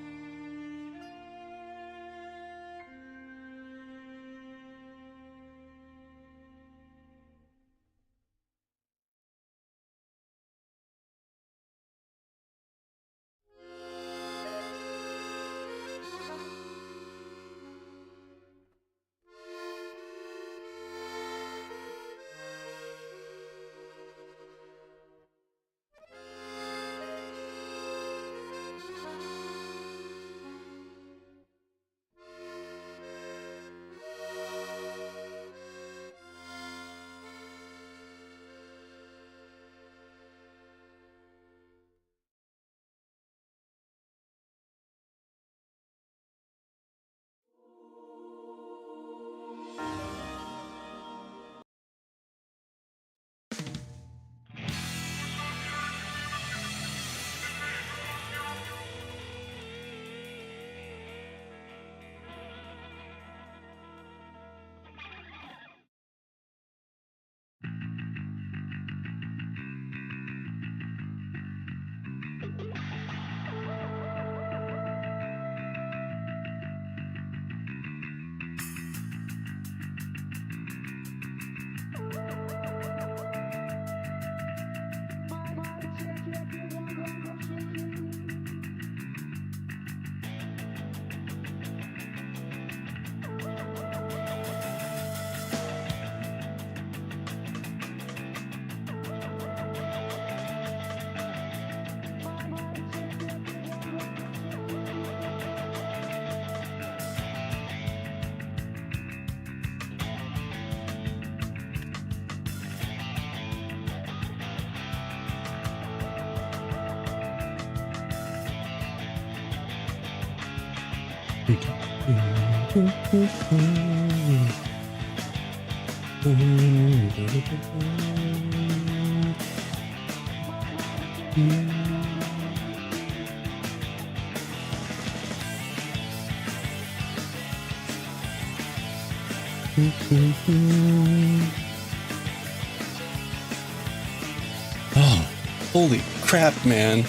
A: Oh, holy crap, man.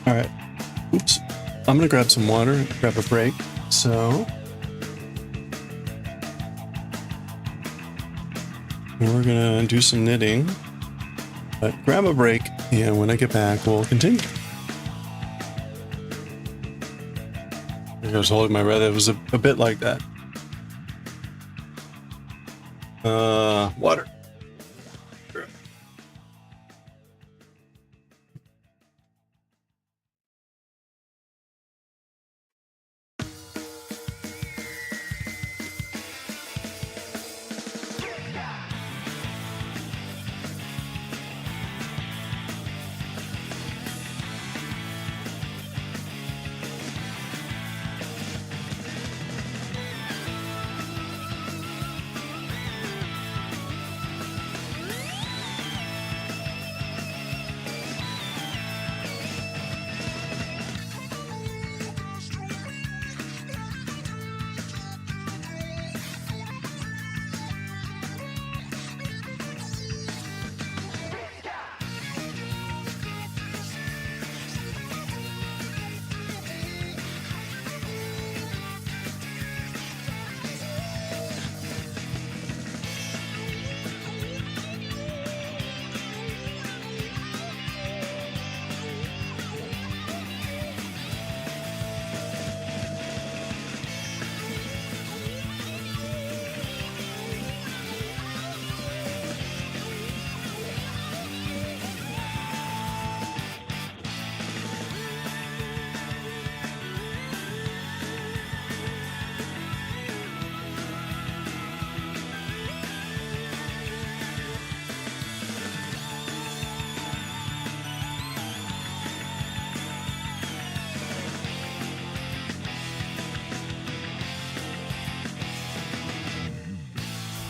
A: All right. Oops. I'm gonna grab some water and grab a break. So we're gonna do some knitting, but grab a break, and when I get back, we'll continue. I was holding my breath. It was a bit like that. Water.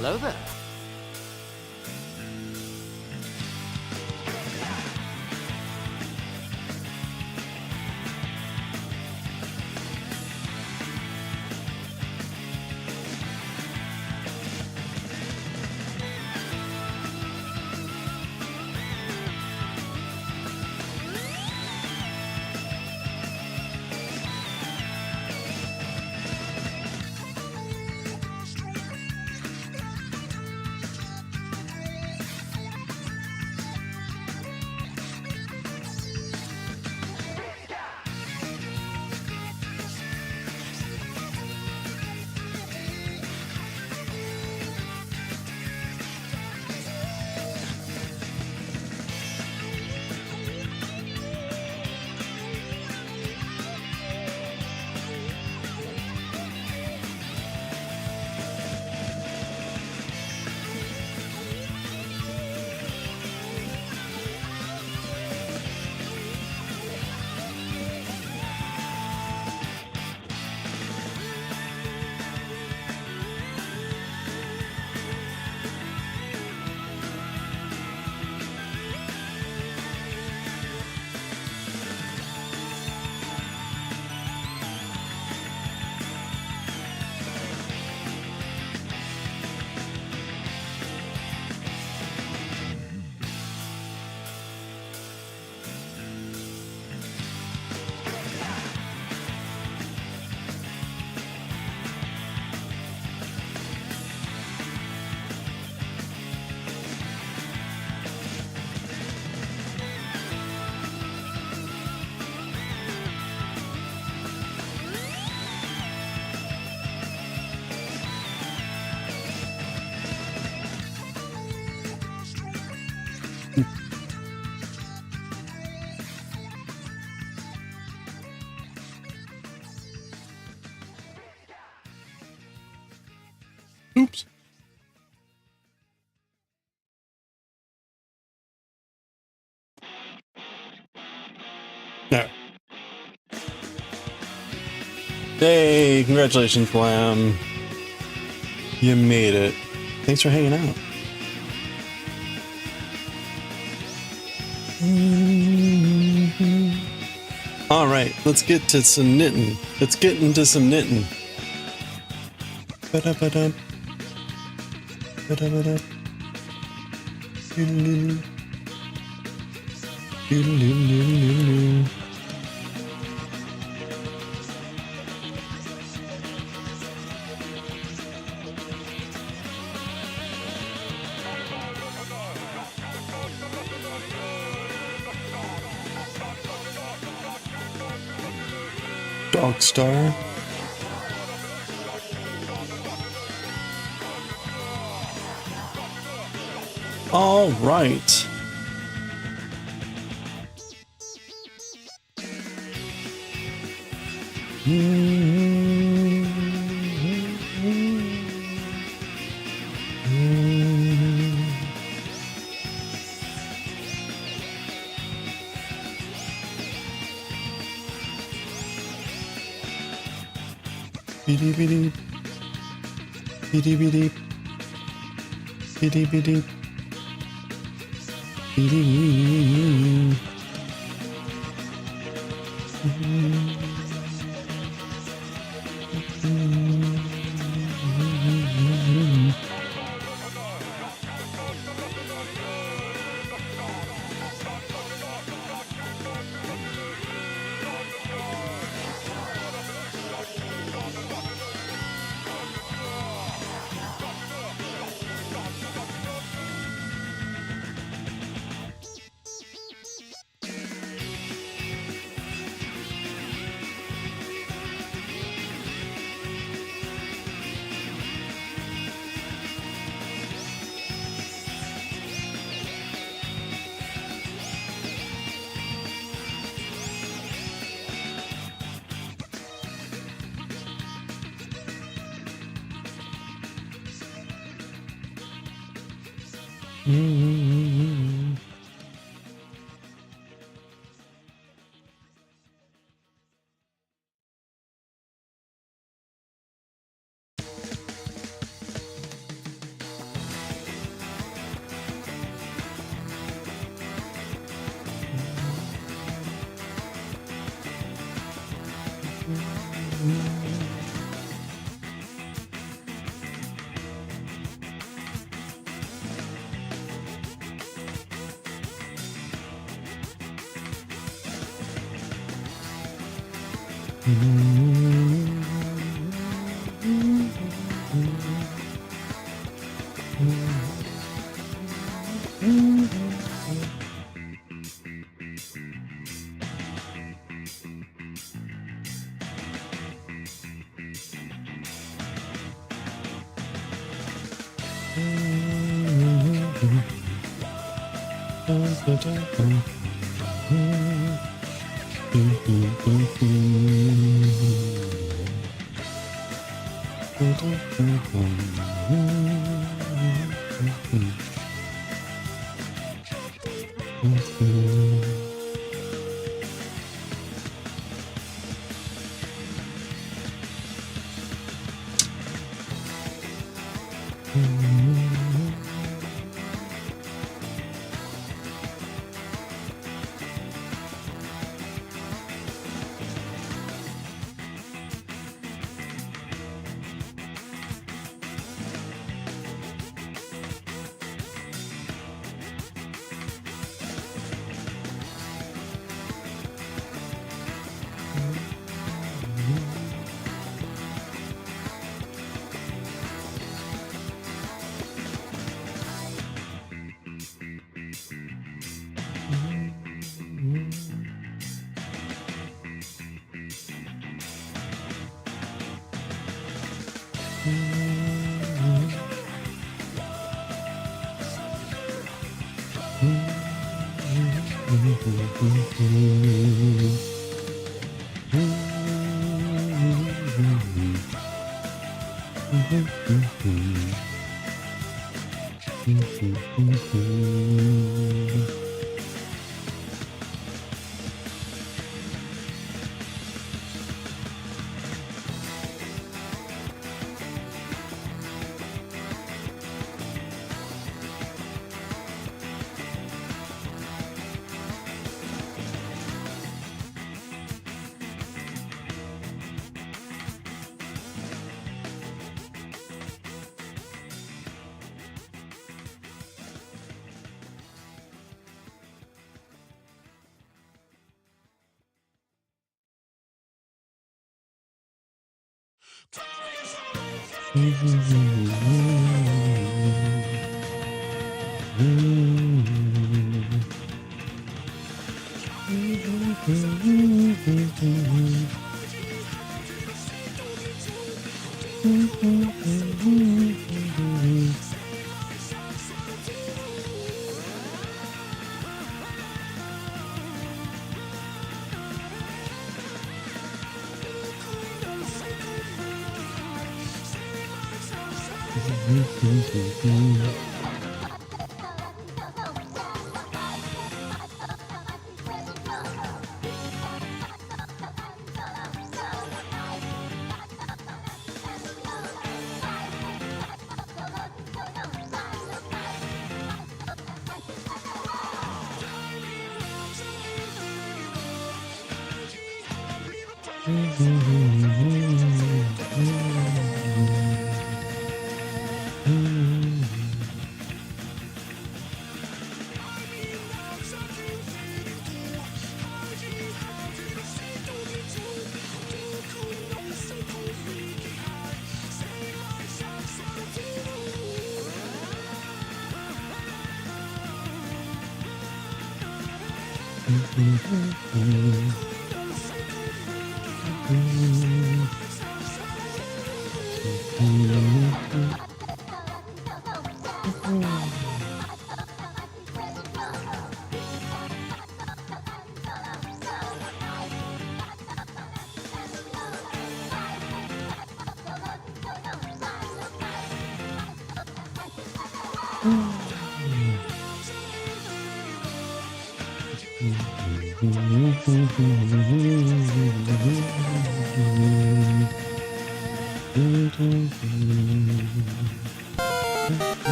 D: Hello there.
A: Hey, congratulations, Flam. You made it. Thanks for hanging out. All right, let's get to some knitting. Let's get into some knitting. Ba-da-ba-da. Ba-da-ba-da. Doodle-doodle. Doodle-doodle-doodle-doodle. Dog Star. All right. Beady beady. Beady beady. Beady beady. Beady. Up.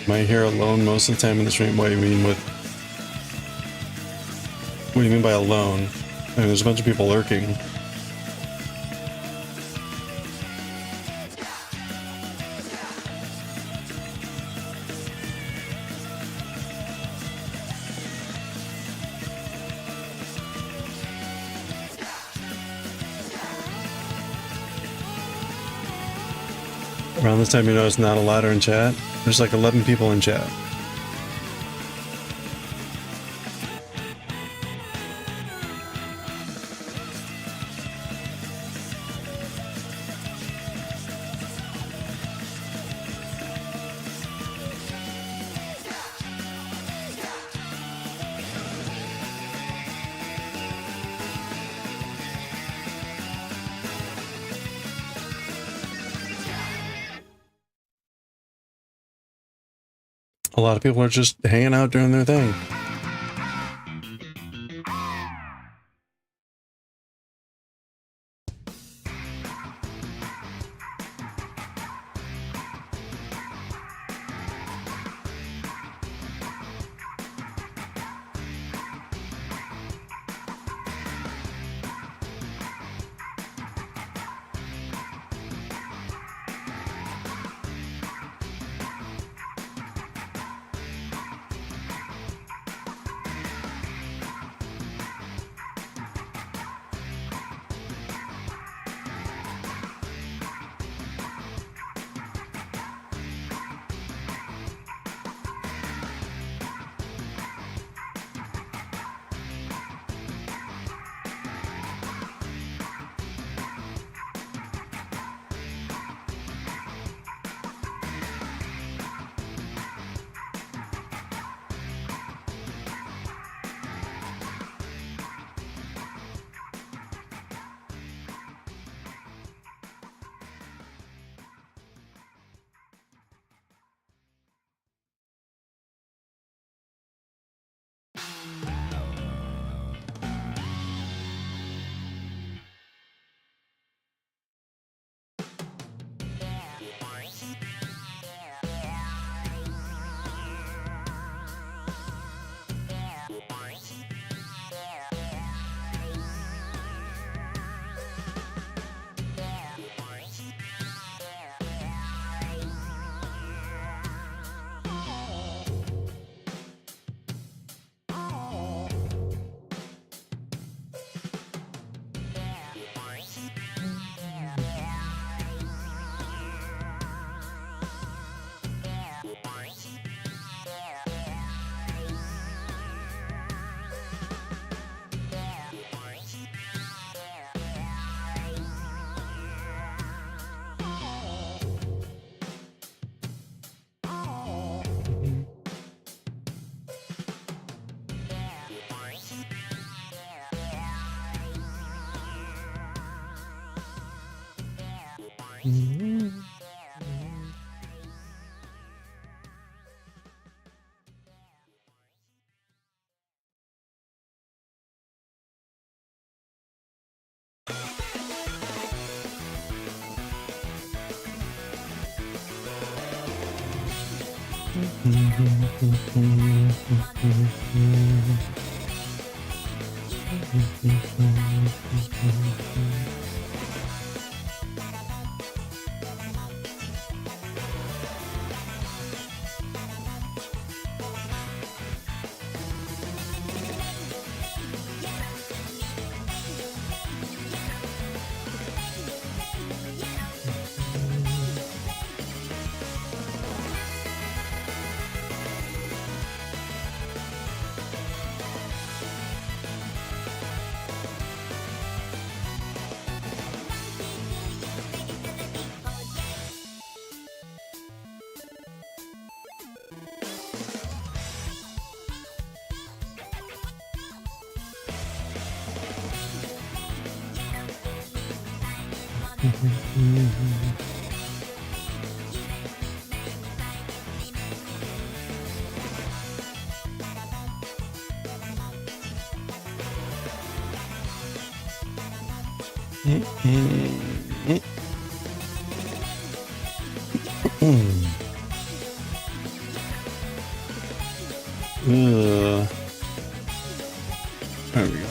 A: Am I here alone most of the time in the stream? What do you mean with... What do you mean by alone? I mean, there's a bunch of people lurking. Around this time, you notice not a lot are in chat. There's like 11 people in chat. A lot of people are just hanging out doing their thing. Ugh. There we go.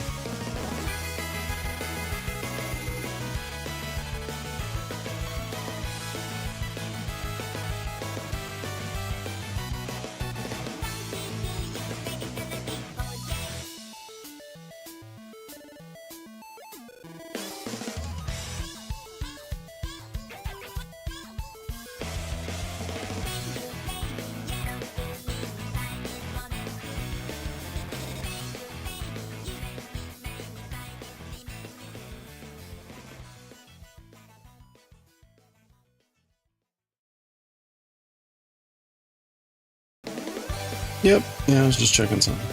A: Yep, yeah, I was just checking something.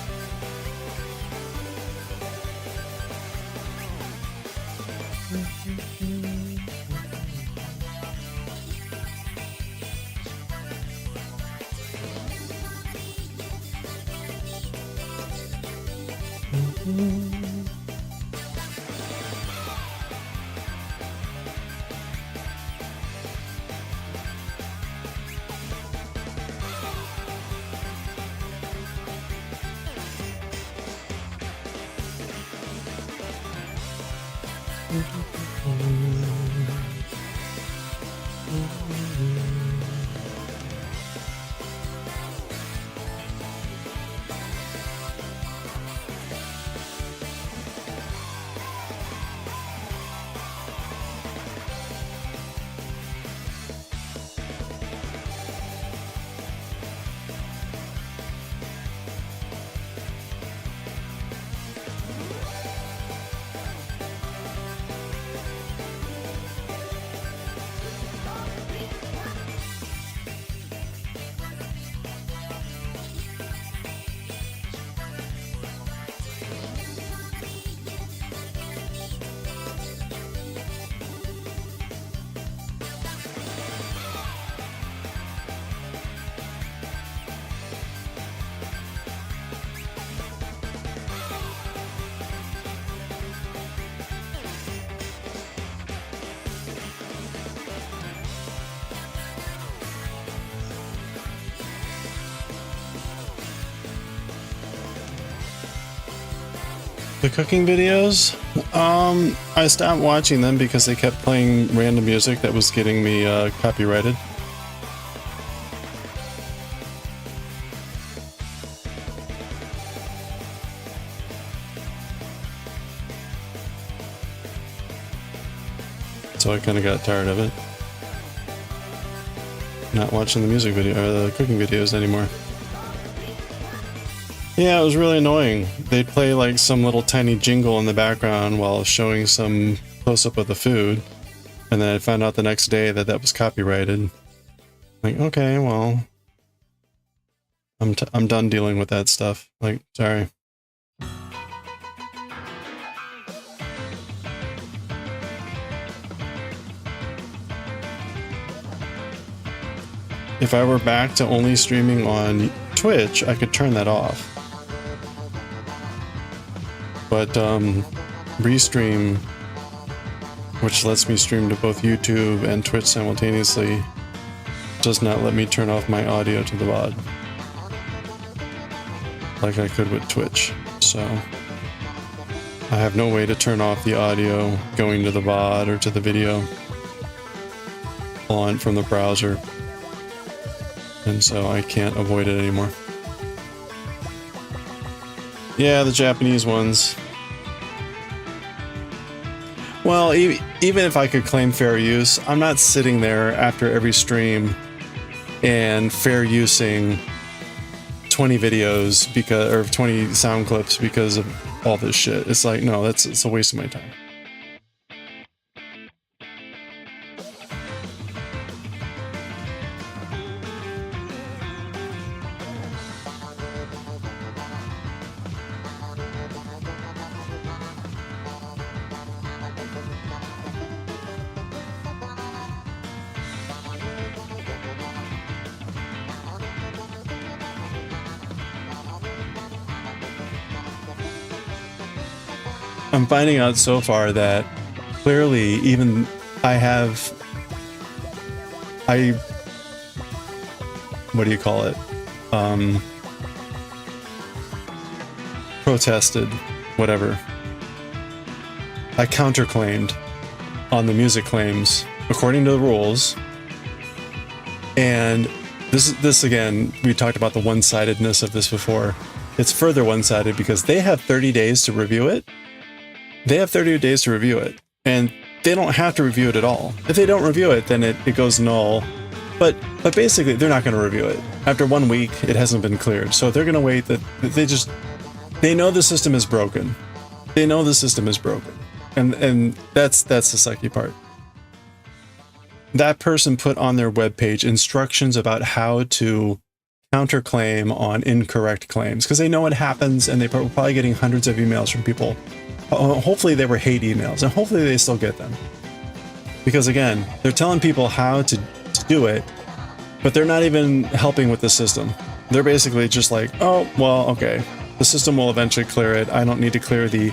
A: The cooking videos, I stopped watching them because they kept playing random music that was getting me copyrighted. So I kind of got tired of it. Not watching the music video or the cooking videos anymore. Yeah, it was really annoying. They'd play like some little tiny jingle in the background while showing some close-up of the food. And then I found out the next day that that was copyrighted. Like, okay, well, I'm done dealing with that stuff. Like, sorry. If I were back to only streaming on Twitch, I could turn that off. But Restream, which lets me stream to both YouTube and Twitch simultaneously, does not let me turn off my audio to the VOD like I could with Twitch. So I have no way to turn off the audio going to the VOD or to the video on from the browser, and so I can't avoid it anymore. Yeah, the Japanese ones. Well, even if I could claim fair use, I'm not sitting there after every stream and fair using 20 videos because, or 20 sound clips because of all this shit. It's like, no, it's a waste of my time. I'm finding out so far that clearly even what do you call it? protested, whatever. I counterclaimed on the music claims according to the rules. And this again, we talked about the one-sidedness of this before. It's further one-sided because they have 30 days to review it. They have 30 days to review it, and they don't have to review it at all. If they don't review it, then it goes null. But basically, they're not going to review it. After 1 week, it hasn't been cleared. So they're going to wait. They know the system is broken. They know the system is broken. And that's the sucky part. That person put on their webpage instructions about how to counterclaim on incorrect claims, because they know it happens, and they're probably getting hundreds of emails from people. Hopefully they were hate emails, and hopefully they still get them. Because again, they're telling people how to do it, but they're not even helping with the system. They're basically just like, oh, well, okay, the system will eventually clear it. I don't need to clear the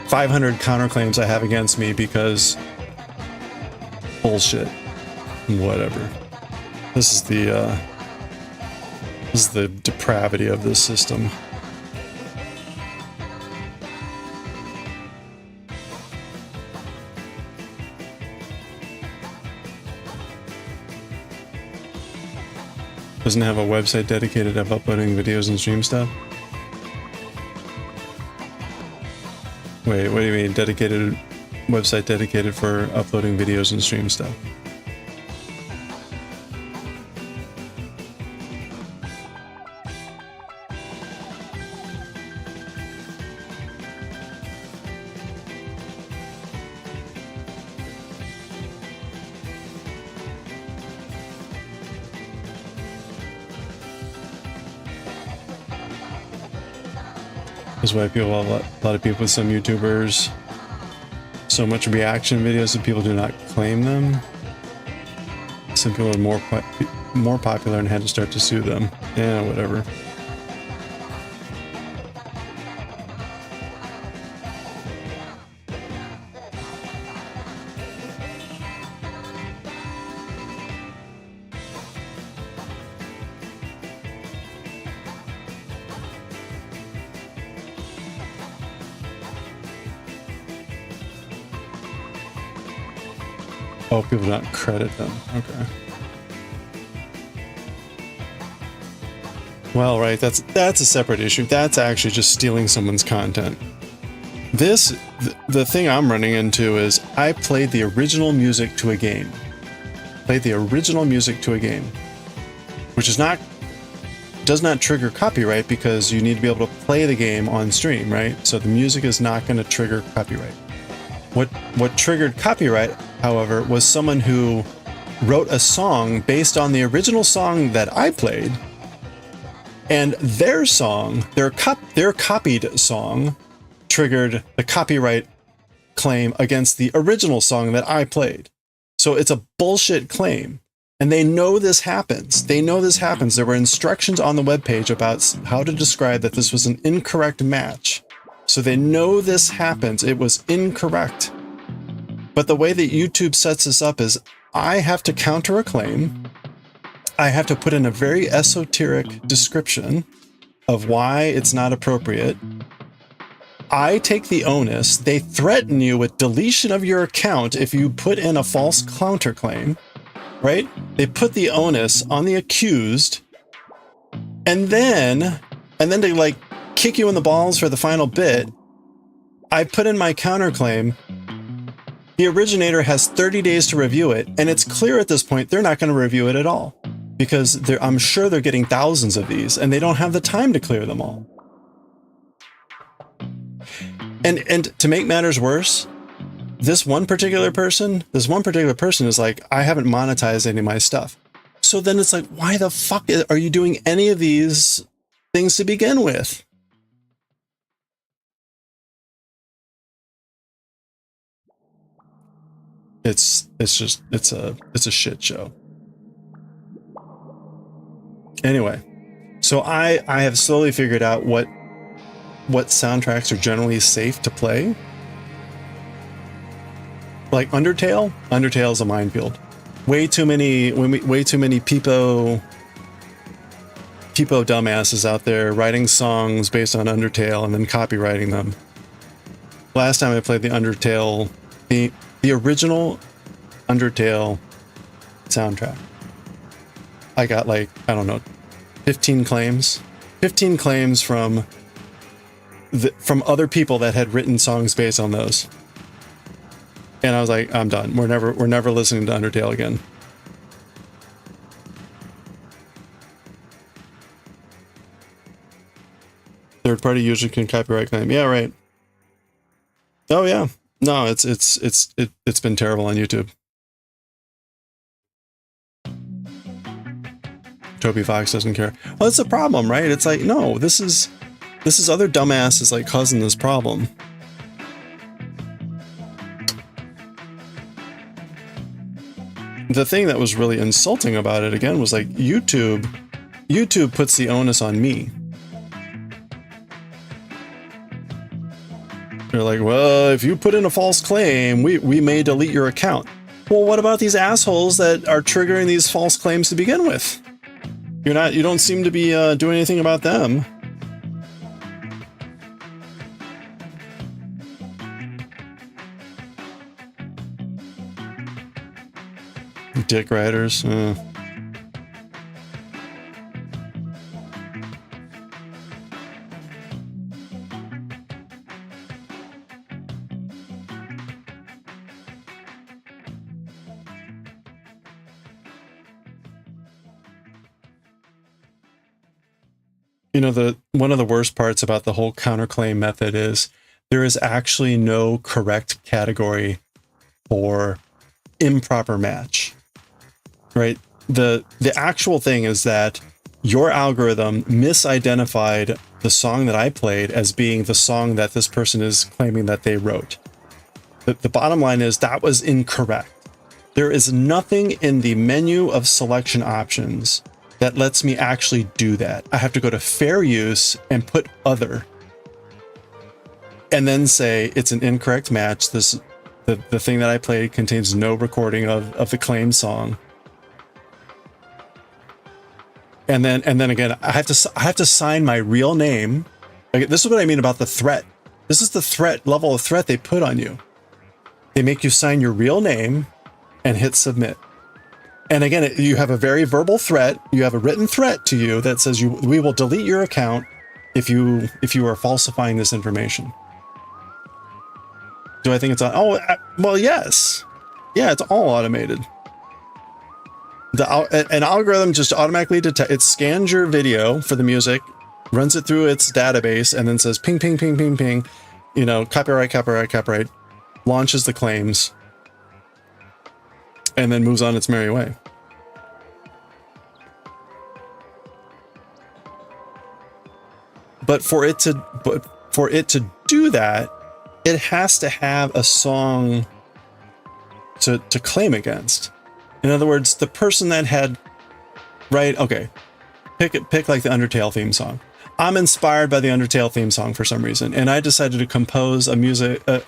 A: 500 counterclaims I have against me because bullshit. Whatever. This is the depravity of this system. Doesn't have a website dedicated to uploading videos and stream stuff? Wait, what do you mean dedicated website dedicated for uploading videos and stream stuff? That's why people, a lot of people, some YouTubers, so much reaction videos that people do not claim them. Some people are more popular and had to start to sue them. Yeah, whatever. Oh, people do not credit them. Okay. Well, right, that's a separate issue. That's actually just stealing someone's content. The thing I'm running into is I played the original music to a game. Played the original music to a game, which does not trigger copyright because you need to be able to play the game on stream, right? So the music is not going to trigger copyright. What triggered copyright, however, was someone who wrote a song based on the original song that I played, and their song, their copied song, triggered the copyright claim against the original song that I played. So it's a bullshit claim. And they know this happens. They know this happens. There were instructions on the webpage about how to describe that this was an incorrect match. So they know this happens. It was incorrect. But the way that YouTube sets this up is I have to counter a claim. I have to put in a very esoteric description of why it's not appropriate. I take the onus. They threaten you with deletion of your account if you put in a false counterclaim, right? They put the onus on the accused, and then they like kick you in the balls for the final bit. I put in my counterclaim. The originator has 30 days to review it, and it's clear at this point they're not going to review it at all because I'm sure they're getting thousands of these, and they don't have the time to clear them all. And to make matters worse, this one particular person is like, I haven't monetized any of my stuff. So then it's like, why the fuck are you doing any of these things to begin with? It's a shit show. Anyway, so I have slowly figured out what soundtracks are generally safe to play. Like Undertale is a minefield. Way too many people people dumbasses out there writing songs based on Undertale and then copywriting them. Last time I played the Undertale, the original Undertale soundtrack, I got like, I don't know, 15 claims. 15 claims from other people that had written songs based on those. And I was like, I'm done. We're never listening to Undertale again. Third party usually can copyright claim. Yeah, right. Oh yeah. No, it's been terrible on YouTube. Toby Fox doesn't care. Well, that's the problem, right? It's like, no, this is other dumbasses like causing this problem. The thing that was really insulting about it again was like YouTube puts the onus on me. They're like, well, if you put in a false claim, we may delete your account. Well, what about these assholes that are triggering these false claims to begin with? You don't seem to be doing anything about them. Dick riders. You know, one of the worst parts about the whole counterclaim method is there is actually no correct category for improper match, right? The actual thing is that your algorithm misidentified the song that I played as being the song that this person is claiming that they wrote. The bottom line is that was incorrect. There is nothing in the menu of selection options that lets me actually do that. I have to go to fair use and put other, and then say it's an incorrect match. The thing that I played contains no recording of the claimed song. And then again, I have to sign my real name. Like, this is what I mean about the threat. This is the threat level of threat they put on you. They make you sign your real name and hit submit. And again, you have a very verbal threat. You have a written threat to you that says we will delete your account if you are falsifying this information. Do I think it's on? Oh, well, yes. Yeah, it's all automated. An algorithm just automatically detects. It scans your video for the music, runs it through its database, and then says ping, ping, ping, ping, ping. You know, copyright, copyright, copyright. Launches the claims. And then moves on its merry way. But for it to do that, it has to have a song to claim against. In other words, the person that had, right? Okay, pick like the Undertale theme song. I'm inspired by the Undertale theme song for some reason, and I decided to compose a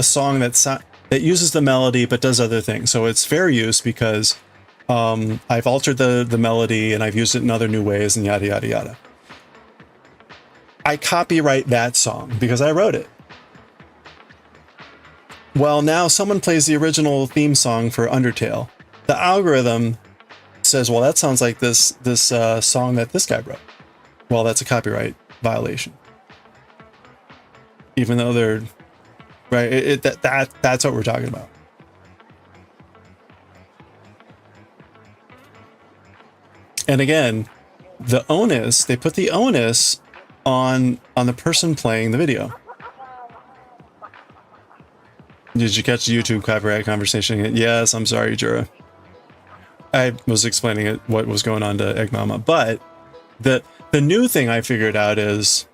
A: song that uses the melody but does other things. So it's fair use because I've altered the melody and I've used it in other new ways and yada yada yada. I copyright that song because I wrote it. Well, now someone plays the original theme song for Undertale. The algorithm says, well, that sounds like this song that this guy wrote. Well, that's a copyright violation. Even though they're right, that's what we're talking about. And again, the onus, they put the onus on the person playing the video. Did you catch the YouTube copyright conversation? Yes, I'm sorry, Jura. I was explaining what was going on to Egg Mama, but the new thing I figured out is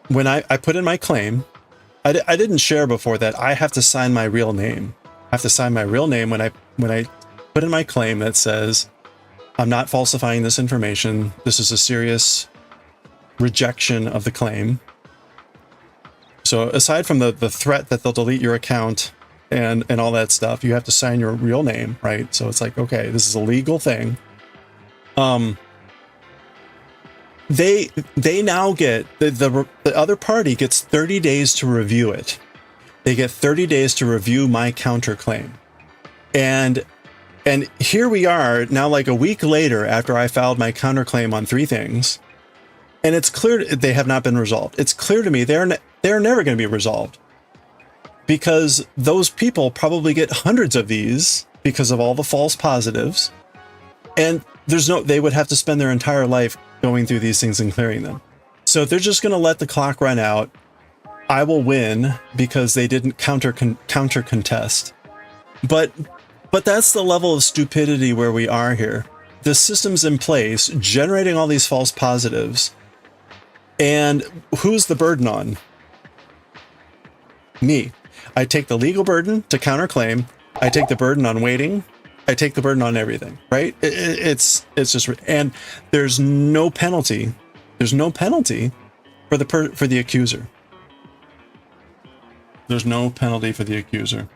A: when I put in my claim, I didn't share before that I have to sign my real name. I have to sign my real name when I put in my claim that says I'm not falsifying this information. This is a serious rejection of the claim. So aside from the threat that they'll delete your account and all that stuff, you have to sign your real name, right? So it's like, okay, this is a legal thing. They now get the other party gets 30 days to review it. They get 30 days to review my counterclaim. And here we are now, like a week later after I filed my counterclaim on 3 things, and it's clear they have not been resolved. It's clear to me they're never going to be resolved, because those people probably get hundreds of these because of all the false positives, and they would have to spend their entire life going through these things and clearing them. So if they're just going to let the clock run out, I will win because they didn't counter contest. But that's the level of stupidity where we are here. The system's in place, generating all these false positives. And who's the burden on? Me. I take the legal burden to counterclaim. I take the burden on waiting. I take the burden on everything, right? It's just, and there's no penalty. There's no penalty for the accuser. There's no penalty for the accuser.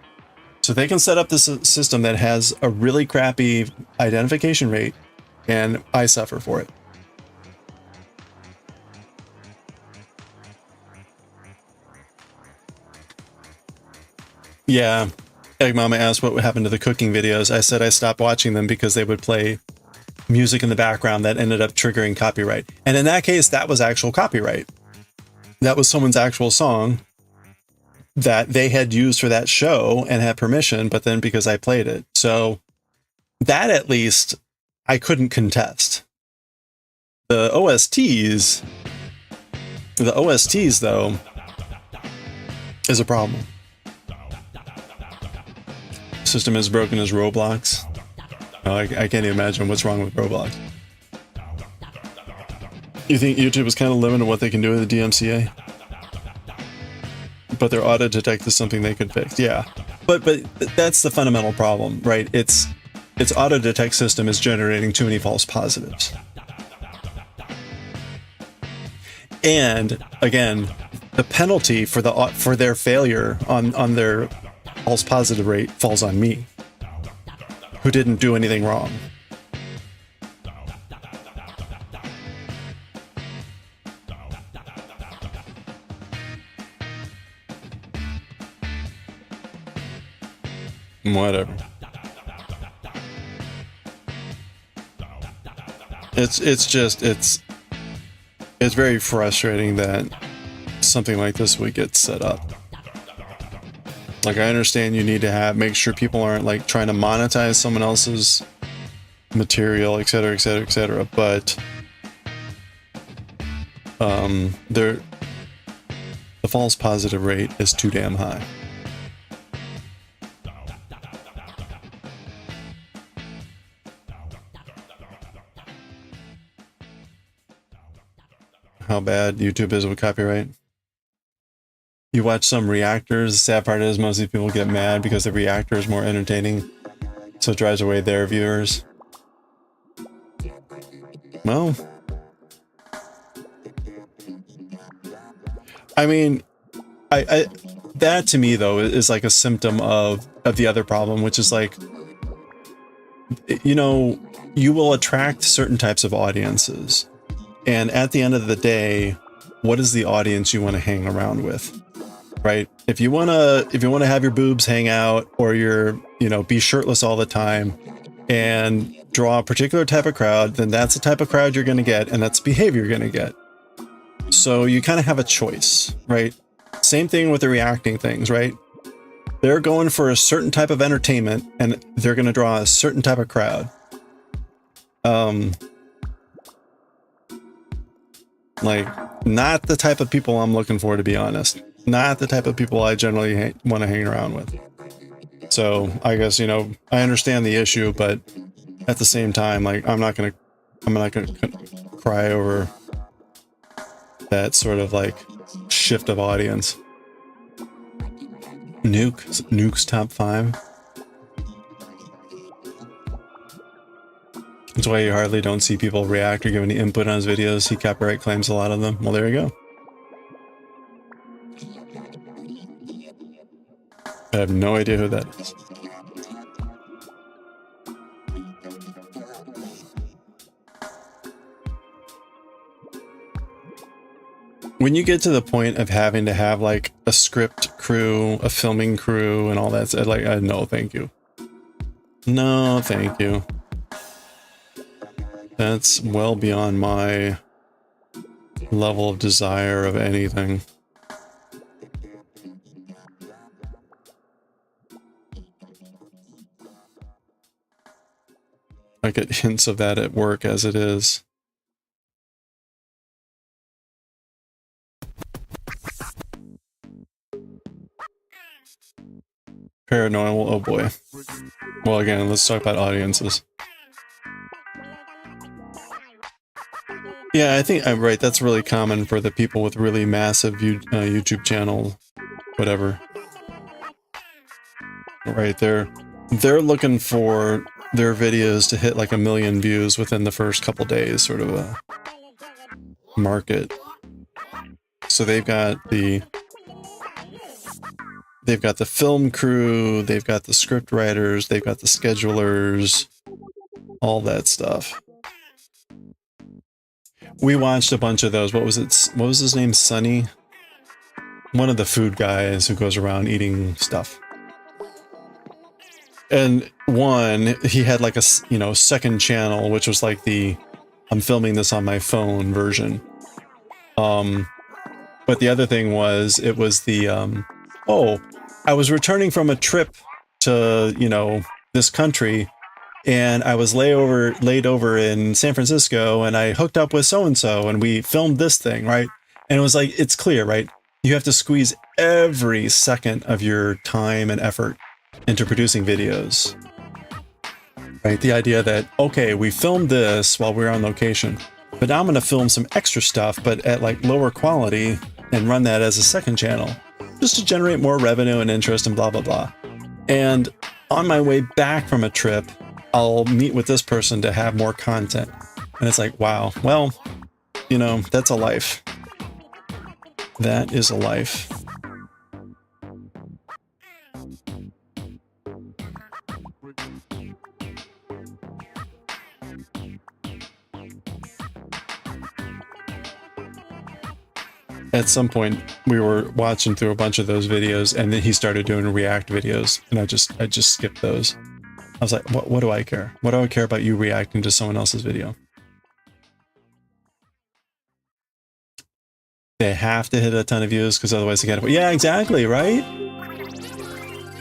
A: So they can set up this system that has a really crappy identification rate, and I suffer for it. Yeah. Egg Mama asked what would happen to the cooking videos. I said I stopped watching them because they would play music in the background that ended up triggering copyright. And in that case, that was actual copyright. That was someone's actual song that they had used for that show and had permission, but then because I played it. So that, at least, I couldn't contest. The OSTs, though, is a problem. System as broken as Roblox. Oh, I can't even imagine what's wrong with Roblox. You think YouTube is kind of limited what they can do with the DMCA? But their auto detect is something they could fix. Yeah, but that's the fundamental problem, right? Its auto detect system is generating too many false positives. And again, the penalty for their failure on their false positive rate falls on me, who didn't do anything wrong. Whatever. It's very frustrating that something like this would get set up. Like, I understand you need to make sure people aren't like trying to monetize someone else's material, etc., etc., etc. But the false positive rate is too damn high. How bad YouTube is with copyright. You watch some reactors. The sad part is most of these people get mad because the reactor is more entertaining, so it drives away their viewers. Well, I mean, I that to me though is like a symptom of the other problem, which is like, you know, you will attract certain types of audiences, and at the end of the day, what is the audience you want to hang around with? Right? If you want to have your boobs hang out, or be shirtless all the time and draw a particular type of crowd, then that's the type of crowd you're going to get, and that's the behavior you're going to get. So you kind of have a choice, right? Same thing with the reacting things, right? They're going for a certain type of entertainment, and they're going to draw a certain type of crowd. Like, not the type of people I'm looking for, to be honest. Not the type of people I generally want to hang around with. So I guess, I understand the issue, but at the same time, like, I'm not gonna cry over that sort of like shift of audience. Nuke's top 5. That's why you hardly don't see people react or give any input on his videos. He copyright claims a lot of them. Well, there you go. I have no idea who that is. when you get to the point of having to have like a script crew, a filming crew, and all that, like, no, thank you. No, thank you. That's well beyond my level of desire of anything. I get hints of that at work as it is. Paranormal, oh boy. Well, again, let's talk about audiences. Yeah, I think I'm right. That's really common for the people with really massive YouTube channel, whatever. Right, they're looking for their videos to hit like 1 million views within the first couple days, sort of a market. So they've got the film crew, they've got the script writers, they've got the schedulers, all that stuff. We watched a bunch of those. What was it? What was his name? Sonny? One of the food guys who goes around eating stuff. And one, he had like a, you know, second channel, which was like the, I'm filming this on my phone version. But the other thing was, it was the, oh, I was returning from a trip to, you know, this country, and I was laid over in San Francisco, and I hooked up with so-and-so, and we filmed this thing, right? And it was like, it's clear, right? You have to squeeze every second of your time and effort into producing videos, right? The idea that, okay, we filmed this while we were on location, but now I'm going to film some extra stuff, but at like lower quality, and run that as a second channel, just to generate more revenue and interest and blah, blah, blah. And on my way back from a trip, I'll meet with this person to have more content. And it's like, wow, well, you know, that's a life. That is a life. At some point, we were watching through a bunch of those videos, and then he started doing React videos, and I just skipped those. I was like, what do I care? What do I care about you reacting to someone else's video? They have to hit a ton of views, because otherwise they get it. Yeah, exactly, right?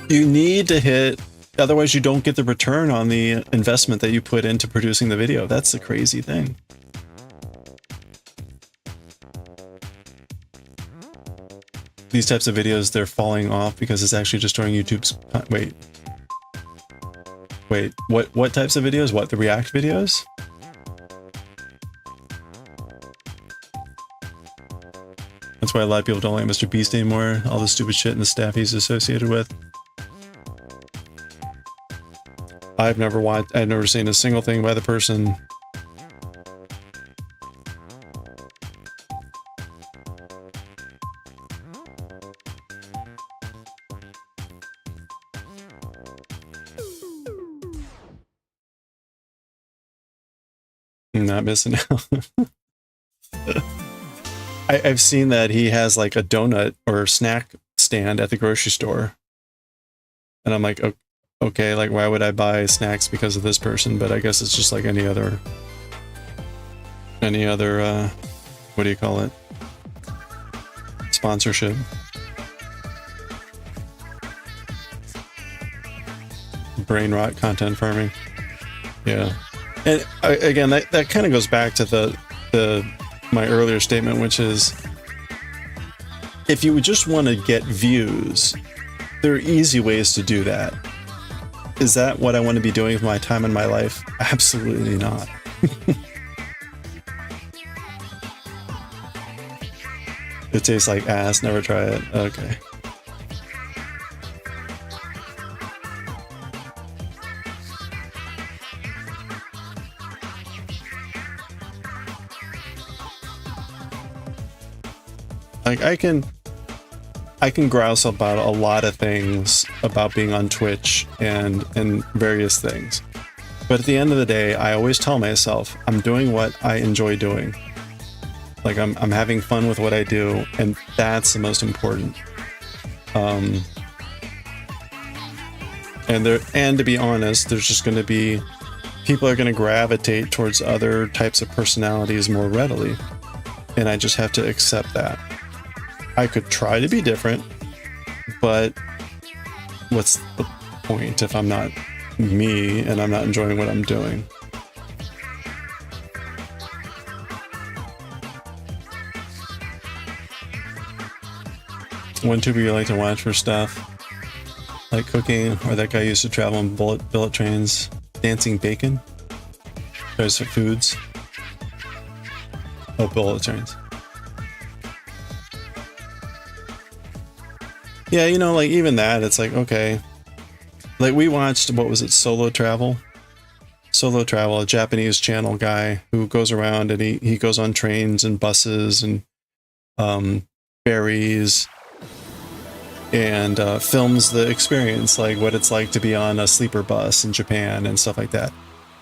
A: You need to hit, otherwise you don't get the return on the investment that you put into producing the video. That's the crazy thing. These types of videos, they're falling off because it's actually destroying YouTube's... Wait, what types of videos? What, the React videos? That's why a lot of people don't like Mr. Beast anymore, all the stupid shit and the staff he's associated with. I've never seen a single thing by the person. Not missing out. I've seen that he has like a donut or snack stand at the grocery store. And I'm like, okay, like why would I buy snacks because of this person? But I guess it's just like any other, what do you call it? Sponsorship. Brain rot content farming. Yeah. And again, that kind of goes back to my earlier statement, which is, if you just want to get views, there are easy ways to do that. Is that what I want to be doing with my time in my life? Absolutely not. It tastes like ass, never try it. Okay. Like I can grouse about a lot of things about being on Twitch and various things. But at the end of the day, I always tell myself, I'm doing what I enjoy doing. Like I'm having fun with what I do, and that's the most important. And to be honest, there's just going to be people are going to gravitate towards other types of personalities more readily, and I just have to accept that. I could try to be different, but what's the point if I'm not me and I'm not enjoying what I'm doing? One tuber you like to watch for stuff like cooking, or that guy used to travel on billet trains, dancing bacon, tries for foods. Oh, bullet trains. Yeah, you know, like even that, it's like, okay. Like we watched, what was it, Solo Travel, a Japanese channel guy who goes around and he goes on trains and buses and ferries and films the experience, like what it's like to be on a sleeper bus in Japan and stuff like that.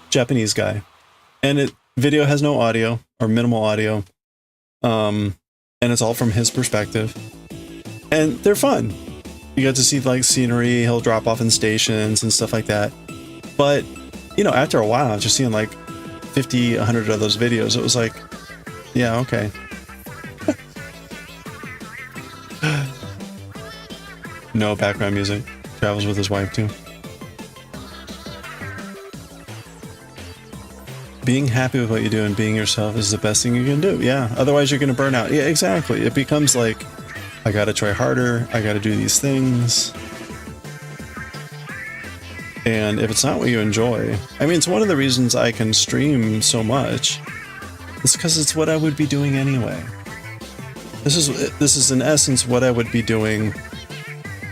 A: Japanese guy. And video has no audio or minimal audio. And it's all from his perspective. And they're fun. You get to see like scenery, he'll drop off in stations and stuff like that. But, you know, after a while, just seeing like 50, 100 of those videos, it was like, yeah, okay. No background music. Travels with his wife too. Being happy with what you do and being yourself is the best thing you can do. Yeah. Otherwise you're going to burn out. Yeah, exactly. It becomes like, I got to try harder. I got to do these things. And if it's not what you enjoy, I mean, it's one of the reasons I can stream so much. It's because it's what I would be doing anyway. This is in essence what I would be doing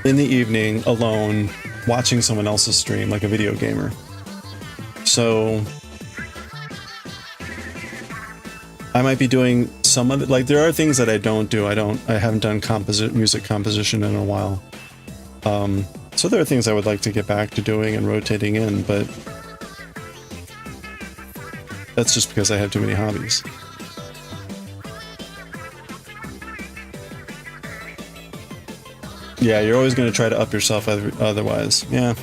A: in the evening alone, watching someone else's stream, like a video gamer. So I might be doing some of it. Like there are things that I don't do. I haven't done music composition in a while. So there are things I would like to get back to doing and rotating in, but that's just because I have too many hobbies. Yeah, you're always going to try to up yourself otherwise. Yeah.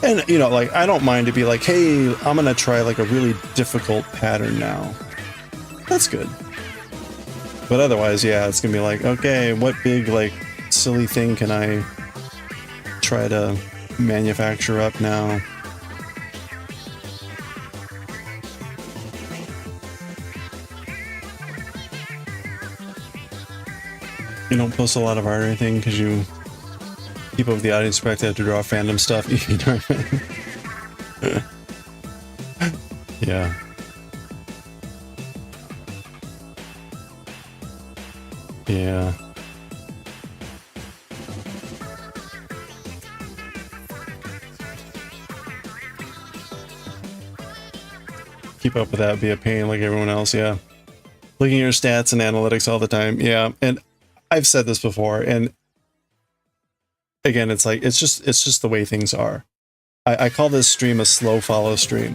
A: And, you know, like, I don't mind to be like, hey, I'm going to try like a really difficult pattern now. That's good. But otherwise, yeah, it's going to be like, okay, what big, like, silly thing can I try to manufacture up now? You don't post a lot of art or anything because you keep up with the audience perspective to draw fandom stuff. You know what I mean? Yeah. Yeah. Keep up with that would be a pain like everyone else, yeah. Looking at your stats and analytics all the time, yeah. And I've said this before, and again, it's like, it's just the way things are. I call this stream a slow follow stream.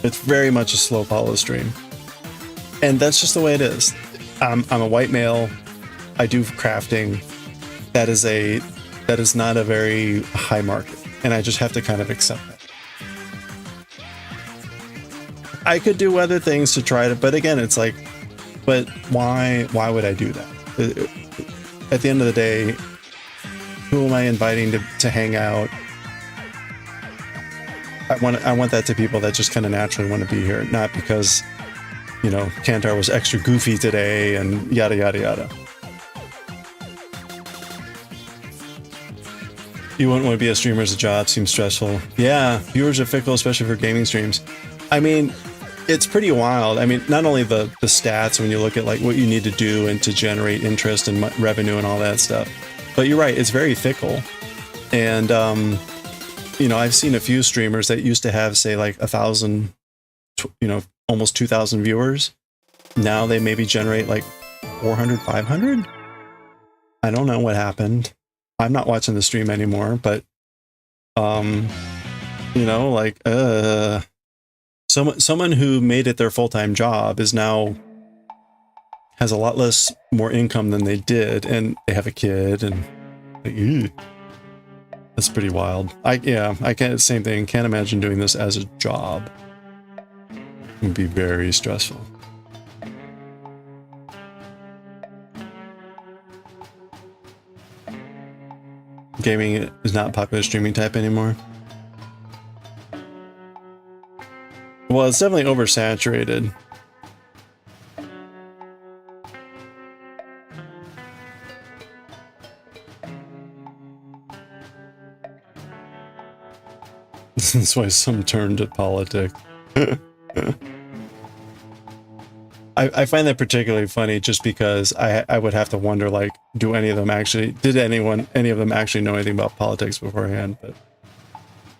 A: It's very much a slow follow stream. And that's just the way it is. I'm a white male. I do crafting. That is not a very high market. And I just have to kind of accept that. I could do other things to try to, but again, it's like, but why would I do that? At the end of the day, who am I inviting to hang out? I want that to people that just kind of naturally want to be here, not because, you know, Kantar was extra goofy today and yada yada yada. You wouldn't want to be a streamer as a job, seems stressful. Yeah, viewers are fickle, especially for gaming streams. I mean, it's pretty wild. I mean, not only the stats when you look at like what you need to do and to generate interest and revenue and all that stuff, but you're right, it's very fickle. And you know, I've seen a few streamers that used to have, say, like 1,000, you know, almost 2,000 viewers. Now they maybe generate like 400, 500. I don't know what happened. I'm not watching the stream anymore, but you know, like someone who made it their full-time job is now has a lot less more income than they did, and they have a kid, and like, ew. That's pretty wild. I can't, same thing, can't imagine doing this as a job. It would be very stressful. Gaming is not a popular streaming type anymore. Well, it's definitely oversaturated. That's why some turn to politics. I find that particularly funny just because I would have to wonder, like, do any of them actually, did any of them actually know anything about politics beforehand? But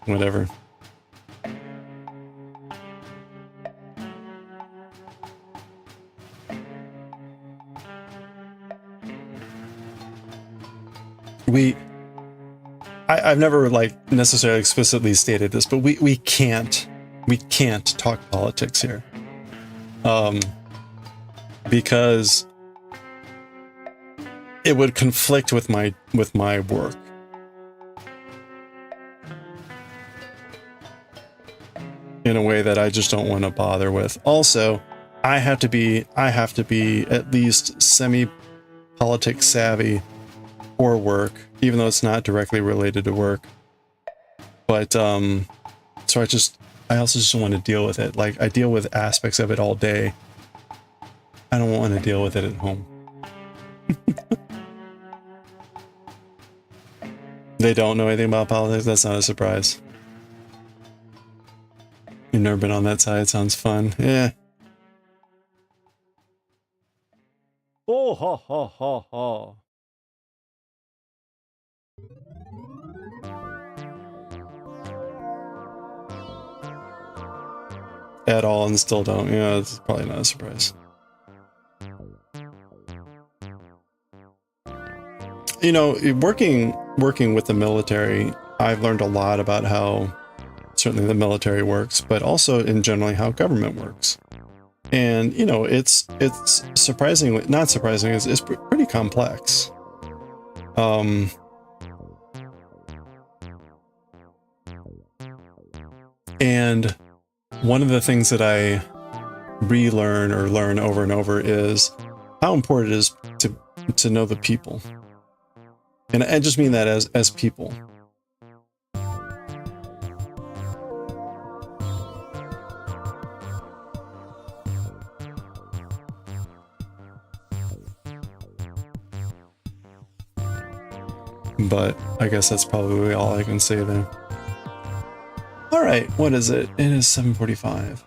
A: whatever. I've never like necessarily explicitly stated this, but we can't talk politics here. Because it would conflict with my work. In a way that I just don't want to bother with. Also, I have to be at least semi-politics savvy for work, even though it's not directly related to work. But so I also just don't want to deal with it. Like, I deal with aspects of it all day. I don't want to deal with it at home. They don't know anything about politics? That's not a surprise. You've never been on that side? Sounds fun. Yeah.
C: Oh, ha, ha, ha, ha.
A: At all, and still don't. Yeah, it's probably not a surprise. You know, working with the military, I've learned a lot about how certainly the military works, but also in generally how government works. And, you know, it's surprisingly, not surprising, it's pretty complex. And one of the things that I relearn or learn over and over is how important it is to know the people. And I just mean that as people. But I guess that's probably all I can say there. All right, what is it? It is 7:45.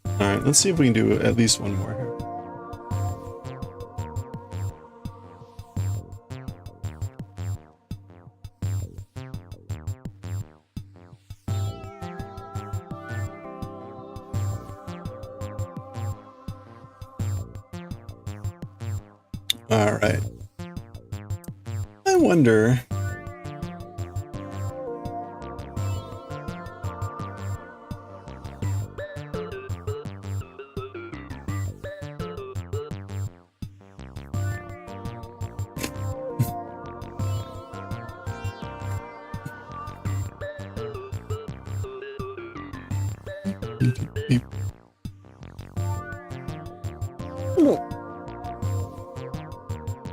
A: All right, let's see if we can do at least one more here. All right. I wonder.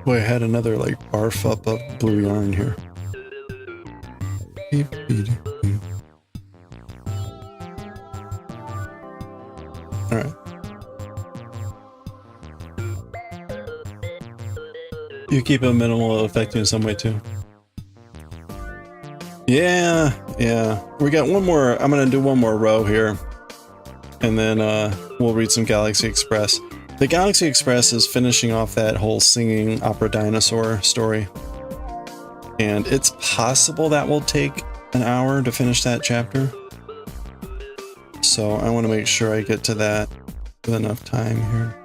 A: Boy, I had another like barf up of blue yarn here. All right. You keep a minimal effect in some way too. Yeah. We got one more. I'm gonna do one more row here, and then we'll read some Galaxy Express. The Galaxy Express is finishing off that whole singing opera dinosaur story. And it's possible that will take an hour to finish that chapter. So I want to make sure I get to that with enough time here.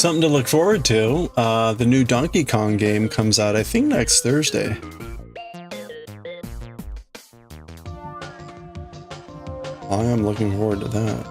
A: Something to look forward to. The new Donkey Kong game comes out, I think, next Thursday. I am looking forward to that.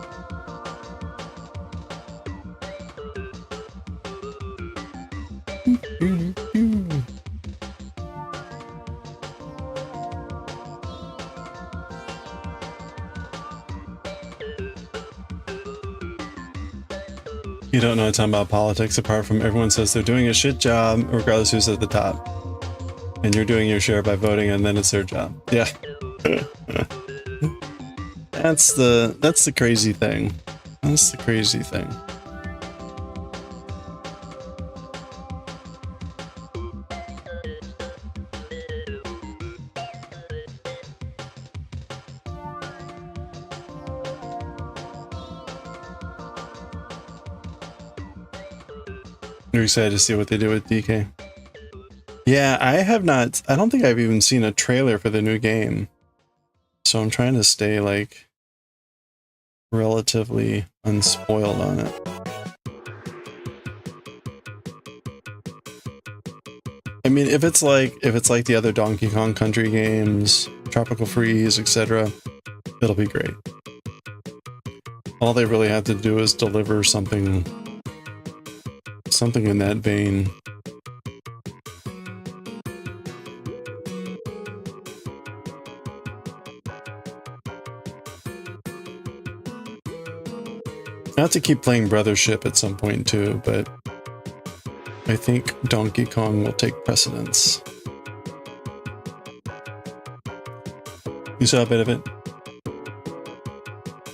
A: You don't know a ton about politics apart from everyone says they're doing a shit job regardless who's at the top. And you're doing your share by voting and then it's their job. Yeah. That's the crazy thing. That's the crazy thing. You're excited to see what they do with DK. Yeah, I have not. I don't think I've even seen a trailer for the new game. So I'm trying to stay like relatively unspoiled on it. I mean, if it's like the other Donkey Kong Country games, Tropical Freeze, etc., it'll be great. All they really have to do is deliver something in that vein. I have to keep playing Brothership at some point too, but I think Donkey Kong will take precedence. You saw a bit of it?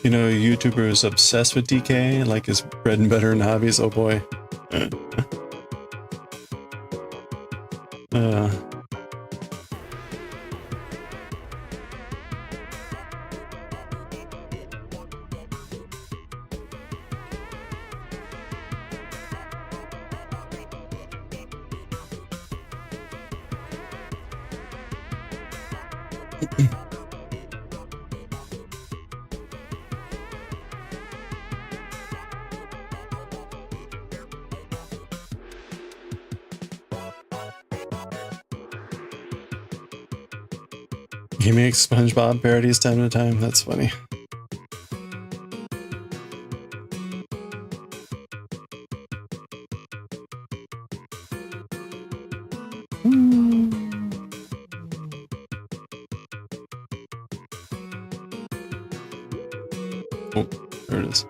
A: You know, a YouTuber is obsessed with DK, like his bread and butter and hobbies. Oh boy. He makes SpongeBob parodies time to time. That's funny. Oh, there it is.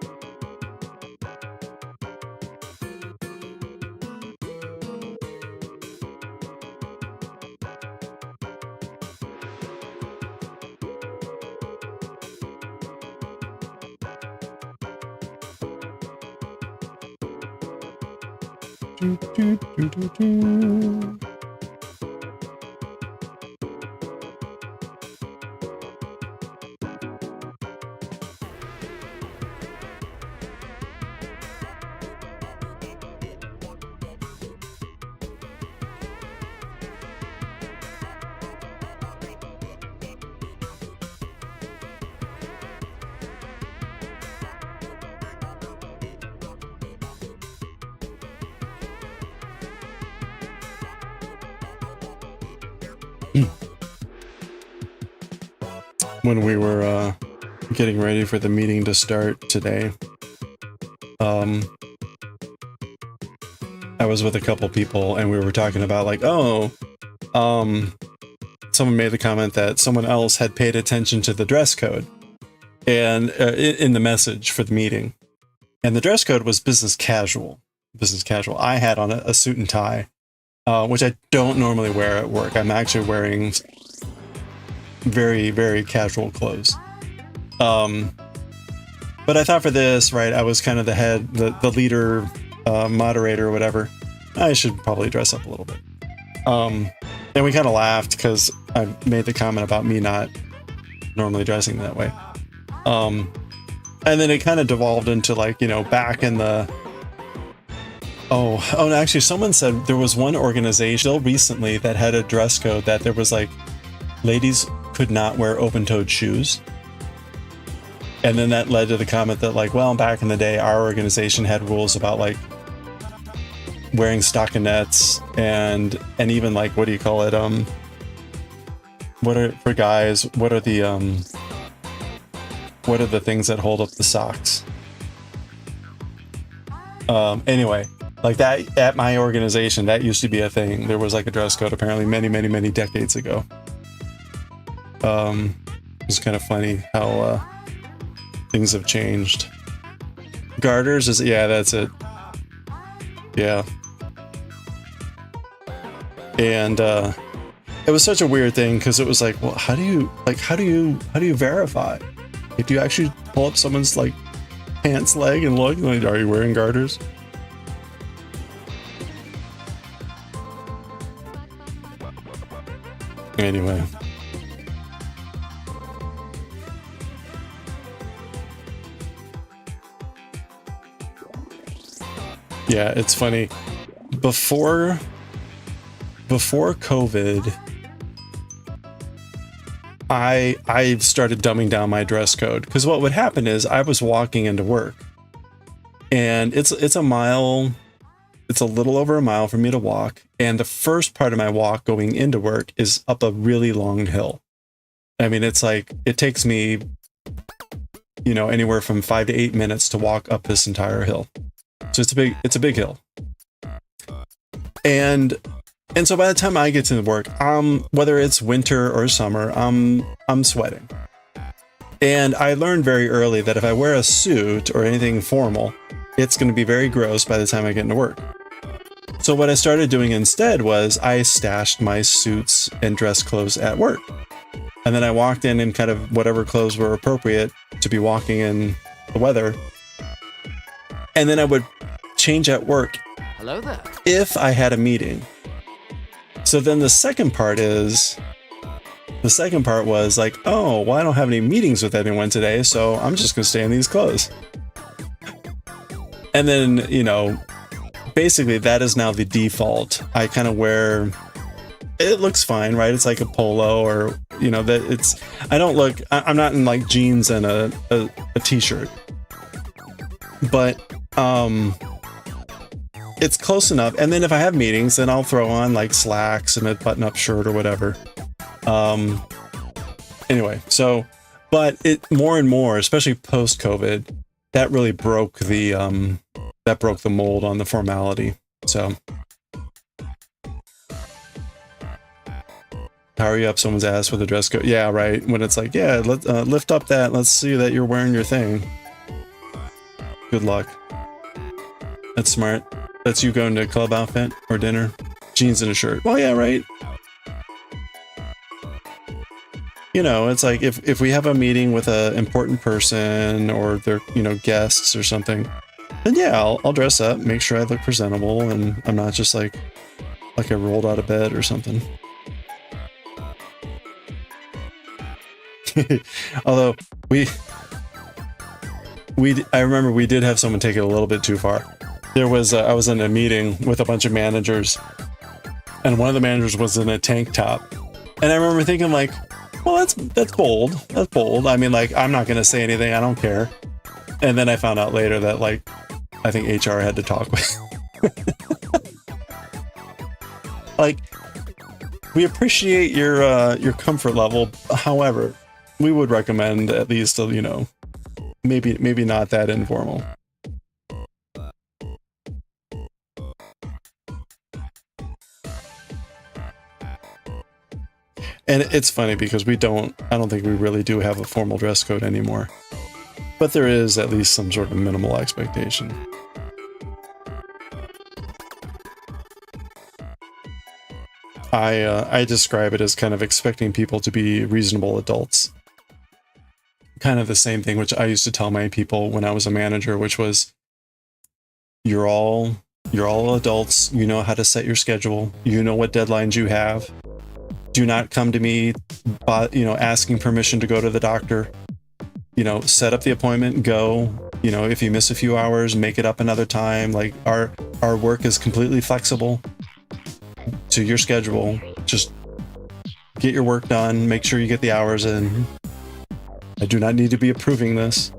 A: When we were getting ready for the meeting to start today, I was with a couple people and we were talking about like, someone made the comment that someone else had paid attention to the dress code and in the message for the meeting, and the dress code was business casual. I had on a suit and tie, which I don't normally wear at work. I'm actually wearing very, very casual clothes. But I thought for this, right, I was kind of the head, the leader, moderator or whatever. I should probably dress up a little bit. And we kind of laughed because I made the comment about me not normally dressing that way. And then it kind of devolved into like, you know, back in the... Oh, and actually someone said there was one organization recently that had a dress code that there was like, ladies could not wear open-toed shoes. And then that led to the comment that like, well, back in the day, our organization had rules about like wearing stockinettes and even like, what do you call it? What are, for guys, what are the things that hold up the socks? Anyway, like that at my organization, that used to be a thing. There was like a dress code apparently many decades ago. It's kind of funny how things have changed. Garters is, yeah, that's it. Yeah. And it was such a weird thing because it was like, well, how do you verify? Like, do you actually pull up someone's like pants leg and look, like, are you wearing garters? Anyway. Yeah, it's funny. Before COVID, I started dumbing down my dress code because what would happen is I was walking into work, and it's a mile, it's a little over a mile for me to walk, and the first part of my walk going into work is up a really long hill. I mean, it's like it takes me, you know, anywhere from 5 to 8 minutes to walk up this entire hill. So it's a big hill. And so by the time I get to work, whether it's winter or summer, I'm sweating. And I learned very early that if I wear a suit or anything formal, it's going to be very gross by the time I get into work. So what I started doing instead was I stashed my suits and dress clothes at work. And then I walked in kind of whatever clothes were appropriate to be walking in the weather. And then I would change at work.
D: Hello there.
A: If I had a meeting. So then the second part was like, oh, well, I don't have any meetings with anyone today, so I'm just going to stay in these clothes. And then, you know, basically that is now the default. I kind of wear, it looks fine, right? It's like a polo or, you know, that it's, I'm not in like jeans and a t-shirt. But, it's close enough. And then if I have meetings, then I'll throw on like slacks and a button-up shirt or whatever. Anyway, so, but it more and more, especially post-COVID, that really broke the mold on the formality. So, power you up someone's ass with a dress code. Yeah, right. When it's like, yeah, lift up that. Let's see that you're wearing your thing. Good luck. That's smart. That's you going to a club outfit or dinner. Jeans and a shirt. Well, yeah, right. You know, it's like if we have a meeting with an important person or they're, you know, guests or something, then yeah, I'll dress up, make sure I look presentable, and I'm not just like I rolled out of bed or something. Although I remember we did have someone take it a little bit too far. There was I was in a meeting with a bunch of managers, and one of the managers was in a tank top, and I remember thinking like, well, that's bold. That's bold. I mean, like, I'm not gonna say anything. I don't care. And then I found out later that like, I think HR had to talk with. Like, we appreciate your comfort level. However, we would recommend at least, you know, maybe not that informal. And it's funny because I don't think we really do have a formal dress code anymore. But there is at least some sort of minimal expectation. I describe it as kind of expecting people to be reasonable adults. Kind of the same thing which I used to tell my people when I was a manager, which was, you're all adults, you know how to set your schedule, you know what deadlines you have. Do not come to me, you know, asking permission to go to the doctor. You know, set up the appointment, go. You know, if you miss a few hours, make it up another time. Like, our work is completely flexible to your schedule. Just get your work done. Make sure you get the hours in. I do not need to be approving this.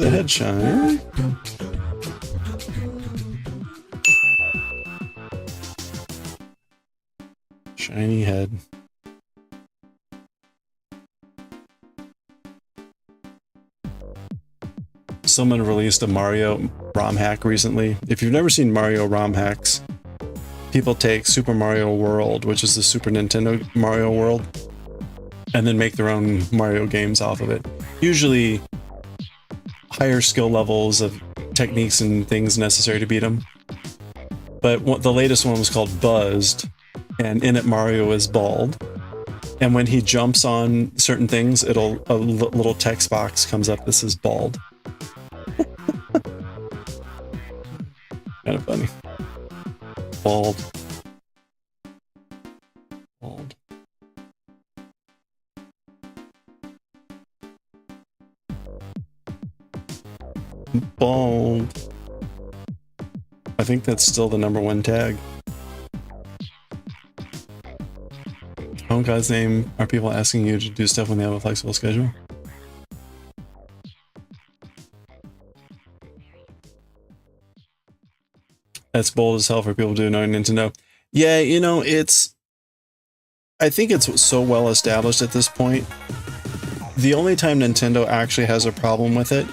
A: the head shine. Shiny head. Someone released a Mario ROM hack recently. If you've never seen Mario ROM hacks, people take Super Mario World, which is the Super Nintendo Mario World, and then make their own Mario games off of it. Usually higher skill levels of techniques and things necessary to beat them. But the latest one was called Buzzed, and in it Mario is bald. And when he jumps on certain things, a little text box comes up that says bald. Kind of funny. Bald. Bald. Bald. I think that's still the #1 tag. Oh, in God's name, are people asking you to do stuff when they have a flexible schedule? That's bold as hell for people to know Nintendo. Yeah, you know, I think it's so well established at this point. The only time Nintendo actually has a problem with it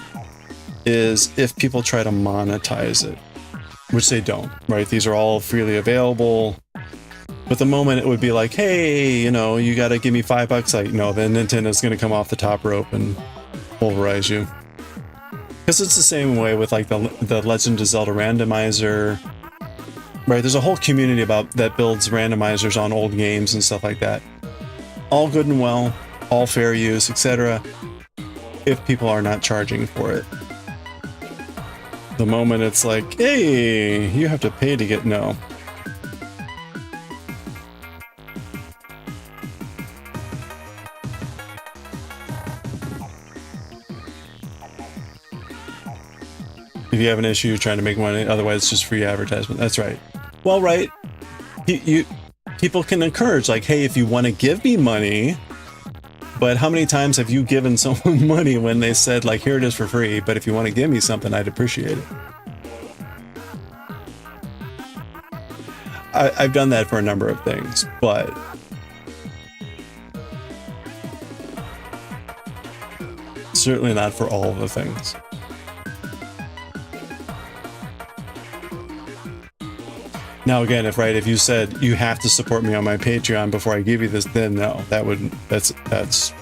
A: is if people try to monetize it, which they don't, right? These are all freely available. But the moment it would be like, hey, you know, you gotta give me $5, like, no, then Nintendo's gonna come off the top rope and pulverize you. Because it's the same way with like the Legend of Zelda randomizer, right? There's a whole community that builds randomizers on old games and stuff like that. All good and well, all fair use, etc. if people are not charging for it. The moment it's like, hey, you have to pay to get no. If you have an issue, you're trying to make money, otherwise it's just free advertisement. That's right. Well, right. People can encourage, like, hey, if you want to give me money, but how many times have you given someone money when they said, like, here it is for free, but if you want to give me something, I'd appreciate it. I've done that for a number of things, but certainly not for all of the things. Now again, if you said you have to support me on my Patreon before I give you this, then no, that's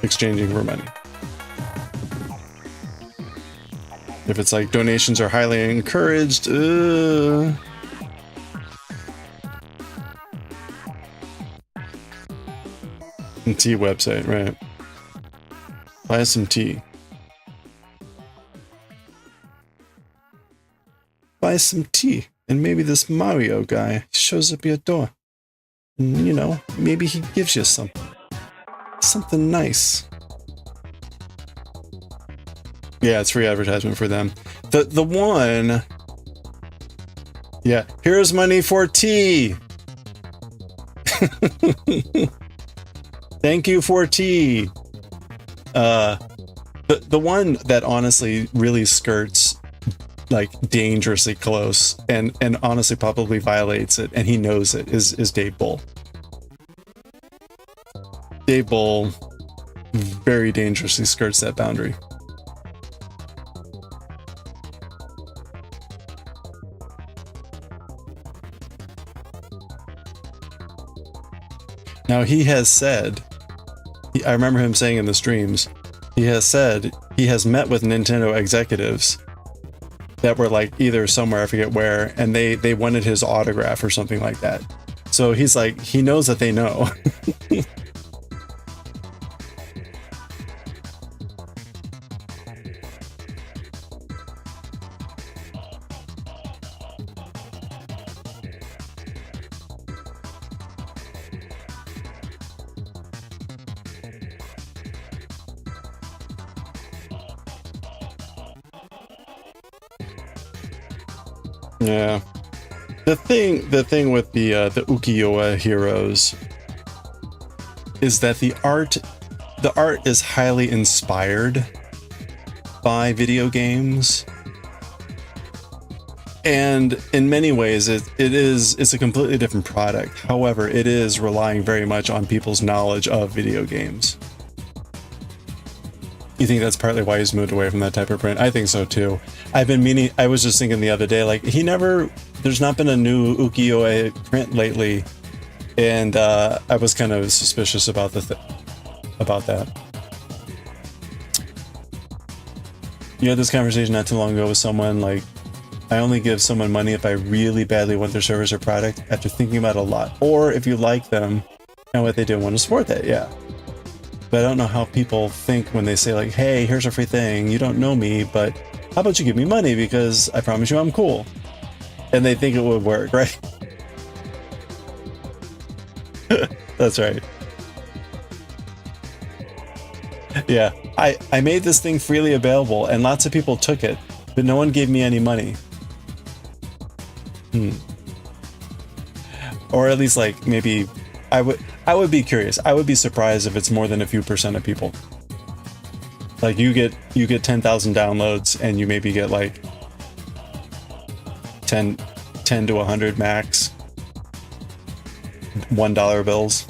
A: exchanging for money. If it's like donations are highly encouraged, tea website, right? Buy some tea. Buy some tea. And maybe this Mario guy shows up your door. And, you know, maybe he gives you something. Something nice. Yeah, it's free advertisement for them. The one... Yeah, here's money for tea! Thank you for tea! The one that honestly really skirts like dangerously close and honestly probably violates it, and he knows it, is Dave Bull. Dave Bull very dangerously skirts that boundary. Now he has said, I remember him saying in the streams, he has said he has met with Nintendo executives that were like either somewhere, I forget where, and they wanted his autograph or something like that. So he's like, he knows that they know. Yeah. The thing with the ukiyo-e heroes is that the art is highly inspired, buy video games. And in many ways, it's a completely different product. However, it is relying very much on people's knowledge of video games. You think that's partly why he's moved away from that type of print? I think so too. I was just thinking the other day, like, there's not been a new ukiyo-e print lately. And I was kind of suspicious about about that. You had this conversation not too long ago with someone, like, I only give someone money if I really badly want their service or product after thinking about it a lot. Or if you like them and what they do and want to support that, yeah. But I don't know how people think when they say, like, hey, here's a free thing. You don't know me, but how about you give me money because I promise you I'm cool. And they think it would work, right? That's right. Yeah, I made this thing freely available and lots of people took it, but no one gave me any money. Or at least, like, maybe I would be curious. I would be surprised if it's more than a few percent of people. Like, you get 10,000 downloads and you maybe get like 10 to 100 max $1 bills.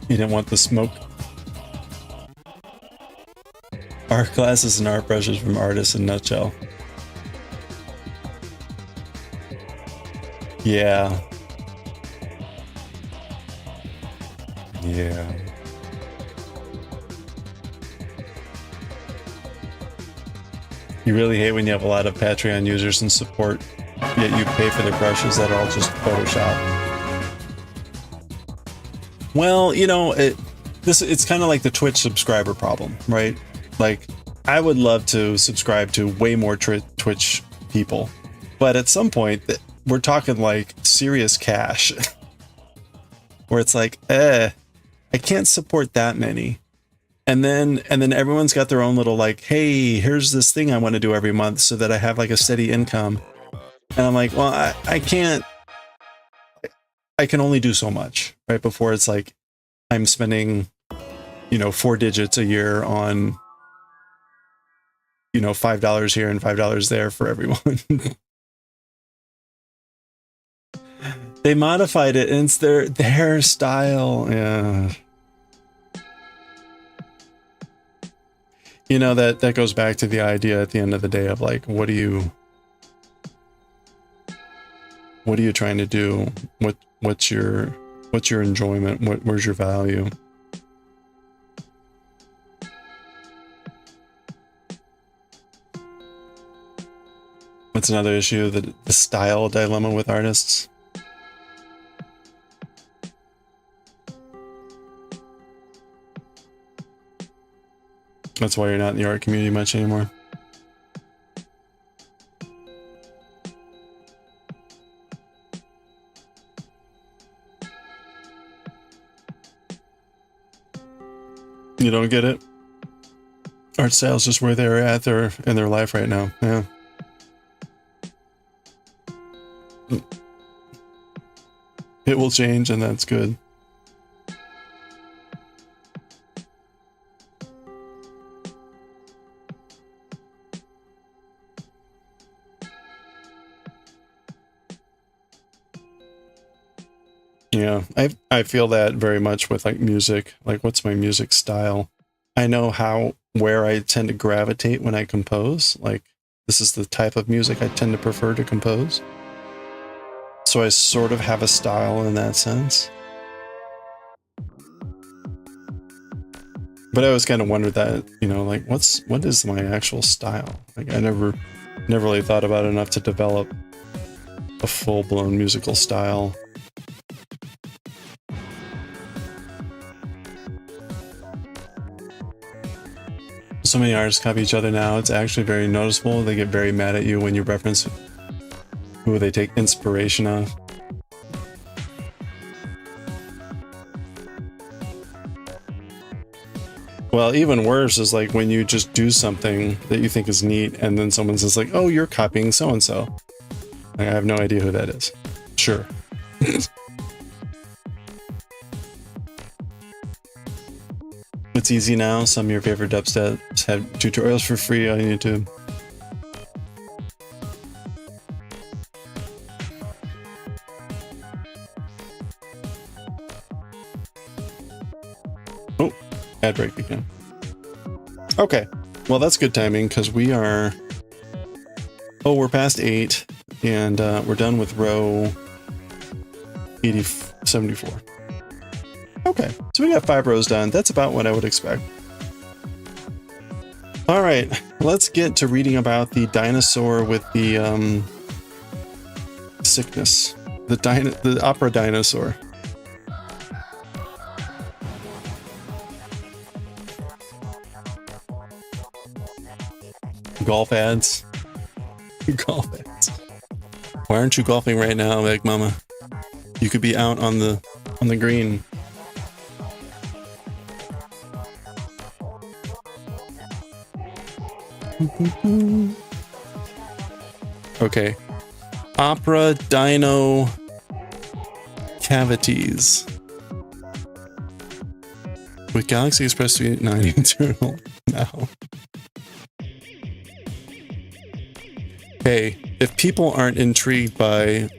A: You didn't want the smoke. Art classes and art brushes from artists in nutshell. Yeah. Yeah. You really hate when you have a lot of Patreon users and support, yet you pay for their brushes that are all just Photoshop. Well, you know, it's kind of like the Twitch subscriber problem, right? Like, I would love to subscribe to way more Twitch people, but at some point, we're talking like serious cash, where it's like, I can't support that many. And then everyone's got their own little, like, hey, here's this thing I want to do every month so that I have like a steady income. And I'm like, well, I can't, I can only do so much, right? Before it's like, I'm spending, 4 digits a year on, $5 here and $5 there for everyone. They modified it and it's their style. Yeah. That goes back to the idea at the end of the day of like, what are you trying to do? What's your enjoyment? Where's your value? That's another issue, the style dilemma with artists. That's why you're not in the art community much anymore. You don't get it? Art style's just where they're at in their life right now. Yeah. It will change and that's good. Yeah, I feel that very much with like music. Like, what's my music style? I know where I tend to gravitate when I compose. Like, this is the type of music I tend to prefer to compose. So I sort of have a style in that sense. But I always kind of wondered that, like, what is my actual style? Like, I never really thought about it enough to develop a full-blown musical style. So many artists copy each other now. It's actually very noticeable. They get very mad at you when you reference who they take inspiration of. Well, even worse is like when you just do something that you think is neat and then someone says like, oh, you're copying so-and-so. I have no idea who that is. Sure. It's easy now. Some of your favorite dubsteps have tutorials for free on YouTube. Oh, ad break again. Okay, well that's good timing because we are... Oh, we're past 8 and we're done with row 74. Okay, so we got 5 rows done. That's about what I would expect. All right, let's get to reading about the dinosaur with the sickness. The opera dinosaur. Golf ads. Golf ads. Why aren't you golfing right now, Meg Mama? You could be out on the green. Okay. Opera dino cavities. With Galaxy Express 389 internal now. Hey, if people aren't intrigued by...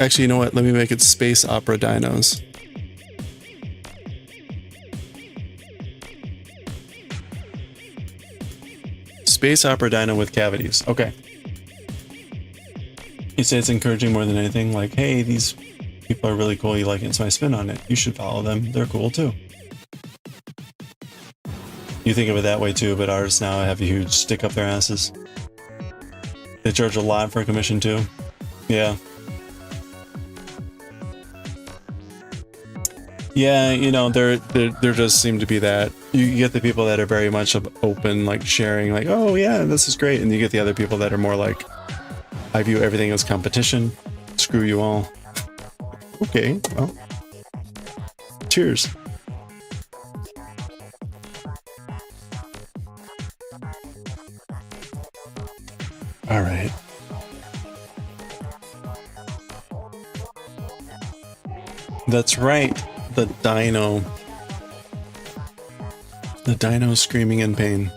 A: Actually, you know what? Let me make it Space Opera Dinos. Space Opera Dino with cavities. Okay. You say it's encouraging more than anything. Like, hey, these people are really cool. You like it, so I spin on it. You should follow them. They're cool too. You think of it that way too, but artists now have a huge stick up their asses. They charge a lot for a commission too. Yeah. Yeah, you know, there does seem to be that. You get the people that are very much open, like sharing, like, oh yeah, this is great. And you get the other people that are more like, I view everything as competition. Screw you all. Okay, well. Cheers. All right. That's right. The dino. The dino screaming in pain.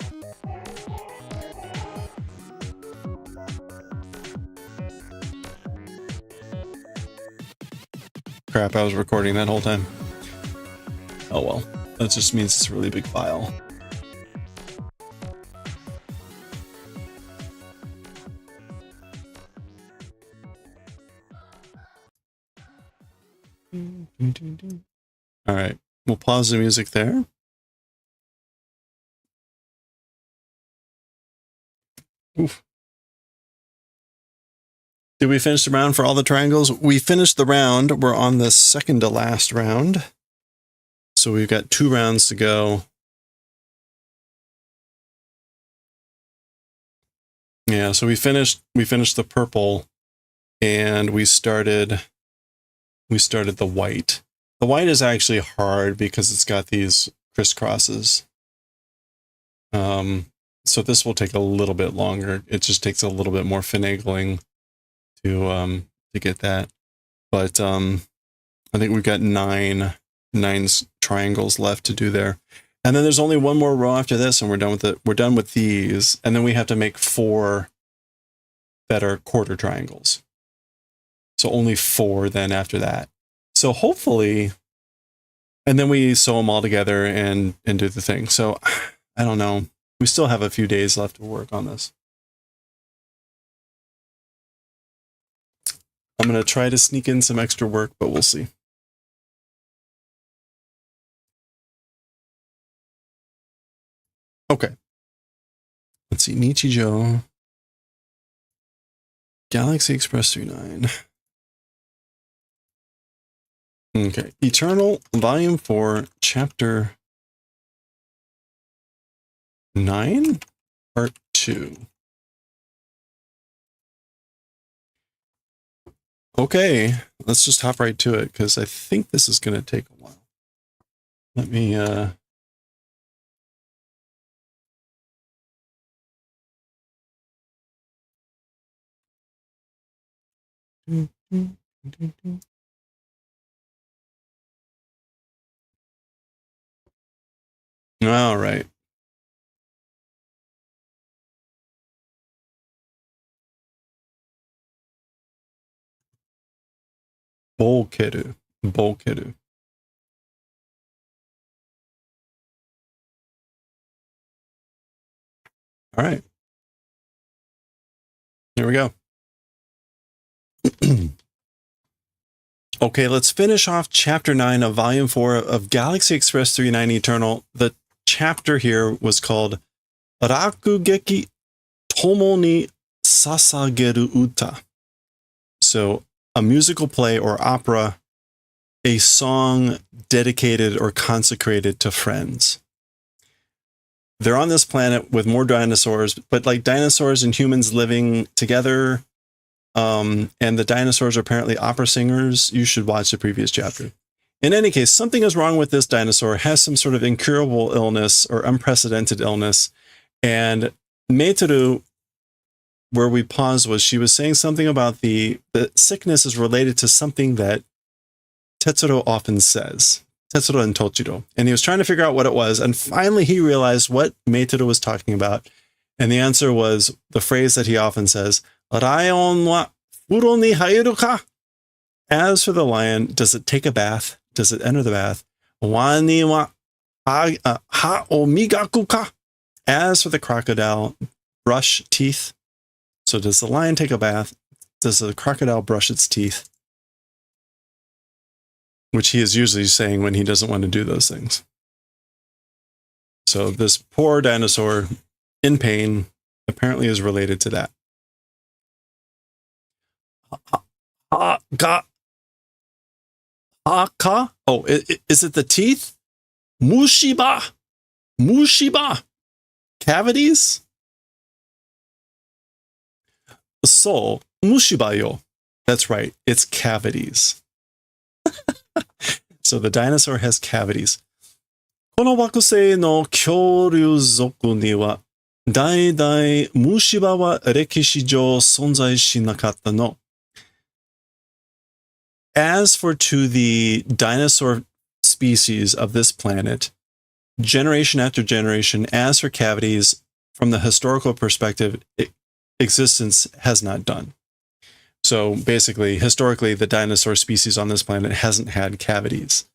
A: Crap, I was recording that whole time. Oh well, that just means it's a really big file. All right, we'll pause the music there. Oof. Did we finish the round for all the triangles? We finished the round. We're on the second to last round. So we've got 2 rounds to go. Yeah, so we finished the purple and we started the white. The white is actually hard because it's got these crisscrosses. So this will take a little bit longer. It just takes a little bit more finagling to get that. But I think we've got nine triangles left to do there. And then there's only one more row after this and we're done with it. We're done with these. And then we have to make 4 that are quarter triangles. So only 4 then after that. So hopefully, and then we sew them all together and do the thing. So I don't know. We still have a few days left to work on this. I'm going to try to sneak in some extra work, but we'll see. Okay. Let's see. Nichijou. Galaxy Express 39. Okay. Eternal, Volume 4, Chapter 9, Part 2. Okay, let's just hop right to it, because I think this is going to take a while. Let me, All right. Bokeru. Bokeru. All right. Here we go. Okay, let's finish off chapter 9 of volume 4 of Galaxy Express 39 Eternal. The chapter here was called Rakugeki Tomo ni Sasageru Uta. So, a musical play or opera, a song dedicated or consecrated to friends. They're on this planet with more dinosaurs, but like dinosaurs and humans living together. And the dinosaurs are apparently opera singers. You should watch the previous chapter. In any case, something is wrong with this dinosaur, has some sort of incurable illness or unprecedented illness. And Meiteru, where we paused, was she was saying something about the sickness is related to something that Tetsuro often says. Tetsuro and Tochiro. And he was trying to figure out what it was. And finally, he realized what Meiteru was talking about. And the answer was the phrase that he often says, Raion wa furo ni hairu ka? As for the lion, does it take a bath? Does it enter the bath? Wani wa ha o migaku ka? As for the crocodile, brush teeth. So does the lion take a bath? Does the crocodile brush its teeth? Which he is usually saying when he doesn't want to do those things. So this poor dinosaur in pain apparently is related to that. Ka? Oh, is it the teeth? Mushiba. Mushiba. Cavities? So, mushiba yo. That's right. It's cavities. So the dinosaur has cavities. この惑星の恐竜族には、代々虫歯は歴史上存在しなかったの。As for to the dinosaur species of this planet, generation after generation, as for cavities, from the historical perspective, existence has not done. So basically, historically, the dinosaur species on this planet hasn't had cavities.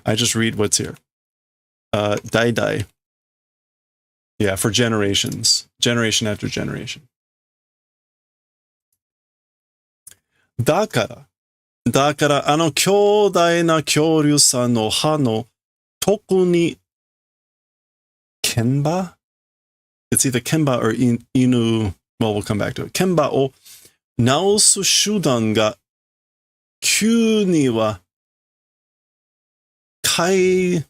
A: I just read what's here. Dai. Yeah, for generations. Generation after generation. だからあの強大な恐竜さんの歯の特に剣歯? It's either 剣歯 or 犬. Well, we'll come back to it. 剣歯を直す手段が急には開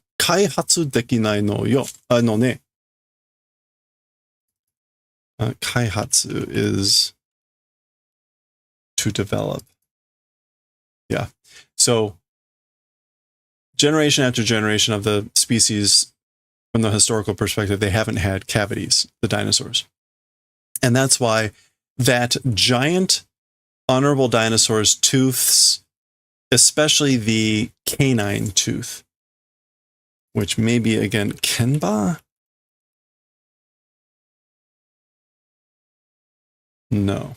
A: 発できないのよ。ね。開発 is to develop. Yeah. So generation after generation of the species, from the historical perspective, they haven't had cavities, the dinosaurs. And that's why that giant honorable dinosaur's tooths, especially the canine tooth, which may be, again, kenba? No.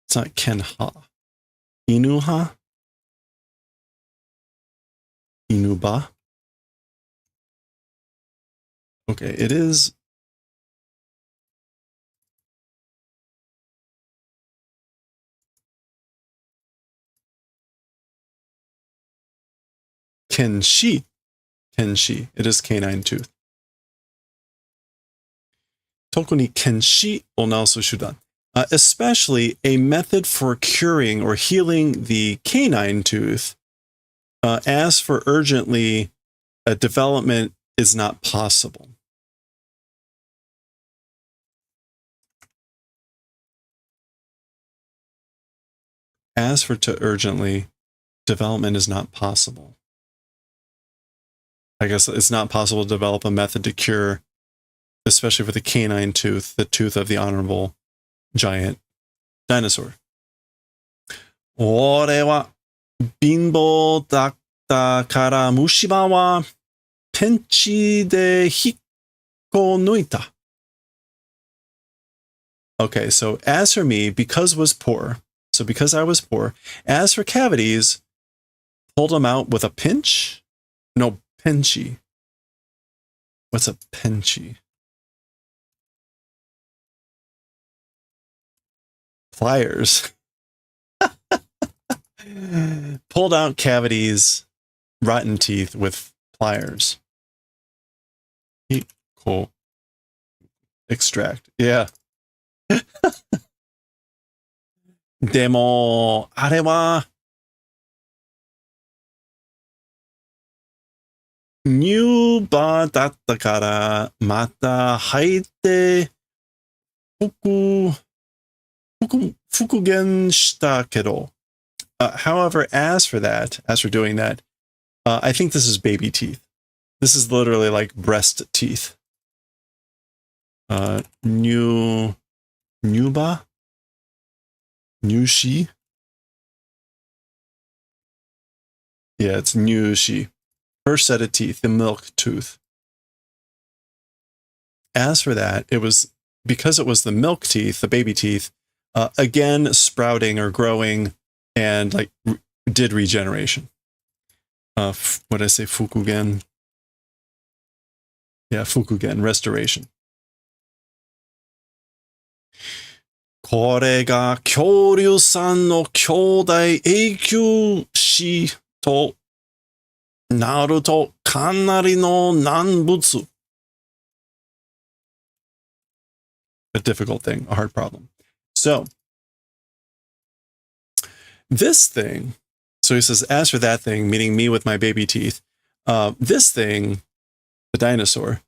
A: It's not kenha. Inuha? Inuba? Okay, it is Kenshi. It is canine tooth. Tokuni kenshi o naosu shudan. Especially a method for curing or healing the canine tooth. As for urgently, development is not possible. As for to urgently, development is not possible. I guess it's not possible to develop a method to cure, especially for the canine tooth, the tooth of the honorable giant dinosaur. 俺は貧乏だったから虫歯はペンチで引っこ抜いた. Okay, so as for me, because was poor, so because I was poor, as for cavities, pulled them out with a pinch? No, pinchy. What's a pinchy? Pliers. Pulled out cavities, rotten teeth with pliers. Cool. Extract. Yeah. でも、あれは、乳歯だったから、また履いて、復元したけど。However, as for doing that, I think this is baby teeth. This is literally like breast teeth. Nyuba? Nyushi? Yeah, it's nyushi. First set of teeth, the milk tooth. As for that, because it was the milk teeth, the baby teeth, again, sprouting or growing and like did regeneration. What did I say? Fukugen? Yeah, fukugen, restoration. これが恐竜さんの兄弟永久死となるとかなりの難物. A difficult thing, a hard problem. So, this thing, so he says, as for that thing, meaning me with my baby teeth, this thing, the dinosaur,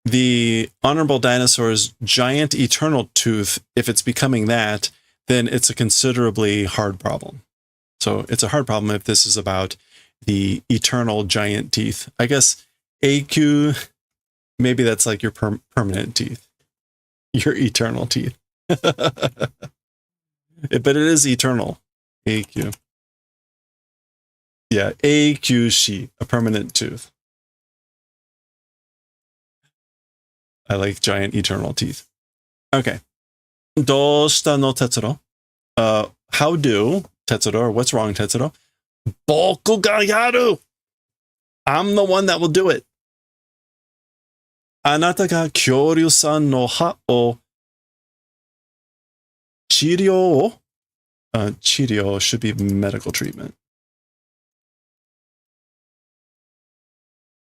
A: the honorable dinosaur's giant eternal tooth, if it's becoming that, then it's a considerably hard problem. So it's a hard problem if this is about the eternal giant teeth. I guess AQ, maybe that's like your permanent teeth, your eternal teeth. But it is eternal. AQ. Yeah, AQC, a permanent tooth. I like giant eternal teeth. Okay. どうしたの, Tetsuro? How do, Tetsuro, or what's wrong, Tetsuro? 僕がやる! I'm the one that will do it. あなたが恐竜さんの歯を治療を Chirio should be medical treatment.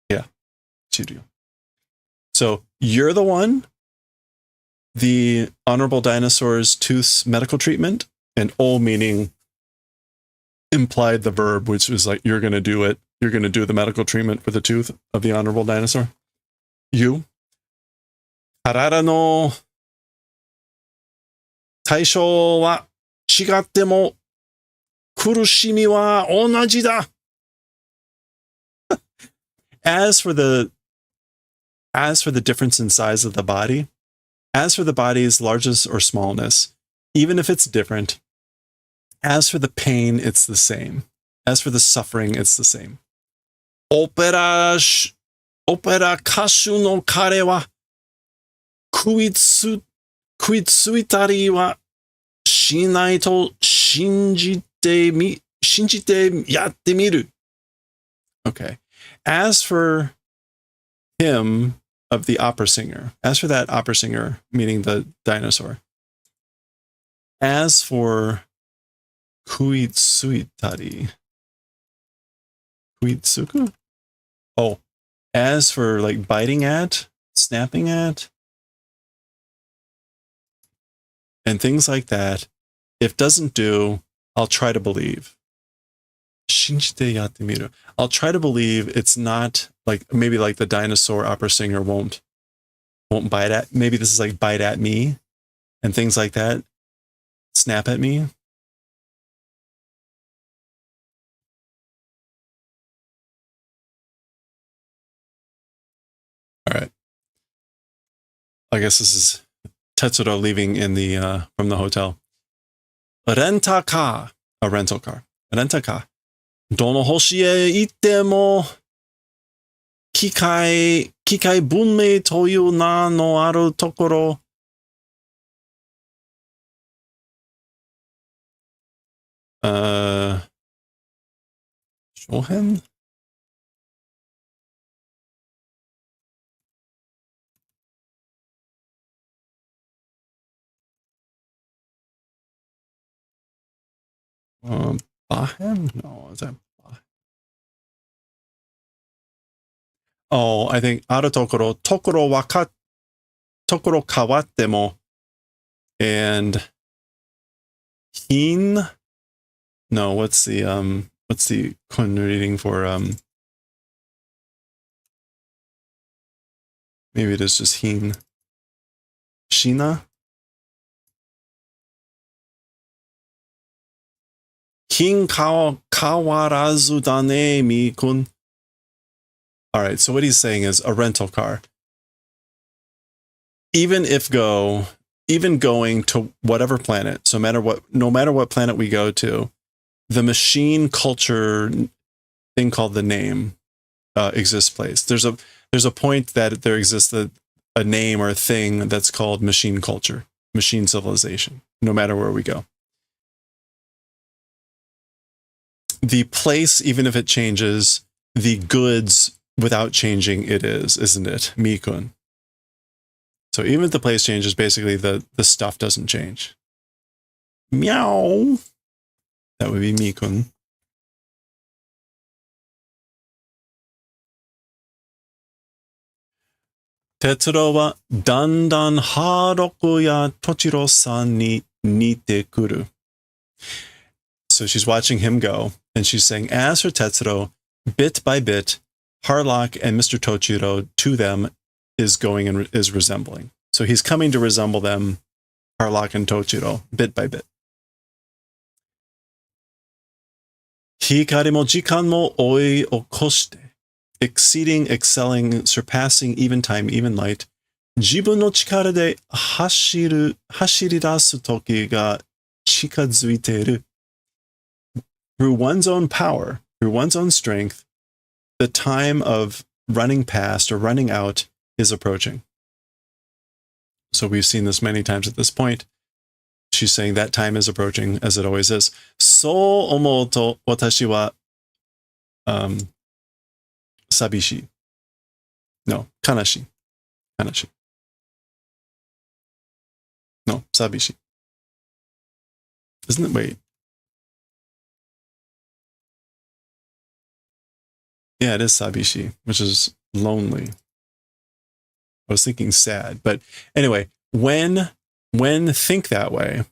A: Yeah, Chirio. So you're the one, the honorable dinosaur's tooth's medical treatment, and o meaning implied the verb, which was like, you're going to do it. You're going to do the medical treatment for the tooth of the honorable dinosaur. You. 体の対象は違っても苦しみは同じだ. As for the difference in size of the body, as for the body's largest or smallness, even if it's different, as for the pain, it's the same. As for the suffering, it's the same. オペラ歌手の彼は食いついたりはしないと信じてやってみる. Okay. As for him of the opera singer, as for that opera singer, meaning the dinosaur, as for kuitsuitari, kuitsuku? Oh, as for like biting at, snapping at, and things like that, if doesn't do, I'll try to believe. Shinjite yatte miru. I'll try to believe it's not like, maybe like the dinosaur opera singer won't bite at, maybe this is like bite at me and things like that. Snap at me. All right. I guess this is Tetsuro leaving in the from the hotel. Rent-a-car, a rental car. Rent-a-car. どの星へ行っても、機械文明という名のあるところ、小編? Bahem? No, is that Bahem? Oh, I think あるところ変わっても and hin no what's the reading for maybe it is just hin shina hin kawarazu dane mi-kun. All right, so what he's saying is a rental car, even going to whatever planet, no matter what planet we go to, the machine culture thing called the name exists place. There's a point that there exists a name or a thing that's called machine culture, machine civilization, no matter where we go. The place, even if it changes, the goods without changing it is, isn't it? Mikun. So even if the place changes, basically the stuff doesn't change. Meow. That would be Mikun. Tetsuro wa dandan Haruko ya Tochiro-san ni nite kuru. So she's watching him go, and she's saying, as for Tetsuro, bit by bit, Harlock and Mr. Tochiro, to them, is going and is resembling. So he's coming to resemble them, Harlock and Tochiro, bit by bit. Hikari mo jikan mo oi okoshite, excelling, surpassing even time, even light, jibun no chikara de hashiridasu toki ga chikazuiteru. Through one's own power, through one's own strength, the time of running past or running out is approaching. So we've seen this many times at this point. She's saying that time is approaching, as it always is. So omou to watashi wa sabishi. No, kanashi. Kanashi. No, sabishi. Isn't it? Wait. Yeah, it is sabishi, which is lonely. I was thinking sad, but anyway, when think that way,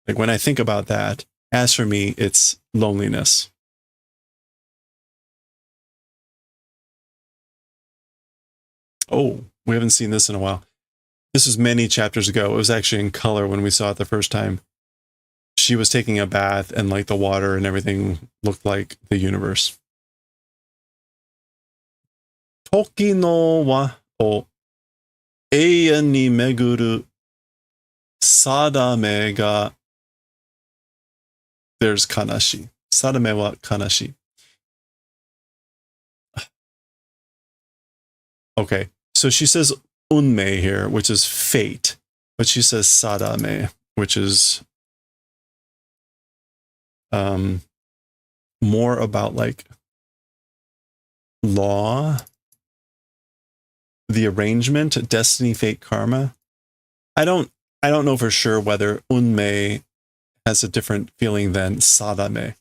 A: like when I think about that, as for me, it's loneliness. Oh, we haven't seen this in a while. This was many chapters ago. It was actually in color when we saw it the first time. She was taking a bath and like the water and everything looked like the universe. Toki no wa o eian ni meguru sadame ga. There's kanashi. Sadame wa kanashi. Okay, so she says unmei here, which is fate, but she says sadame, which is more about like law, the arrangement, destiny, fate, karma. I don't know for sure whether unmei has a different feeling than sadame.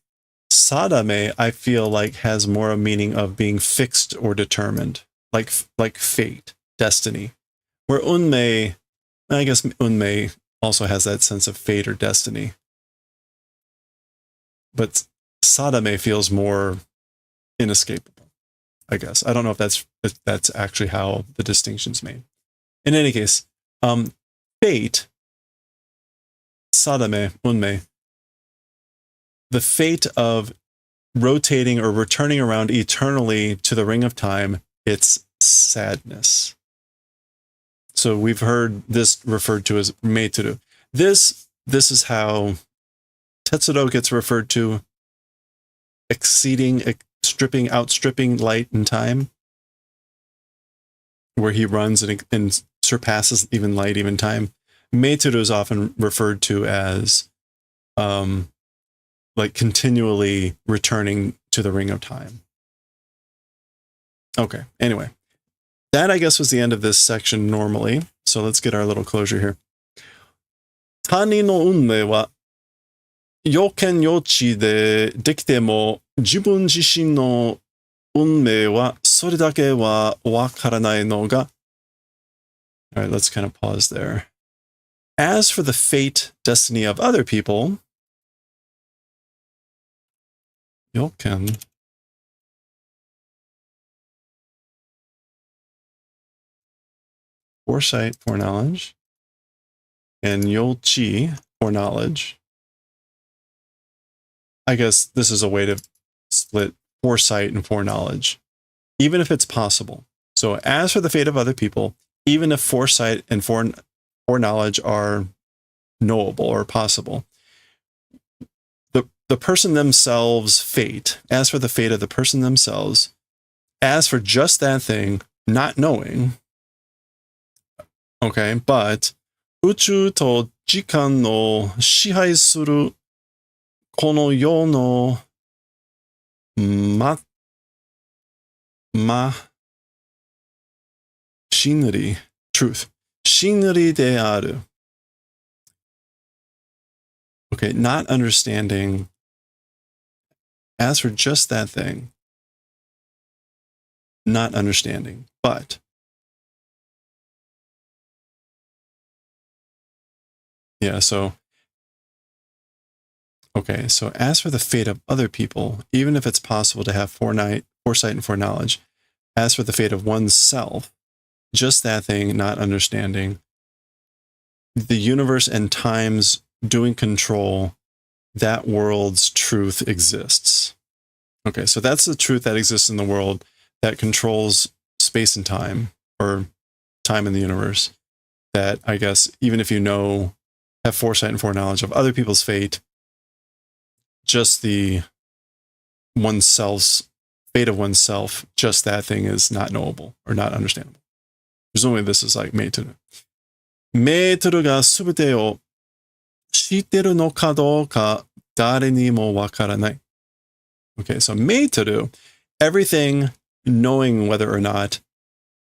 A: Sadame, I feel like, has more a meaning of being fixed or determined, like fate, destiny. Where unmei, I guess unmei also has that sense of fate or destiny. But sadame feels more inescapable, I guess. I don't know if that's actually how the distinction's made. In any case, fate, sadame, unmei, the fate of rotating or returning around eternally to the ring of time, it's sadness. So we've heard this referred to as meituru. This is how Tetsuro gets referred to outstripping light and time, where he runs and surpasses even light, even time. Meitoru is often referred to as like continually returning to the ring of time. Okay, anyway. That, I guess, was the end of this section normally. So let's get our little closure here. Tani no unme wa yoken yochi de dekite mo jibun jishin no unme wa sore dake wa wakaranai no ga. All right, let's kind of pause there. As for the fate, destiny of other people, yoken foresight, foreknowledge, and Yolchi, foreknowledge. I guess this is a way to split foresight and foreknowledge, even if it's possible. So as for the fate of other people, even if foresight and foreknowledge are knowable or possible, the person themselves' fate, as for the fate of the person themselves, as for just that thing, not knowing, okay, but uchu to jikan no shihai suru kono yo no shinri, truth. Shinri de aru. Okay, not understanding. As for just that thing, not understanding, but yeah, so, okay, so as for the fate of other people, even if it's possible to have foresight and foreknowledge, as for the fate of oneself, just that thing, not understanding, the universe and times doing control, that world's truth exists. Okay, so that's the truth that exists in the world that controls space and time, or time in the universe, that I guess even if you have foresight and foreknowledge of other people's fate, just the fate of oneself, just that thing is not knowable or not understandable. Presumably this is like Meitoru. Meitoru ga subete o shitteru no ka douka dare ni mo wakaranai. Okay, so Meitoru, everything knowing whether or not,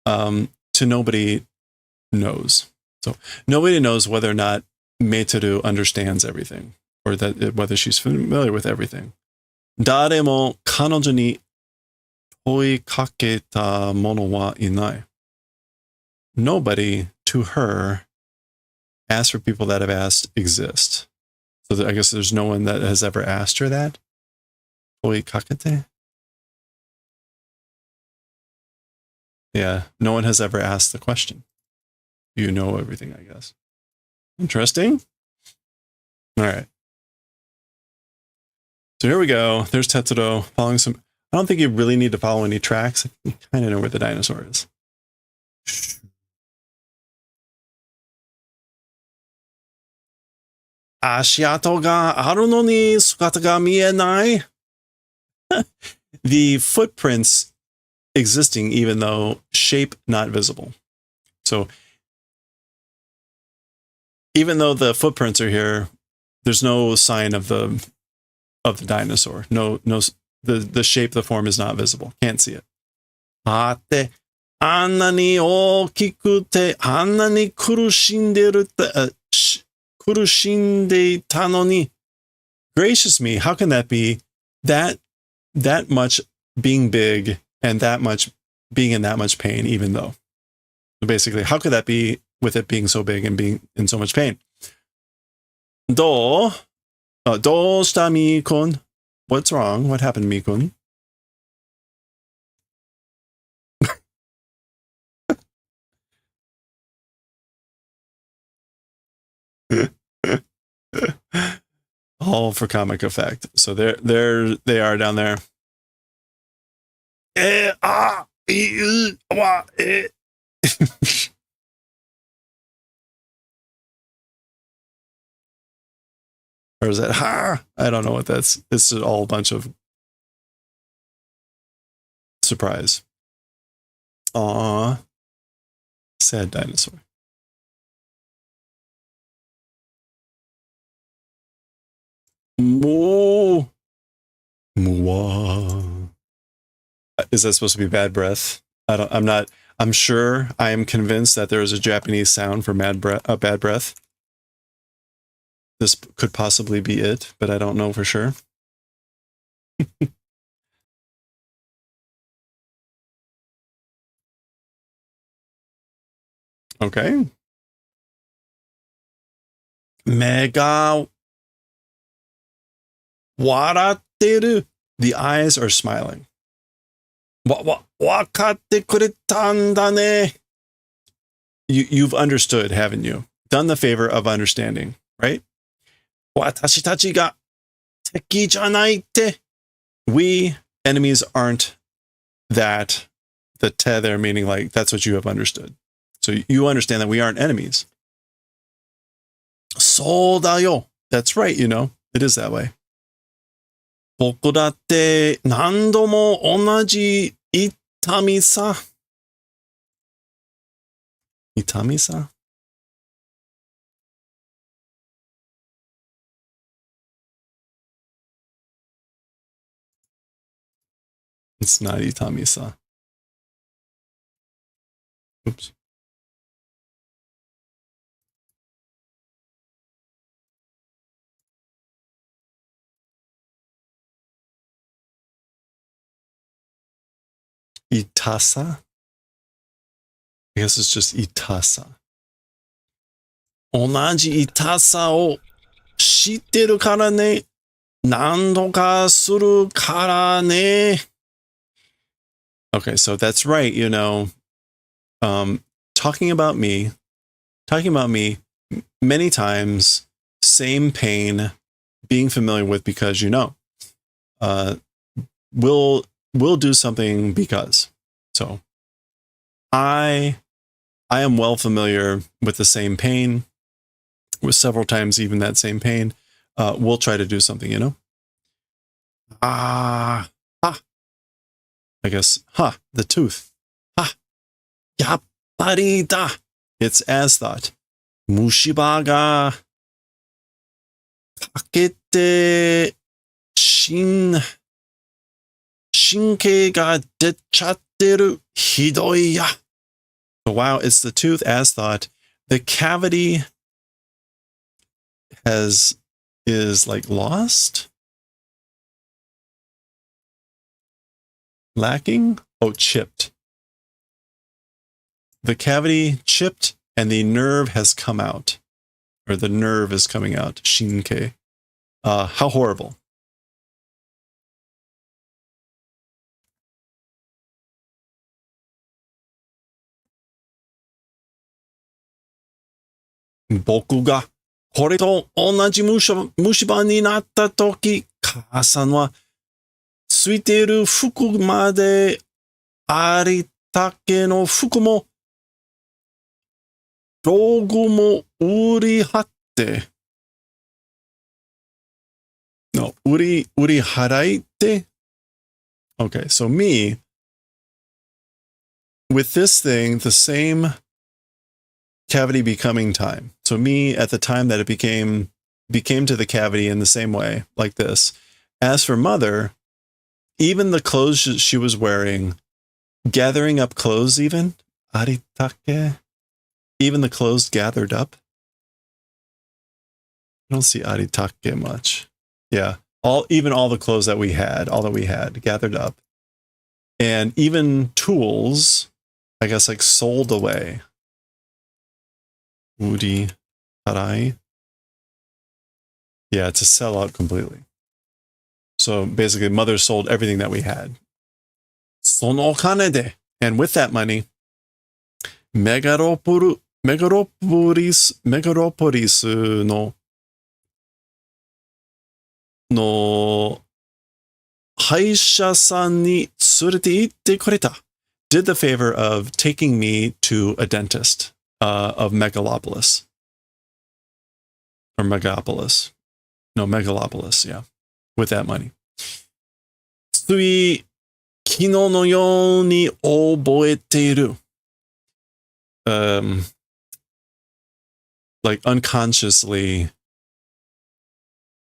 A: to nobody knows. So nobody knows whether or not Meitoru understands everything, or whether she's familiar with everything. Dare mo kanojo ni toi kaketa mono wa inai. Nobody to her, as for people that have asked, exist. So I guess there's no one that has ever asked her that. Toi kakete? Yeah, no one has ever asked the question. You know everything, I guess. Interesting. All right. So here we go. There's Tetsuro following some. I don't think you really need to follow any tracks. You kind of know where the dinosaur is. Ashiato ga aru no ni sukata ga mienai. The footprints existing, even though shape not visible. So even though the footprints are here, there's no sign of the dinosaur. The shape, the form is not visible. Can't see it. Ate anna ni okikute anna ni kurushinderu kurushinde tano ni. Gracious me, how can that be? That much being big and that much being in that much pain, even though. So basically, how could that be with it being so big and being in so much pain? Do shita mi-kun? What's wrong? What happened, mi-kun? All for comic effect. So there they are down there. Or is that ha? I don't know what that's. It's all a bunch of surprise. Aw. Sad dinosaur. Moo. Mooah. Is that supposed to be bad breath? I'm sure, I am convinced that there is a Japanese sound for bad breath. This could possibly be it, but I don't know for sure. Okay. Mega waratteru. The eyes are smiling. Wakatte kuretan da ne. You've understood, haven't you? Done the favor of understanding, right? Watashi tachi ga teki janai te. We, enemies, aren't that. The te there meaning like, that's what you have understood. So you understand that we aren't enemies. So da yo. That's right, you know. It is that way. Boku datte nando mo onaji itami sa. Itami sa? It's not itami sa. Oops. Itasa? I guess it's just itasa. Onaji itasa o shitteru kara ne. Nando ka suru kara ne. Okay, so that's right, you know. Talking about me many times, same pain, being familiar with because you know. Will do something because. So I am well familiar with the same pain, with several times even that same pain. We'll try to do something, you know. I guess, the tooth. Yappari da. It's as thought. Mushiba ga kakete shinkei ga dechatteru hidoi ya. So wow, it's the tooth as thought. The cavity is like lost? Lacking? Oh, chipped. The cavity chipped and the nerve has come out. Or the nerve is coming out. Shinkei. How horrible. Boku ga kore to onaji mushiba ni natta toki, Kaa-san wa tsuiteru fuku made aritake no fuku mo rogu mo urihatte. No, uri haraite. Okay, so me, with this thing, the same cavity becoming time. So me at the time that it became to the cavity in the same way, like this. As for mother, even the clothes she was wearing, gathering up clothes even, aritake, even the clothes gathered up. I don't see aritake much. Yeah, even all the clothes that we had, gathered up. And even tools, I guess, like sold away. Uri harai. Yeah, to sell out completely. So basically, mother sold everything that we had. Sono okane de. And with that money, Megaropolis no haisha-san ni tsurete itte kureta. Did the favor of taking me to a dentist of Megalopolis. Or Megapolis. No, Megalopolis, yeah. With that money. Tsui 昨日のように覚えている. Like unconsciously,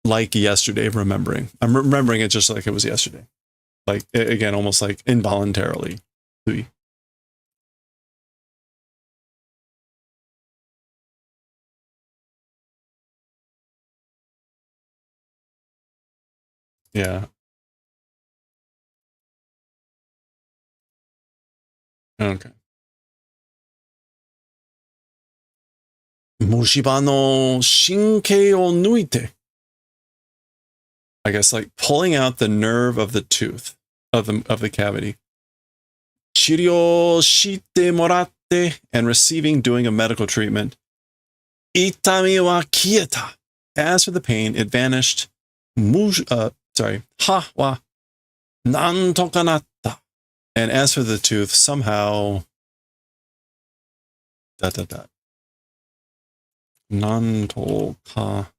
A: like yesterday, remembering. I'm remembering it just like it was yesterday. Like, again, almost like involuntarily. Yeah. Okay. 虫歯の神経を抜いて. I guess like pulling out the nerve of the tooth, of the cavity. 治療してもらって and receiving, doing a medical treatment. 痛みは消えた. As for the pain, it vanished. 歯はなんとかなった. And as for the tooth, somehow... ... なんとか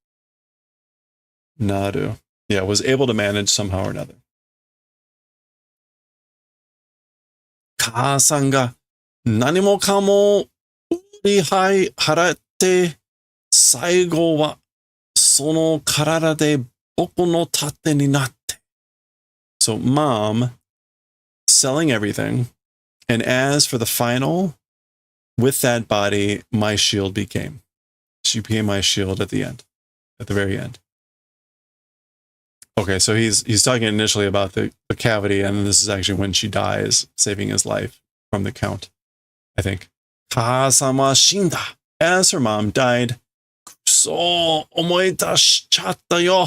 A: なる. Yeah, was able to manage somehow or another. 母さんが何もかも売り払って最後はその体で僕の盾になって. So mom selling everything, and as for the final, with that body, my shield became. She became my shield at the end, at the very end. Okay, so he's talking initially about the cavity, and this is actually when she dies, saving his life from the count, I think. 母さんは死んだ. As her mom died. そう思い出しちゃったよ.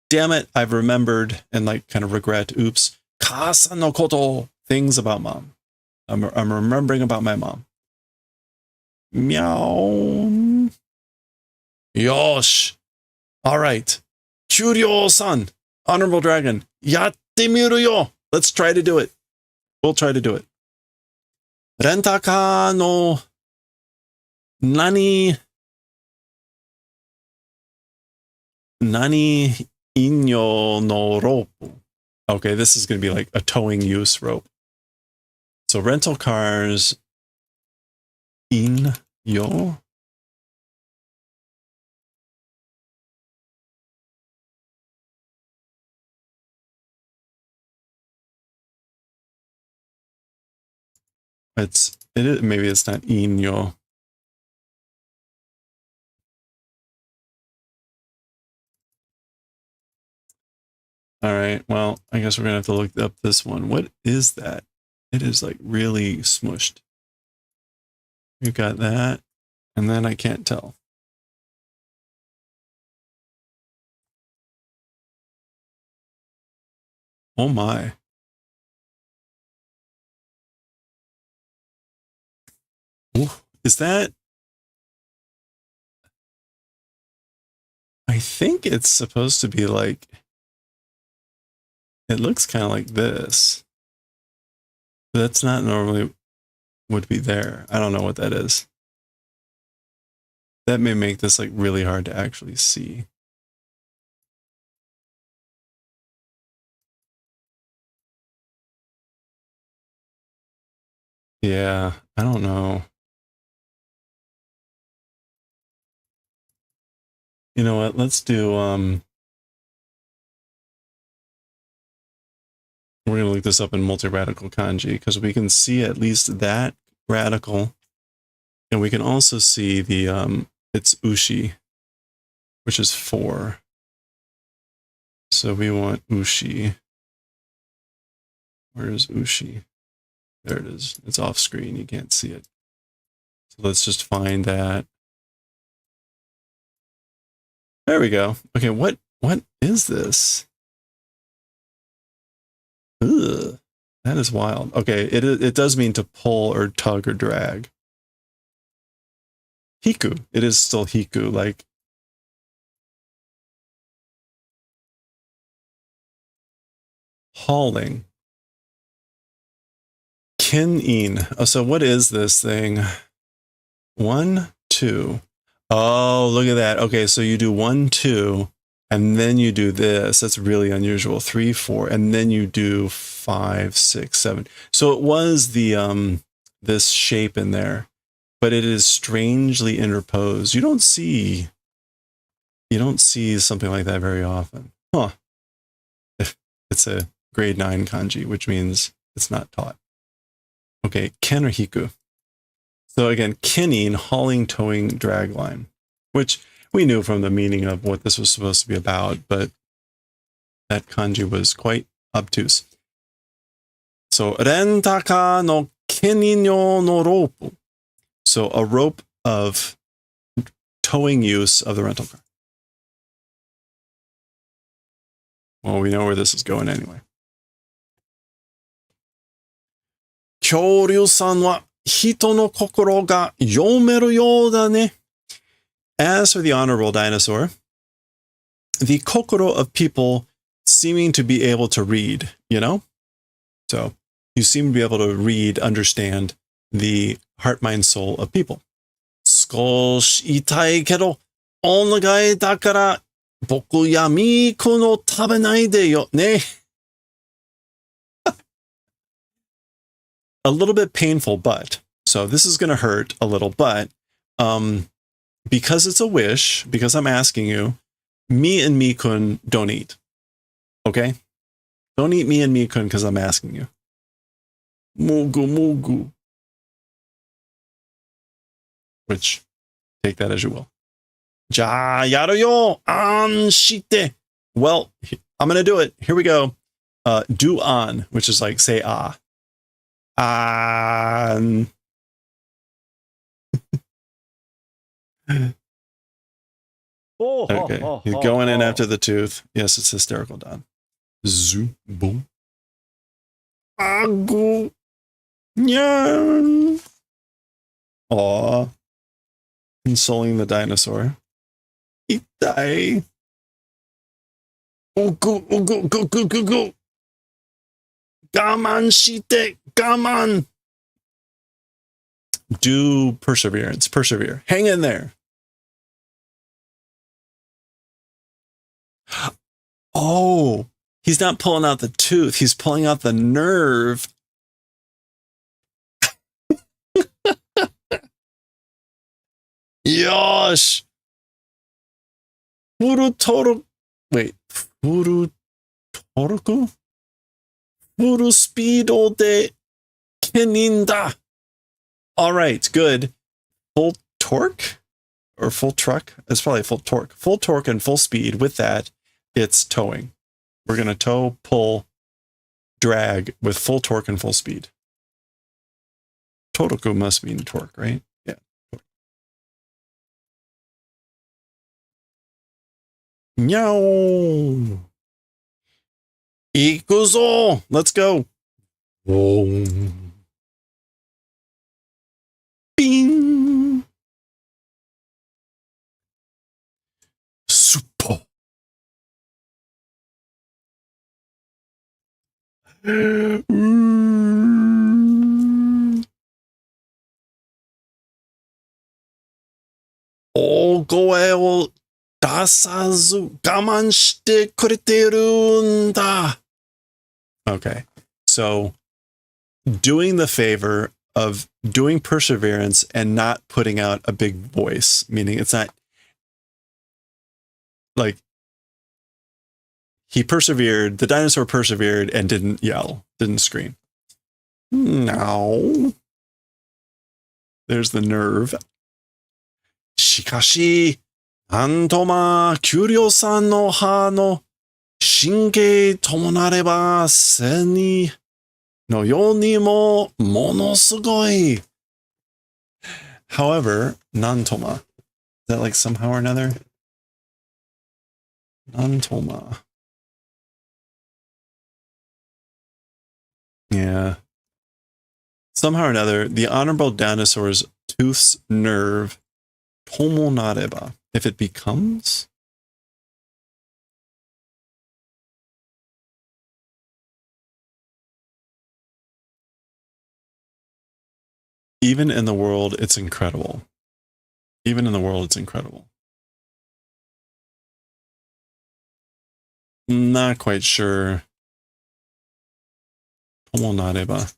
A: Damn it, I've remembered and like kind of regret. Oops. 母さんのこと. Things about mom. I'm remembering about my mom. Meow. Yosh. All right. Kyuryo-san. Honorable Dragon. Yatte miru yo. Let's try to do it. We'll try to do it. Rentaka no nani inyo no rope. Okay, this is going to be like a towing use rope. So rental cars inyo. Maybe it's not inyo. All right, well, I guess we're gonna have to look up this one. What is that? It is like really smushed. You got that, and then I can't tell. Oh my. Ooh, is that? I think it's supposed to be like, it looks kind of like this. That's not normally would be there. I don't know what that is. That may make this like really hard to actually see. Yeah, I don't know. You know what? Let's do, we're going to look this up in multi-radical kanji because we can see at least that radical, and we can also see the, it's ushi, which is 4. So we want ushi. Where is ushi? There it is. It's off screen. You can't see it. So let's just find that. There we go. Okay, what is this? Ugh, that is wild. Okay, it does mean to pull or tug or drag. Hiku. It is still hiku, like hauling. Kin-in. Oh, so what is this thing? 1, 2. Oh, look at that. Okay, so you do 1, 2, and then you do this. That's really unusual. 3, 4, and then you do 5, 6, 7. So it was the this shape in there, but it is strangely interposed. You don't see something like that very often. Huh. It's a grade 9 kanji, which means it's not taught. Okay, ken or hiku. So again, kenning, hauling, towing, drag line, which we knew from the meaning of what this was supposed to be about, but that kanji was quite obtuse. So, rentaka no keninyo no rope. So, a rope of towing use of the rental car. Well, we know where this is going anyway. Kyoryu-san wa hito no kokoro ga yomeru you da ne. As for the honorable dinosaur, the kokoro of people seeming to be able to read, you know? So you seem to be able to read, understand the heart, mind, soul of people. Skoshi itai kedo, onagai dakara, boku yamiku no tabenai de yo ne. A little bit painful, but, so this is going to hurt a little, but, because it's a wish, because I'm asking you, me and me-kun don't eat. Okay? Don't eat me and me-kun because I'm asking you. Mugu mugu. Which, take that as you will. Ja yaru yo an shite. Well, I'm going to do it. Here we go. Do on, which is like say ah. An. Okay, he's going in after the tooth. Yes, it's hysterical, Don. Zoo, boom. Agu. Nyan. Aw. Consoling the dinosaur. Itai. Ugu, ugu, gu, gu, gu, gu. Gaman shite, gaman. Do perseverance, persevere. Hang in there. Oh, he's not pulling out the tooth. He's pulling out the nerve. Yosh. Furu toru. Wait. Furu toruku? Furu speedo de keninda. All right, good. Full torque or full truck? It's probably full torque. Full torque and full speed. With that, it's towing. We're going to tow, pull, drag with full torque and full speed. Totoku must mean torque, right? Yeah. Meow. Ikuzo. Let's go. Boom. Bing. Super. All声を出さず我慢してくれてるんだ. Okay, so doing the favor of doing perseverance and not putting out a big voice, meaning it's not like he persevered, the dinosaur persevered and didn't yell, didn't scream. No. There's the nerve. Shikashi, Antoma, Kyuryo-san no ha no shinkei tomonareba seni no yo ni mo monosugoi. However, Nantoma. Is that like somehow or another? Nantoma. Yeah. Somehow or another, the honorable dinosaur's tooth's nerve, tomonareba, if it becomes. Even in the world, it's incredible. Even in the world, it's incredible. Not quite sure. Tomonareba.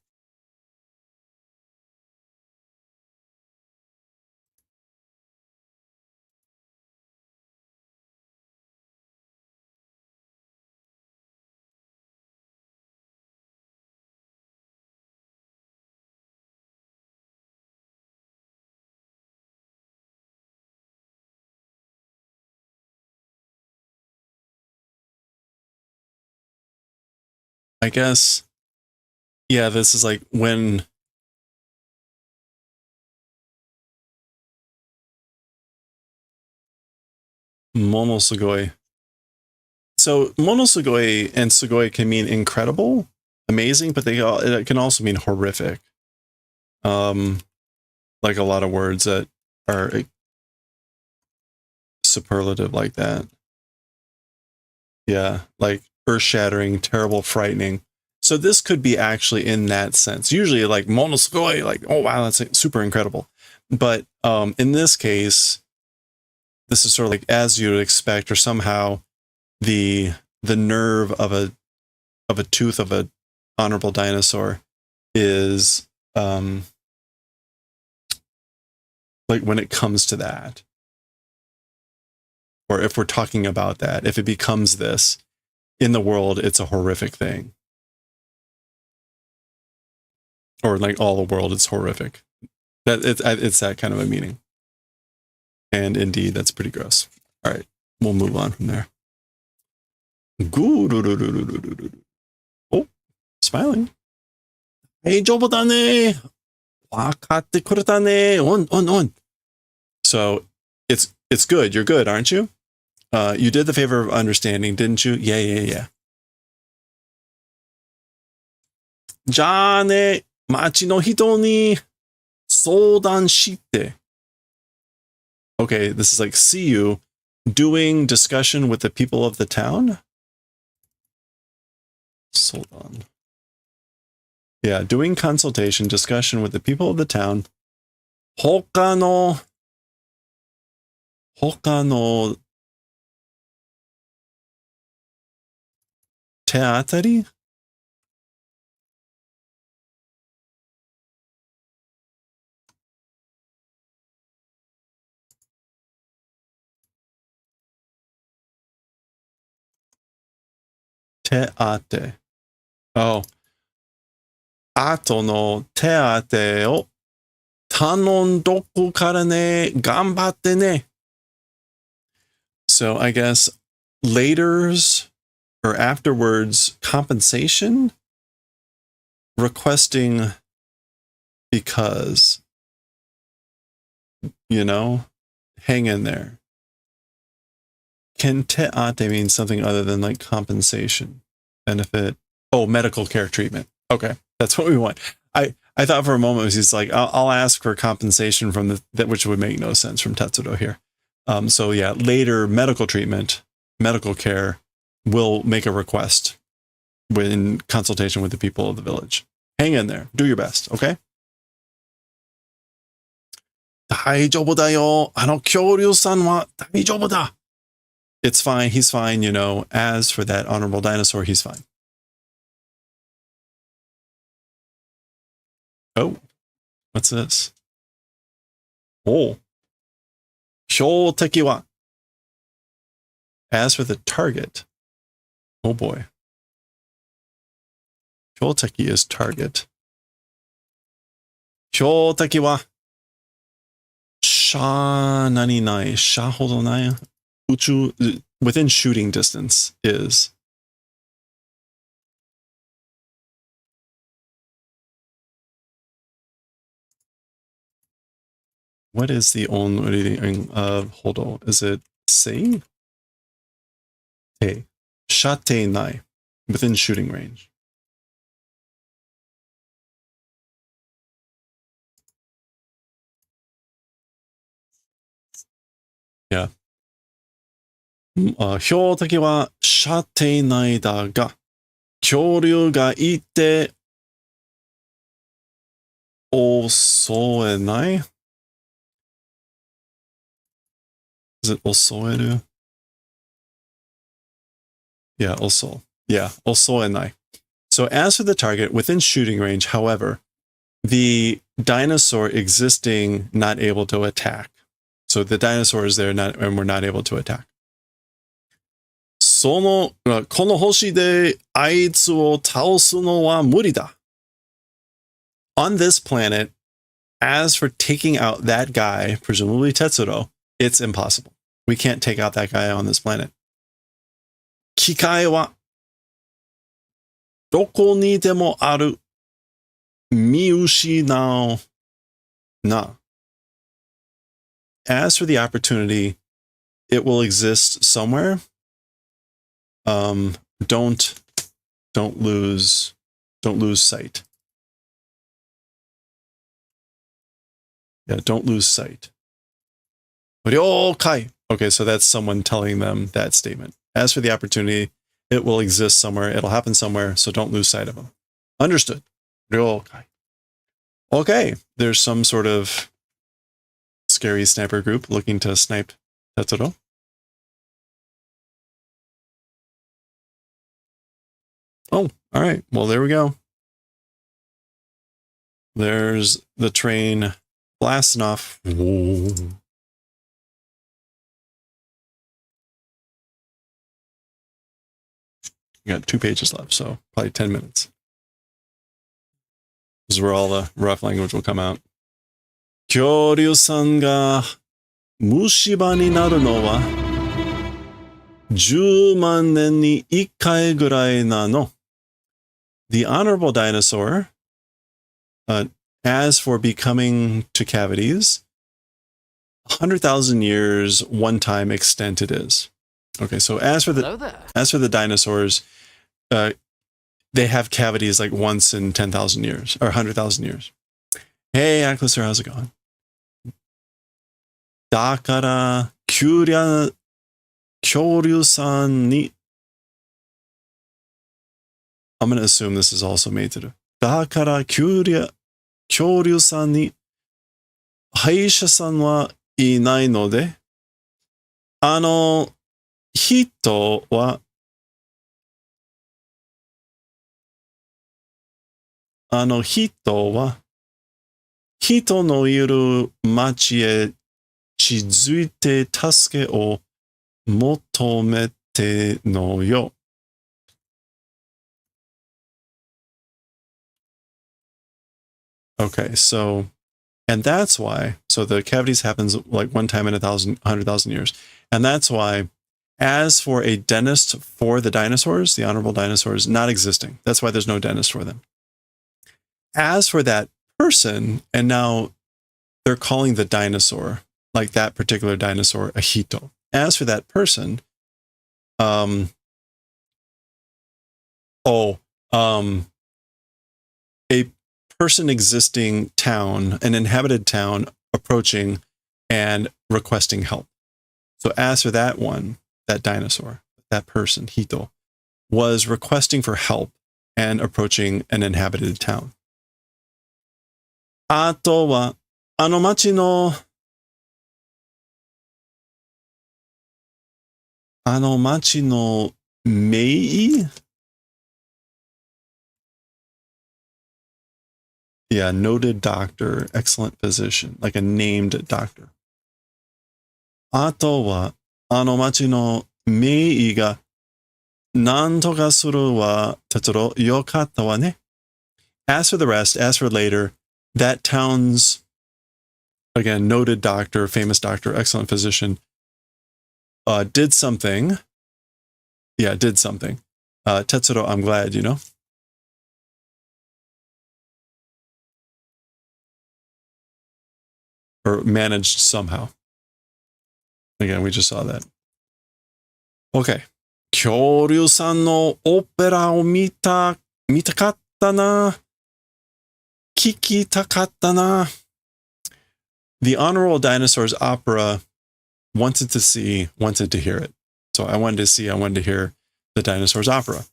A: I guess, yeah, this is like when monosugoi. So monosugoi and sugoi can mean incredible, amazing, but it can also mean horrific. Like a lot of words that are superlative like that. Yeah, like earth-shattering, terrible, frightening. So this could be actually in that sense. Usually like monosugoi, like, oh wow, that's super incredible. But in this case, this is sort of like as you would expect, or somehow the nerve of a tooth of a honorable dinosaur is like when it comes to that, or if we're talking about that, if it becomes this in the world, it's a horrific thing. Or like all the world is horrific. That it's that kind of a meaning. And indeed, that's pretty gross. All right, we'll move on from there. Oh, smiling. Hey, 丈夫だね。わかってくれたね。on. So it's good. You're good, aren't you? You did the favor of understanding, didn't you? Yeah. じゃあね、町の人に相談して。Okay, this is like, see you doing discussion with the people of the town. Hold on. Yeah, doing consultation, discussion with the people of the town. 他の手当たり? Teate. Oh. 後の手当てを頼んどくからね。頑張ってね。So I guess later's or afterwards compensation, requesting because, you know, hang in there. Can teate mean something other than like compensation, benefit? Oh, medical care treatment. Okay, that's what we want. I thought for a moment he's like, I'll ask for compensation from that, which would make no sense from Tetsuro here. So yeah, later medical treatment, medical care will make a request in consultation with the people of the village. Hang in there. Do your best, okay? 大丈夫だよ。恐竜さんは大丈夫だ。It's fine. He's fine, you know. As for that honorable dinosaur, he's fine. Oh, what's this? Oh. 標的は. As for the target. Oh boy. 標的 is target. 標的は sha 何々 sha ほどない 宇宙 within shooting distance is. What is the only hold on, is it say? Hey, shate nai, within shooting range. Yeah. 標的は射程内だが、恐竜がいて襲えない? Is it 襲える? Yeah, also. Yeah, also enai. So as for the target, within shooting range, however, the dinosaur existing, not able to attack. So the dinosaur is there, and we're not able to attack. この星であいつを倒すのは無理だ. On this planet, as for taking out that guy, presumably Tetsuro, it's impossible. We can't take out that guy on this planet. 機械はどこにでもある。見失うな. As for the opportunity, it will exist somewhere. Don't lose sight. Yeah, don't lose sight. 了解. Okay, so that's someone telling them that statement. As for the opportunity, it will exist somewhere. It'll happen somewhere, so don't lose sight of them. Understood. 了解. Okay, there's some sort of scary sniper group looking to snipe Tetsuro. Oh, all right. Well, there we go. There's the train blasting off. Whoa. You got 2 pages left, so probably 10 minutes. This is where all the rough language will come out. 恐竜さんが虫歯になるのは10万年に1回ぐらいなの. The honorable dinosaur, as for becoming to cavities, 100,000 years one time extent it is. Okay, so as for the dinosaurs, they have cavities like once in 10,000 years or 100,000 years. Hey, Acklister, how's it going? だから恐竜さんに I'm going to assume this is also made to do. だから恐竜さんに歯医者さんはいないので、人は人のいる町へ地づいて助けを求めてのよ. Okay, so, and that's why, so the cavities happens like one time in 100,000 years. And that's why, as for a dentist for the dinosaurs, the honorable dinosaurs, not existing. That's why there's no dentist for them. As for that person, and now they're calling the dinosaur, like that particular dinosaur, a hito. As for that person, a person existing town, an inhabited town approaching and requesting help. So as for that one, that dinosaur, that person, hito, was requesting for help and approaching an inhabited town. あとは、町の名? Yeah, noted doctor, excellent physician, like a named doctor. あとは、町の名医が何とかするわ、Tetsuro、よかったわね. As for the rest, as for later, that town's, again, noted doctor, famous doctor, excellent physician, did something. Yeah, did something. Tetsuro, I'm glad, you know. Or managed somehow. Again, we just saw that. Okay. 恐竜さんのオペラを見たかったな。聞きたかったな. The Honorable Dinosaurs opera wanted to hear it. So I wanted to hear the Dinosaurs opera.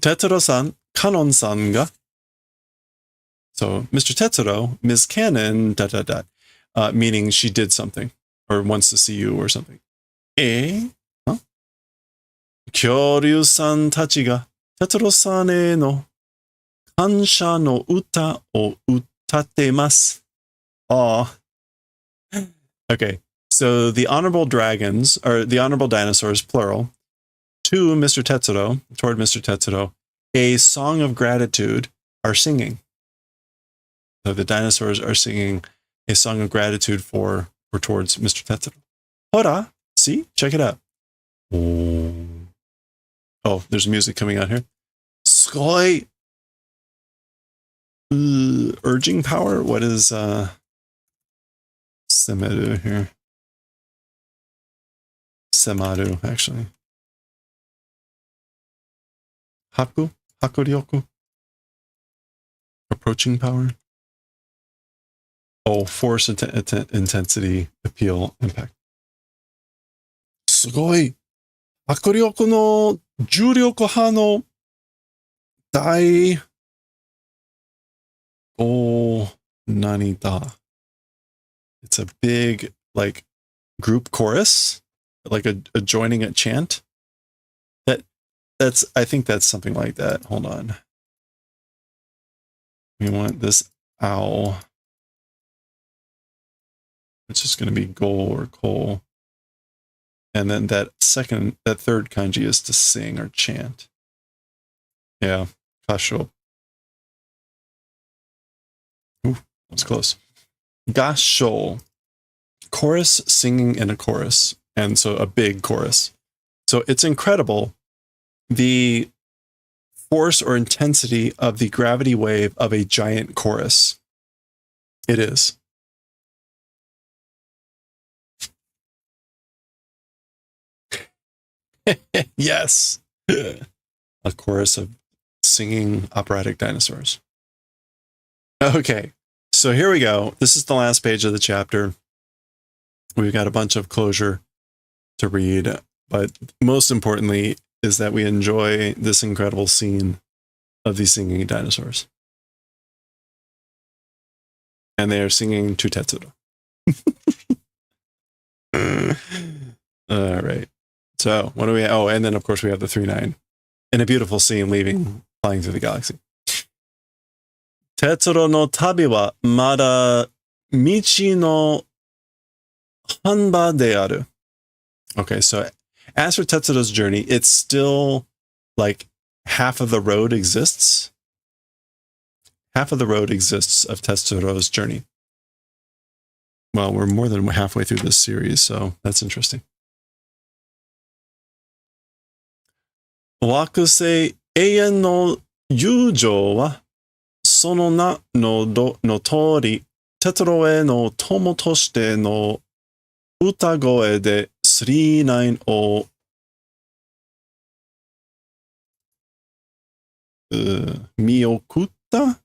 A: Tetsuro-san, Kanon-san ga. So Mr. Tetsuro, Ms. Cannon, ... meaning she did something or wants to see you or something. Huh? 恐竜さんたちがテトロさんへの感謝の歌を歌ってます。Aw. Okay, so the honorable dragons, or the honorable dinosaurs, plural, to Mr. Tetsuro, toward Mr. Tetsuro, a song of gratitude are singing. So the dinosaurs are singing a song of gratitude for or towards Mr. Tetsuro. Hora, see? Check it out. Oh, there's music coming out here. Sugoi. Urging power? What is Semaru here? Semaru, actually. Haku? Hakuryoku? Approaching power? Oh, force, intensity, appeal, impact. Sugoi! Hakuryoku no juryoku ha no dai o nani da. It's a big, like, group chorus, like a joining a chant. I think that's something like that. Hold on. We want this owl, which is going to be go or ko. And then that third kanji is to sing or chant. Yeah, kasho. Ooh, that's close. Gasho. Chorus, singing in a chorus. And so a big chorus. So it's incredible the force or intensity of the gravity wave of a giant chorus. It is. Yes. A chorus of singing operatic dinosaurs. Okay, so here we go. This is the last page of the chapter. We've got a bunch of closure to read, but most importantly is that we enjoy this incredible scene of these singing dinosaurs. And they are singing to Tetsuro. All right. So what do we have? Oh, and then of course we have the 3-9 in a beautiful scene flying through the galaxy. Tetsuro no tabi wa mada michi no hanba de aru. Okay, so as for Tetsuro's journey, it's still like half of the road exists. Half of the road exists of Tetsuro's journey. Well, we're more than halfway through this series, so that's interesting. Wakusei Eien no Yujou wa sono na no tori Tetsuro e no tomo toshite no utagoe de 3-9 o miyokutta?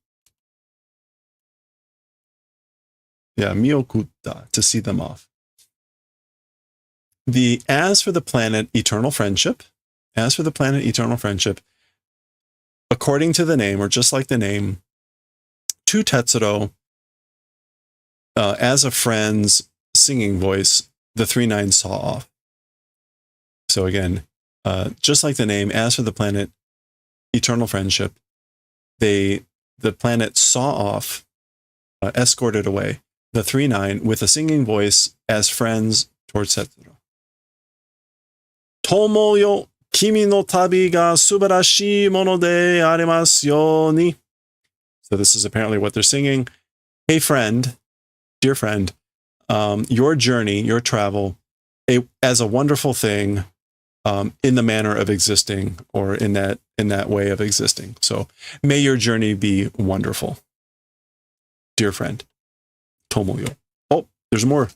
A: Yeah, miyokutta, to see them off. As for the planet Eternal Friendship, according to the name, or just like the name, to Tetsuro, as a friend's singing voice, the 3-9 saw off. So again, just like the name, as for the planet Eternal Friendship, the planet saw off, escorted away the 3-9 with a singing voice as friends towards Tetsuro. Tomo yo kimi no tabi ga subarashii mono de arimasu you ni. So this is apparently what they're singing. Hey friend, dear friend, your journey, your travel, as a wonderful thing, in the manner of existing, or in that way of existing. So may your journey be wonderful, dear friend. Tomoyo. Oh, there's more.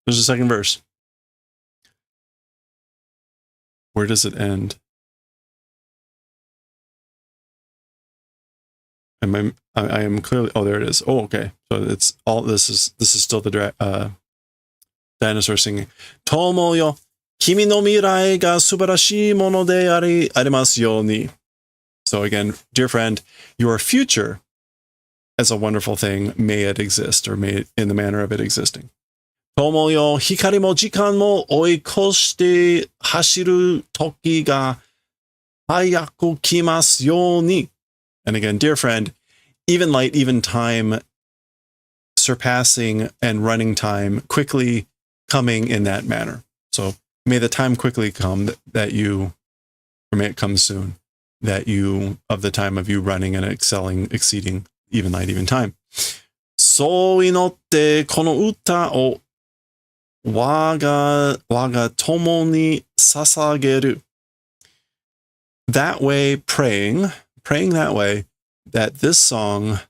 A: There's a second verse. Where does it end? I am clearly. Oh, there it is. Oh, okay. So it's all. This is still the dinosaur singing. Tomoyo, kimi no mirai ga subarashii mono de arimasu you ni. So again, dear friend, your future as a wonderful thing, may it exist, or may it in the manner of it existing. 友よ、光も時間も追い越して走る時が早く来ますように. And again, dear friend, even light, even time, surpassing and running time, quickly coming in that manner. So may the time quickly come that you, or may it come soon, that you, of the time of you running and excelling, exceeding even light, even time. そう祈ってこの歌を我が友に捧げる. That way, praying that way, that this song,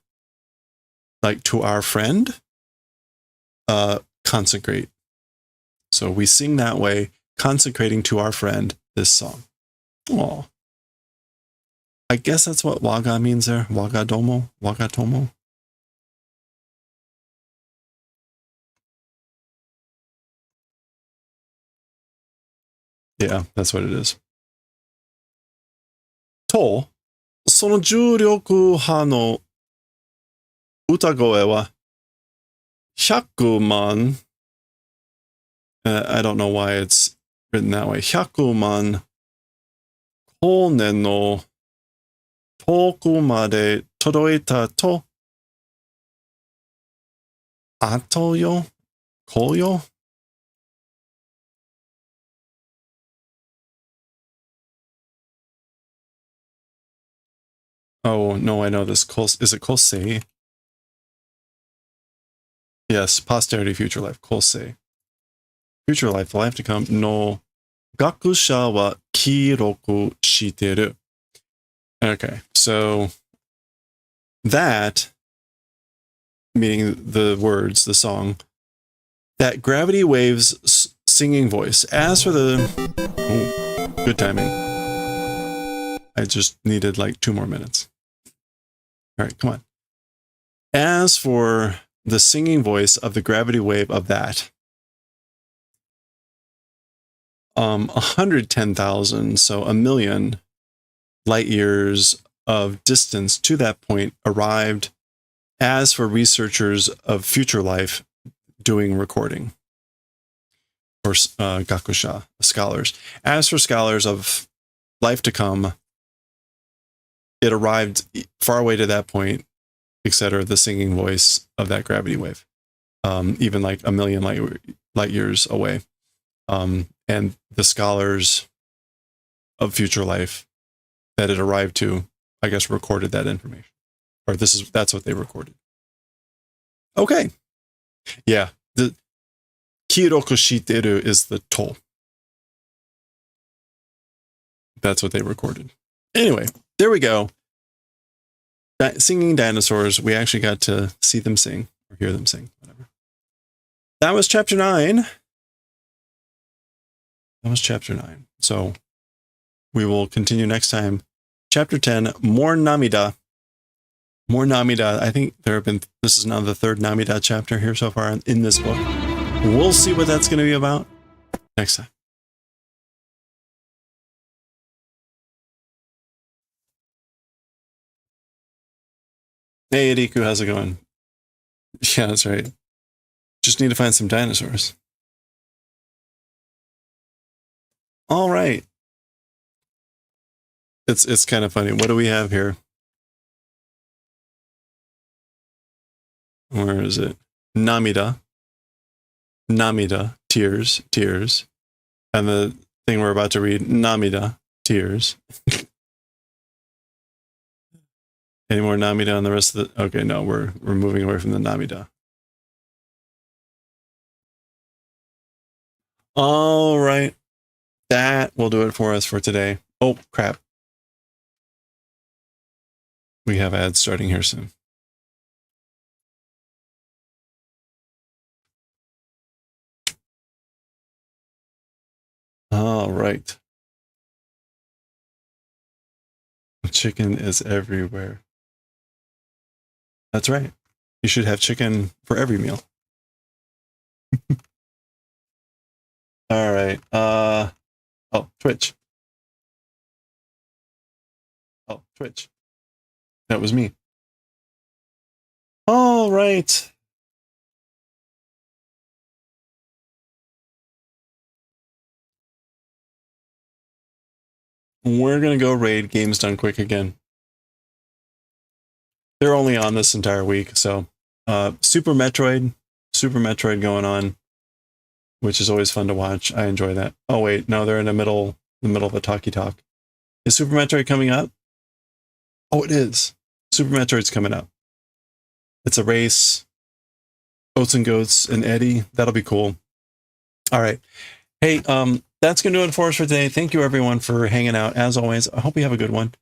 A: like to our friend, consecrate. So we sing that way, consecrating to our friend this song. Oh, I guess that's what waga means there. Wagatomo. Yeah, that's what it is. と、その重力派の歌声は100万 I don't know why it's written that way. 100万光年の遠くまで届いたと、あとよ、こうよ。Oh, no, I know this. Is it Kosei? Yes, posterity, future life. Kosei. Future life, the life to come. No. 学者は記録してる. Okay, so that, meaning the words, the song, that Gravity Wave's singing voice. As for the... Oh, good timing. I just needed like 2 more minutes. All right, come on. As for the singing voice of the gravity wave of that, 110,000, so 1,000,000 light years of distance to that point arrived. As for researchers of future life doing recording, or gakusha, scholars. As for scholars of life to come, it arrived far away to that point, etc., the singing voice of that gravity wave, even like 1,000,000 light years away. And the scholars of future life that it arrived to, I guess, recorded that information. Or that's what they recorded. Okay. Yeah. The kiroku shiteru is the to. That's what they recorded. Anyway, there we go. Singing dinosaurs. We actually got to see them sing or hear them sing, whatever. That was chapter 9. So we will continue next time. Chapter 10, more Namida. More Namida. I think this is now the 3rd Namida chapter here so far in this book. We'll see what that's going to be about next time. Hey, Riku, how's it going? Yeah, that's right. Just need to find some dinosaurs. All right. It's kind of funny. What do we have here? Where is it? Namida. Namida. Tears. Tears. And the thing we're about to read, Namida. Tears. Any more Namida on the rest of the... Okay, no, we're moving away from the Namida. All right. That will do it for us for today. Oh, crap. We have ads starting here soon. All right. Chicken is everywhere. That's right. You should have chicken for every meal. All right. Oh, Twitch. Oh, Twitch. That was me. All right. we're going to go raid Games Done Quick again. They're only on this entire week, so Super Metroid going on, which is always fun to watch. I enjoy that. Oh wait, no, they're in the middle of a talkie talk. Is Super Metroid coming up? Oh, it is. Super Metroid's coming up. It's a race. Oats and Goats and Eddie. That'll be cool. All right. Hey, that's going to do it for us for today. Thank you everyone for hanging out. As always, I hope you have a good one.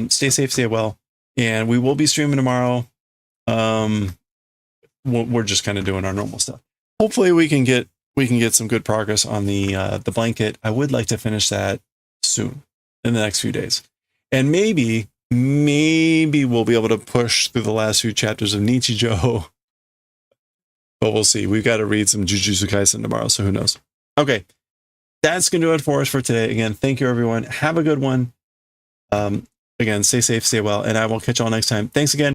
A: Stay safe, stay well. And we will be streaming tomorrow. We're just kind of doing our normal stuff. Hopefully we can get some good progress on the blanket. I would like to finish that soon, in the next few days. And maybe we'll be able to push through the last few chapters of Nichijou. But we'll see. We've got to read some Jujutsu Kaisen tomorrow, so who knows. Okay. That's going to do it for us for today. Again, thank you everyone. Have a good one. Again, stay safe, stay well, and I will catch you all next time. Thanks again.